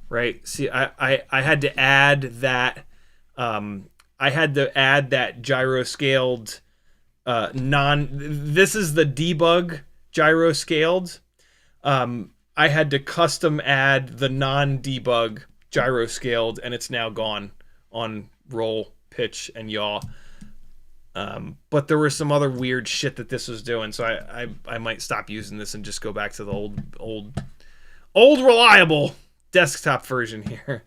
Right? See, I had to add that. I had to add that gyro scaled This is the debug gyro scaled. I had to custom add the non-debug gyro scaled, and it's now gone on roll, pitch, and yaw. But there was some other weird shit that this was doing, so I might stop using this and just go back to the old reliable desktop version here.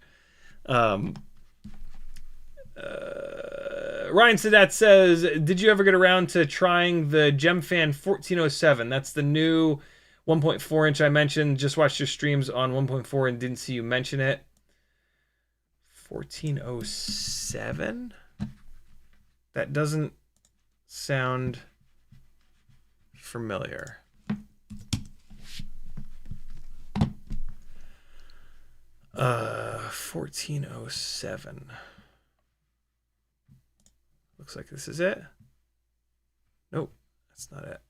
Ryan Sadat says, did you ever get around to trying the GemFan 1407? That's the new 1.4 inch I mentioned. Just watched your streams on 1.4 and didn't see you mention it. 1407? That doesn't sound familiar. Uh, 1407. Looks like this is it. Nope, that's not it.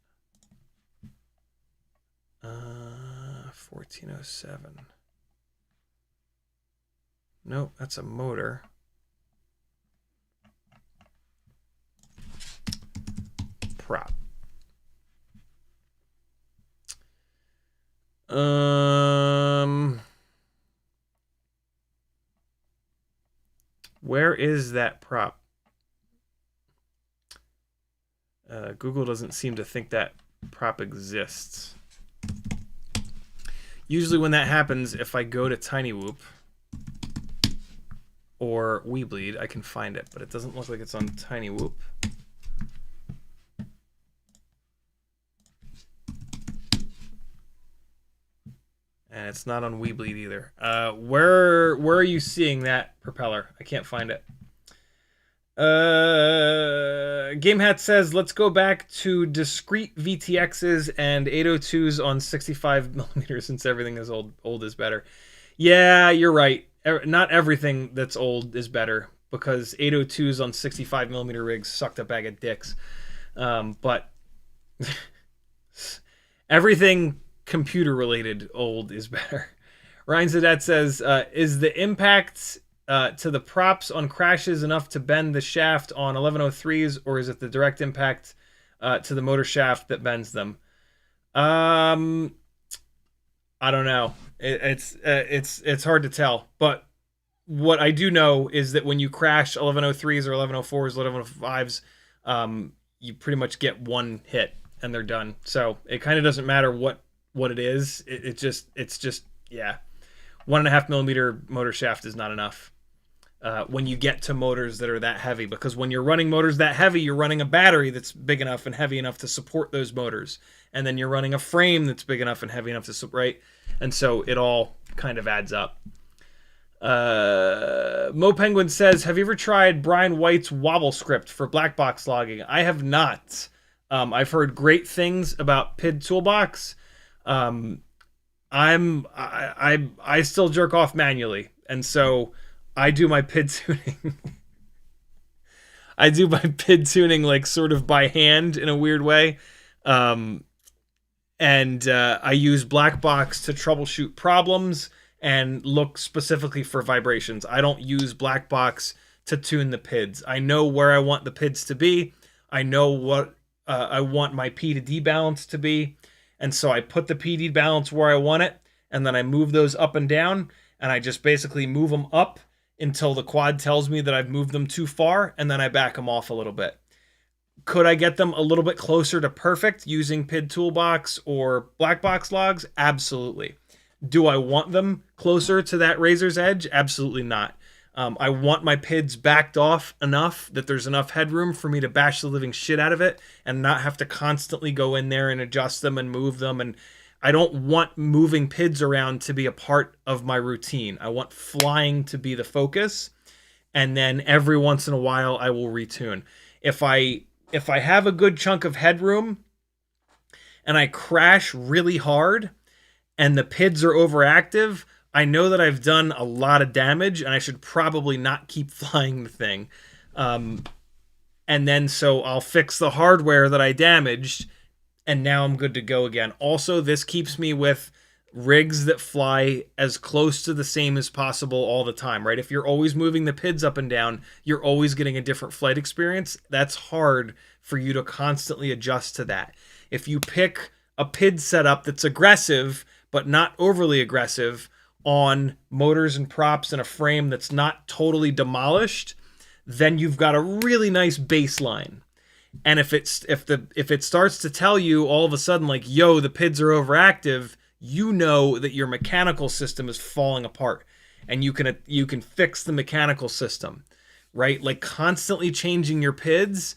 1407. Nope, that's a motor. Prop. Where is that prop? Google doesn't seem to think that prop exists. Usually when that happens, if I go to TinyWhoop or Weebleed, I can find it, but it doesn't look like it's on TinyWhoop. And it's not on Weebleed either. Where are you seeing that propeller? I can't find it. GameHat says, let's go back to discrete VTXs and 802s on 65 millimeters since everything is old is better. Yeah, you're right. Not everything that's old is better because 802s on 65 millimeter rigs sucked a bag of dicks. But everything computer related old is better. Ryan Zadat says, is the impact to the props on crashes enough to bend the shaft on 1103s, or is it the direct impact to the motor shaft that bends them? I don't know. It's hard to tell, but what I do know is that when you crash 1103s or 1104s, 1105s, you pretty much get one hit and they're done. So it kind of doesn't matter what it is. It's just yeah, 1.5 millimeter motor shaft is not enough when you get to motors that are that heavy, because when you're running motors that heavy, you're running a battery that's big enough and heavy enough to support those motors, and then you're running a frame that's big enough and heavy enough to support, right? And so it all kind of adds up. Mo Penguin says, have you ever tried Brian White's wobble script for black box logging? I have not. I've heard great things about PID Toolbox. I still jerk off manually, and so I do my PID tuning. I do my PID tuning like sort of by hand in a weird way. And I use black box to troubleshoot problems and look specifically for vibrations. I don't use black box to tune the PIDs. I know where I want the PIDs to be. I know what I want my P to D balance to be. And so I put the PD balance where I want it, and then I move those up and down, and I just basically move them up until the quad tells me that I've moved them too far, and then I back them off a little bit. Could I get them a little bit closer to perfect using PID Toolbox or black box logs? Absolutely. Do I want them closer to that razor's edge? Absolutely not. I want my PIDs backed off enough that there's enough headroom for me to bash the living shit out of it and not have to constantly go in there and adjust them and move them. And I don't want moving PIDs around to be a part of my routine. I want flying to be the focus. And then every once in a while I will retune. If I have a good chunk of headroom and I crash really hard and the PIDs are overactive, I know that I've done a lot of damage and I should probably not keep flying the thing. And then so I'll fix the hardware that I damaged, and now I'm good to go again. Also, this keeps me with rigs that fly as close to the same as possible all the time, right? If you're always moving the PIDs up and down, you're always getting a different flight experience. That's hard for you to constantly adjust to that. If you pick a PID setup that's aggressive, but not overly aggressive, on motors and props and a frame that's not totally demolished, then you've got a really nice baseline. And if it starts to tell you all of a sudden like, yo, the PIDs are overactive, you know that your mechanical system is falling apart, and you can fix the mechanical system, right? Like constantly changing your PIDs.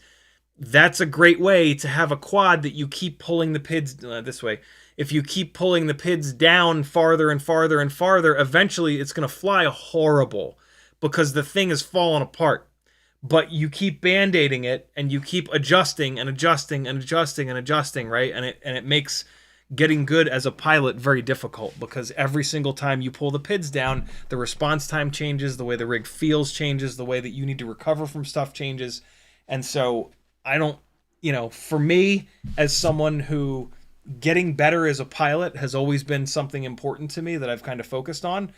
That's a great way to have a quad that you keep pulling the PIDs this way. If you keep pulling the PIDs down farther and farther and farther, eventually it's going to fly horrible because the thing is falling apart. But you keep band-aiding it, and you keep adjusting and adjusting and adjusting and adjusting, right? And it makes getting good as a pilot very difficult, because every single time you pull the PIDs down, the response time changes, the way the rig feels changes, the way that you need to recover from stuff changes. And so I don't, for me, as someone who getting better as a pilot has always been something important to me that I've kind of focused on.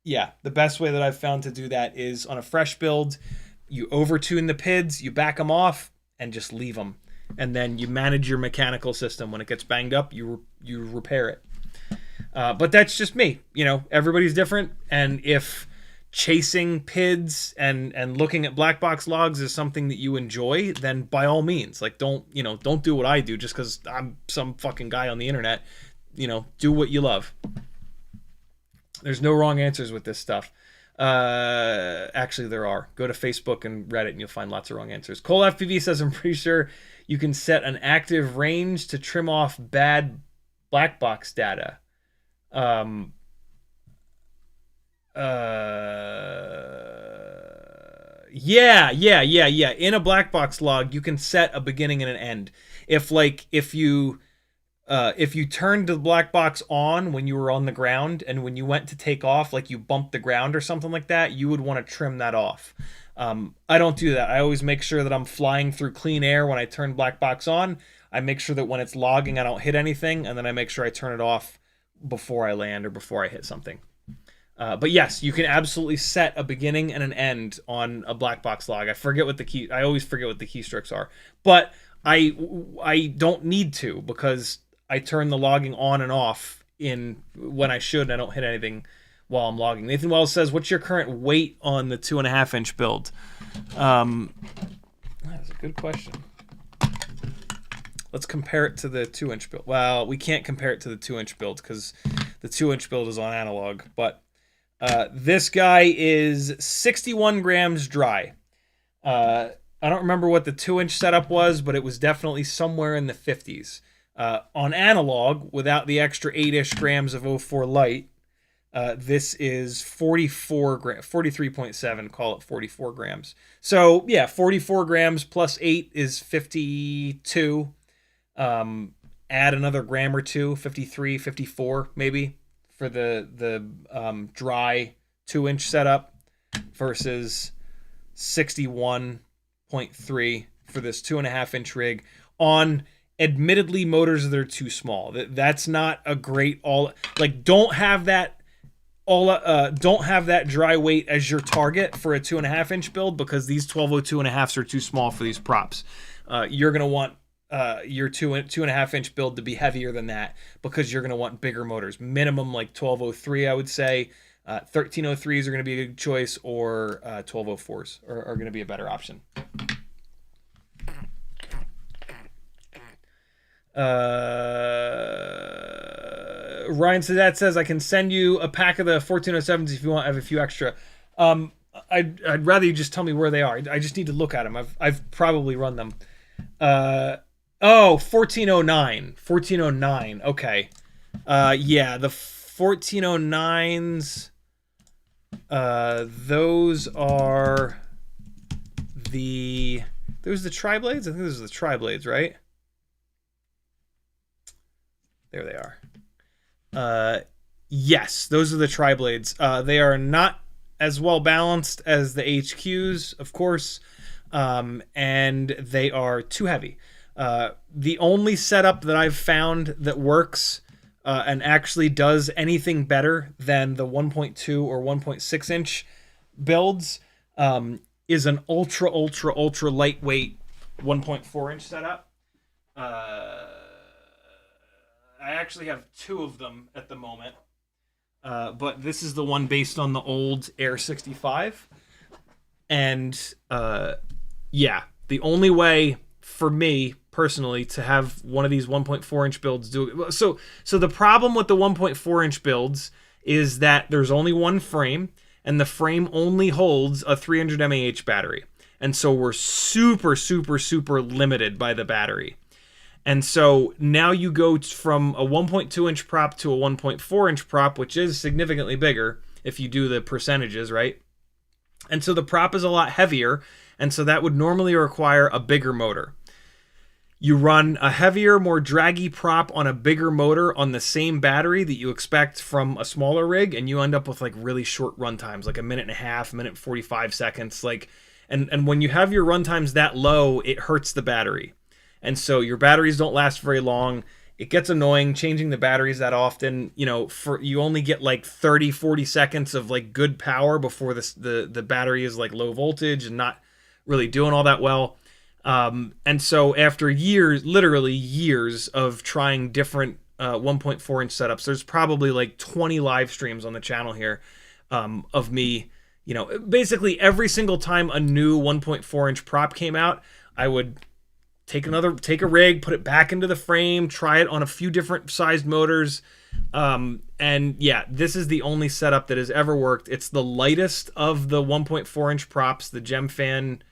The best way that I've found to do that is on a fresh build, you overtune the PIDs, you back them off, and just leave them. And then you manage your mechanical system. When it gets banged up, you repair it. But that's just me. Everybody's different. And if chasing PIDs and looking at black box logs is something that you enjoy, then by all means, like don't do what I do just because I'm some fucking guy on the internet. Do what you love. There's no wrong answers with this stuff. Actually, there are. Go to Facebook and Reddit and you'll find lots of wrong answers. CiottiFPV says, I'm pretty sure you can set an active range to trim off bad black box data. Yeah. In a black box log, you can set a beginning and an end. If you turned the black box on when you were on the ground, and when you went to take off, like you bumped the ground or something like that, you would want to trim that off. I don't do that. I always make sure that I'm flying through clean air when I turn black box on. I make sure that when it's logging, I don't hit anything, and then I make sure I turn it off before I land or before I hit something. But yes, you can absolutely set a beginning and an end on a black box log. I always forget what the keystrokes are, but I don't need to, because I turn the logging on and off when I should, and I don't hit anything while I'm logging. Nathan Wells says, "What's your current weight on the 2.5-inch build?" That's a good question. Let's compare it to the 2-inch build. Well, we can't compare it to the 2-inch build because the 2-inch build is on analog. But this guy is 61 grams dry. I don't remember what the 2-inch setup was, but it was definitely somewhere in the 50s. On analog, without the extra 8-ish grams of 04 light, this is 43.7, call it 44 grams. So, yeah, 44 grams plus 8 is 52. Add another gram or two, 53, 54 maybe, for the dry 2-inch setup versus 61.3 for this 2.5-inch rig on admittedly motors that are too small. That's not a great don't have that dry weight as your target for a 2.5-inch build, because these 1202.5s are too small for these props. You're going to want your 2.5-inch build to be heavier than that, because you're going to want bigger motors. Minimum like 1203, I would say. 1303s are going to be a good choice, or 1204s are going to be a better option. Ryan Sadat says, "I can send you a pack of the 1407s if you want. I have a few extra." I'd rather you just tell me where they are. I just need to look at them. I've probably run them. 1409. 1409. Okay. Yeah, the 1409s. Those are the tri-blades? I think those are the tri-blades, right? There they are. Yes, those are the tri-blades. They are not as well balanced as the HQs, of course, and they are too heavy. The only setup that I've found that works and actually does anything better than the 1.2 or 1.6 inch builds is an ultra lightweight 1.4 inch setup. I actually have two of them at the moment, but this is the one based on the old Air 65. And yeah, the only way for me personally to have one of these 1.4 inch builds do it. So the problem with the 1.4 inch builds is that there's only one frame, and the frame only holds a 300 mAh battery. And so we're super limited by the battery. And so now you go from a 1.2 inch prop to a 1.4 inch prop, which is significantly bigger if you do the percentages, right? And so the prop is a lot heavier, and so that would normally require a bigger motor. You run a heavier, more draggy prop on a bigger motor on the same battery that you expect from a smaller rig, and you end up with like really short run times, like a minute and a half, minute 45 seconds. And when you have your run times that low, it hurts the battery. And so your batteries don't last very long. It gets annoying changing the batteries that often. You only get like 30, 40 seconds of like good power before the battery is like low voltage and not really doing all that well. And so after literally years of trying different 1.4 inch setups, there's probably like 20 live streams on the channel here of me. Basically every single time a new 1.4 inch prop came out, I would take a rig, put it back into the frame, try it on a few different sized motors. And yeah, this is the only setup that has ever worked. It's the lightest of the 1.4 inch props, the GemFan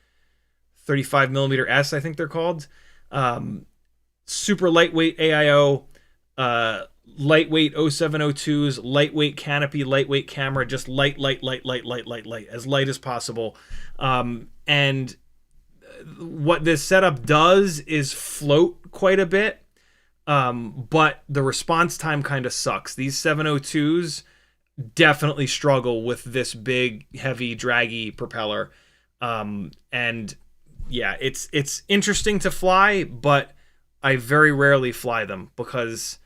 35mm S, I think they're called. Super lightweight AIO, lightweight 0702s, lightweight canopy, lightweight camera, just light, as light as possible. And what this setup does is float quite a bit, but the response time kind of sucks. These 702s definitely struggle with this big, heavy, draggy propeller. And yeah, it's interesting to fly, but I very rarely fly them because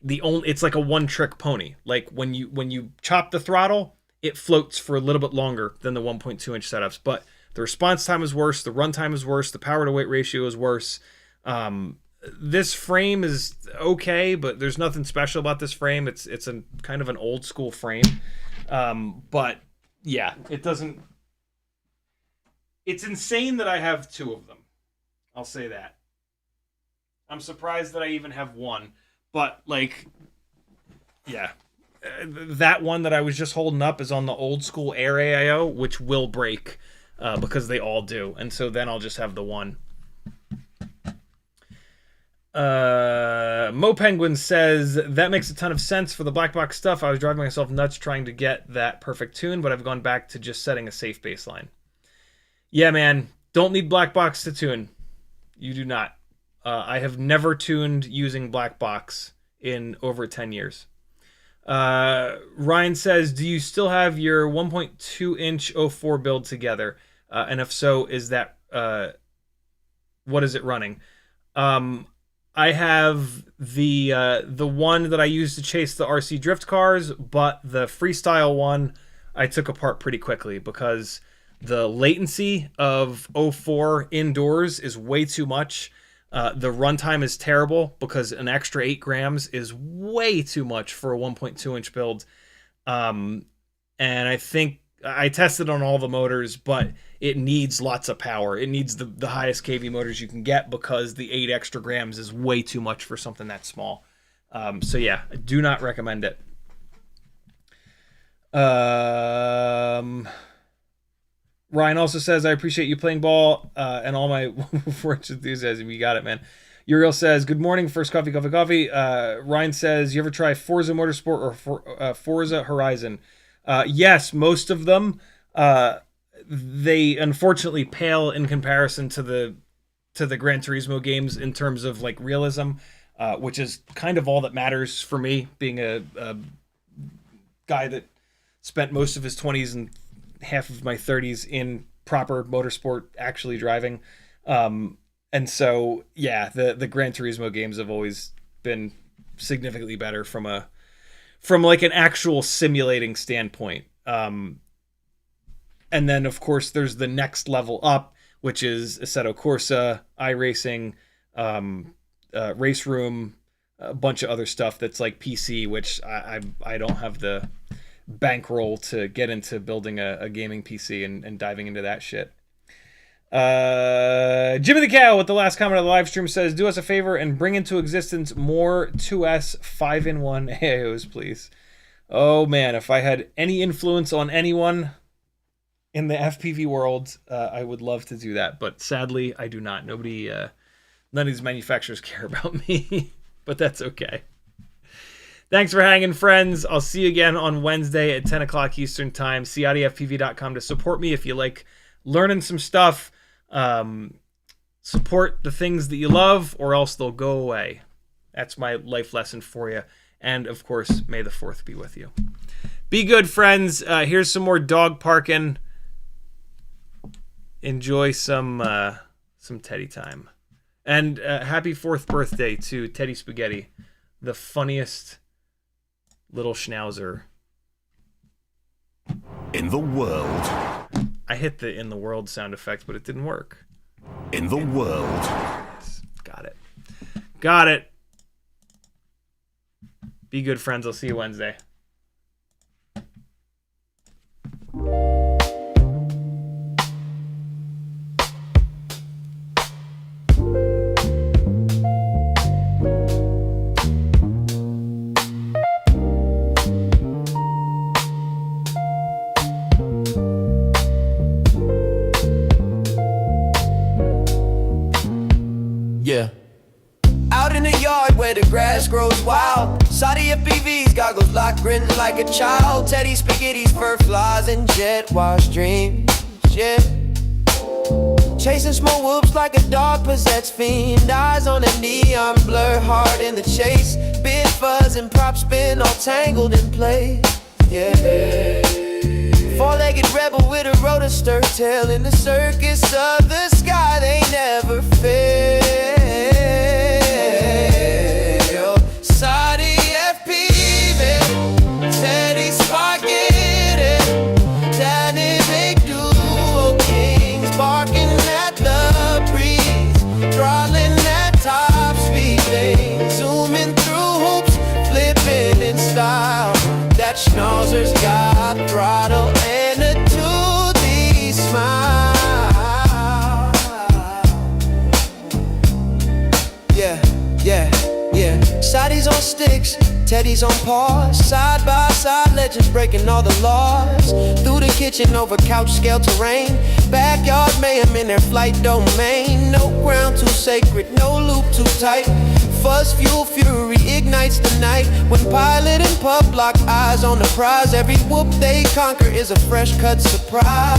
it's like a one-trick pony. Like when you chop the throttle, it floats for a little bit longer than the 1.2-inch setups, but the response time is worse, the run time is worse, the power to weight ratio is worse. This frame is okay, but there's nothing special about this frame. It's a kind of an old school frame. But yeah, it doesn't. It's insane that I have two of them. I'll say that. I'm surprised that I even have one. But like, yeah, that one that I was just holding up is on the old school Air AIO, which will break because they all do. And so then I'll just have the one. Mo Penguin says, that makes a ton of sense for the black box stuff. I was driving myself nuts trying to get that perfect tune, but I've gone back to just setting a safe baseline. Yeah, man, don't need black box to tune. You do not. I have never tuned using black box in over 10 years. Ryan says, do you still have your 1.2-inch 04 build together? And if so, is that what is it running? I have the one that I used to chase the RC drift cars, but the freestyle one I took apart pretty quickly because the latency of 04 indoors is way too much. The runtime is terrible because an extra 8 grams is way too much for a 1.2-inch build. And I think I tested on all the motors, but it needs lots of power. It needs the highest kV motors you can get because the 8 extra grams is way too much for something that small. So yeah, I do not recommend it. Ryan also says, I appreciate you playing ball and all my Forge enthusiasm. You got it, man. Uriel says, good morning, first coffee. Ryan says, you ever try Forza Motorsport or Forza Horizon? Yes, most of them. They unfortunately pale in comparison to the Gran Turismo games in terms of like realism, which is kind of all that matters for me, being a guy that spent most of his 20s and half of my 30s in proper motorsport actually driving. And so, yeah, the Gran Turismo games have always been significantly better from like an actual simulating standpoint. And then, of course, there's the next level up, which is Assetto Corsa, iRacing, Race Room, a bunch of other stuff that's like PC, which I don't have the bankroll to get into building a gaming PC and diving into that shit. Jimmy the Cow with the last comment of the live stream says, do us a favor and bring into existence more 2S 5-in-1 AIOs, please. Oh man, if I had any influence on anyone in the FPV world, I would love to do that, but sadly I do not. None of these manufacturers care about me, but that's okay. Thanks for hanging, friends. I'll see you again on Wednesday at 10 o'clock Eastern Time. CiottiFPV.com to support me if you like learning some stuff. Support the things that you love, or else they'll go away. That's my life lesson for you. And, of course, may the 4th be with you. Be good, friends. Here's some more dog parking. Enjoy some Teddy time. And happy 4th birthday to Teddy Spaghetti, the funniest little schnauzer in the world. I hit the in the world sound effect, but it didn't work. In the world. Yes, got it. Be good, friends. I'll see you Wednesday. Yeah. Out in in the yard where the grass grows wild. CiottiFPV's goggles locked, grinning like a child. Teddy Spaghetti's fur flies and jet wash dreams, yeah. Chasing small whoops like a dog possessed fiend. Eyes on a neon blur, hard in the chase. Big fuzz and prop spin all tangled in place, yeah. Four-legged rebel with a rotor stir tail. In the circus of the sky, they never fail. CiottiFPV, Teddy Spaghetti, dynamic duo kings, barking at the breeze, throttling at top speed, they zooming through hoops, flipping in style. That schnauzer's got throttle and a toothy smile. Yeah, yeah, yeah. Sighties on sticks, Teddy's on paws. Side by side legends breaking all the laws. Through the kitchen over couch scale terrain. Backyard mayhem in their flight domain. No ground too sacred, no loop too tight. Fuzz fuel fury ignites the night. When pilot and pup lock eyes on the prize, every whoop they conquer is a fresh cut surprise.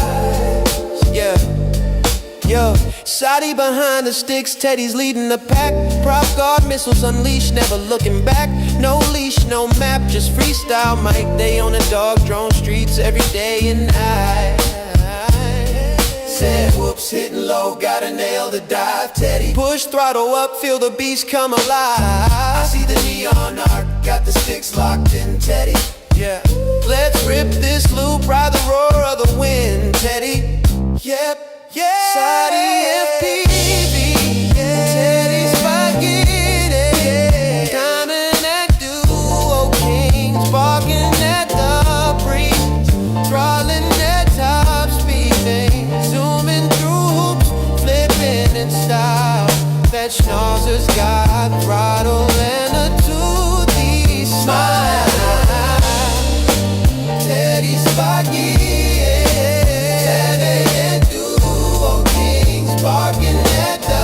Yeah, yeah. Shotty behind the sticks, Teddy's leading the pack. Prop guard missiles unleashed, never looking back. No leash, no map, just freestyle mic. They on the dog drone streets every day and night. Said whoops, hitting low, gotta nail the dive. Teddy push throttle up, feel the beast come alive. I see the neon arc, got the sticks locked in, Teddy. Yeah, let's rip this loop, ride the roar of the wind, Teddy. Yep, yeah. CiottiFPV, Teddy Spaghetti, diamond and duo kings, barking at the breeze, throttling at top speed, they zooming through hoops, flipping in style. That schnauzer's got throttle and a toothy smile. Teddy Spaghetti, Teddy and duo kings, barking at the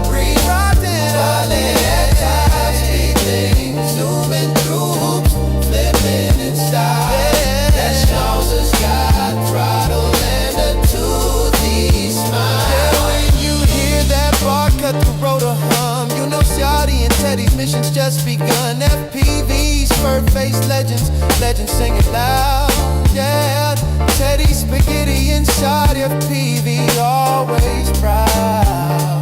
breeze, throttling at top speed, things zooming through hoops, flipping in style. That schnauzer's got throttle and a toothy smile. Yeah, when you hear that bar cut the rotor hum, you know Ciotti and Teddy's mission's just begun. FPV's fur-faced legends, legends singing loud. Yeah, Teddy Spaghetti and CiottiFPV always proud.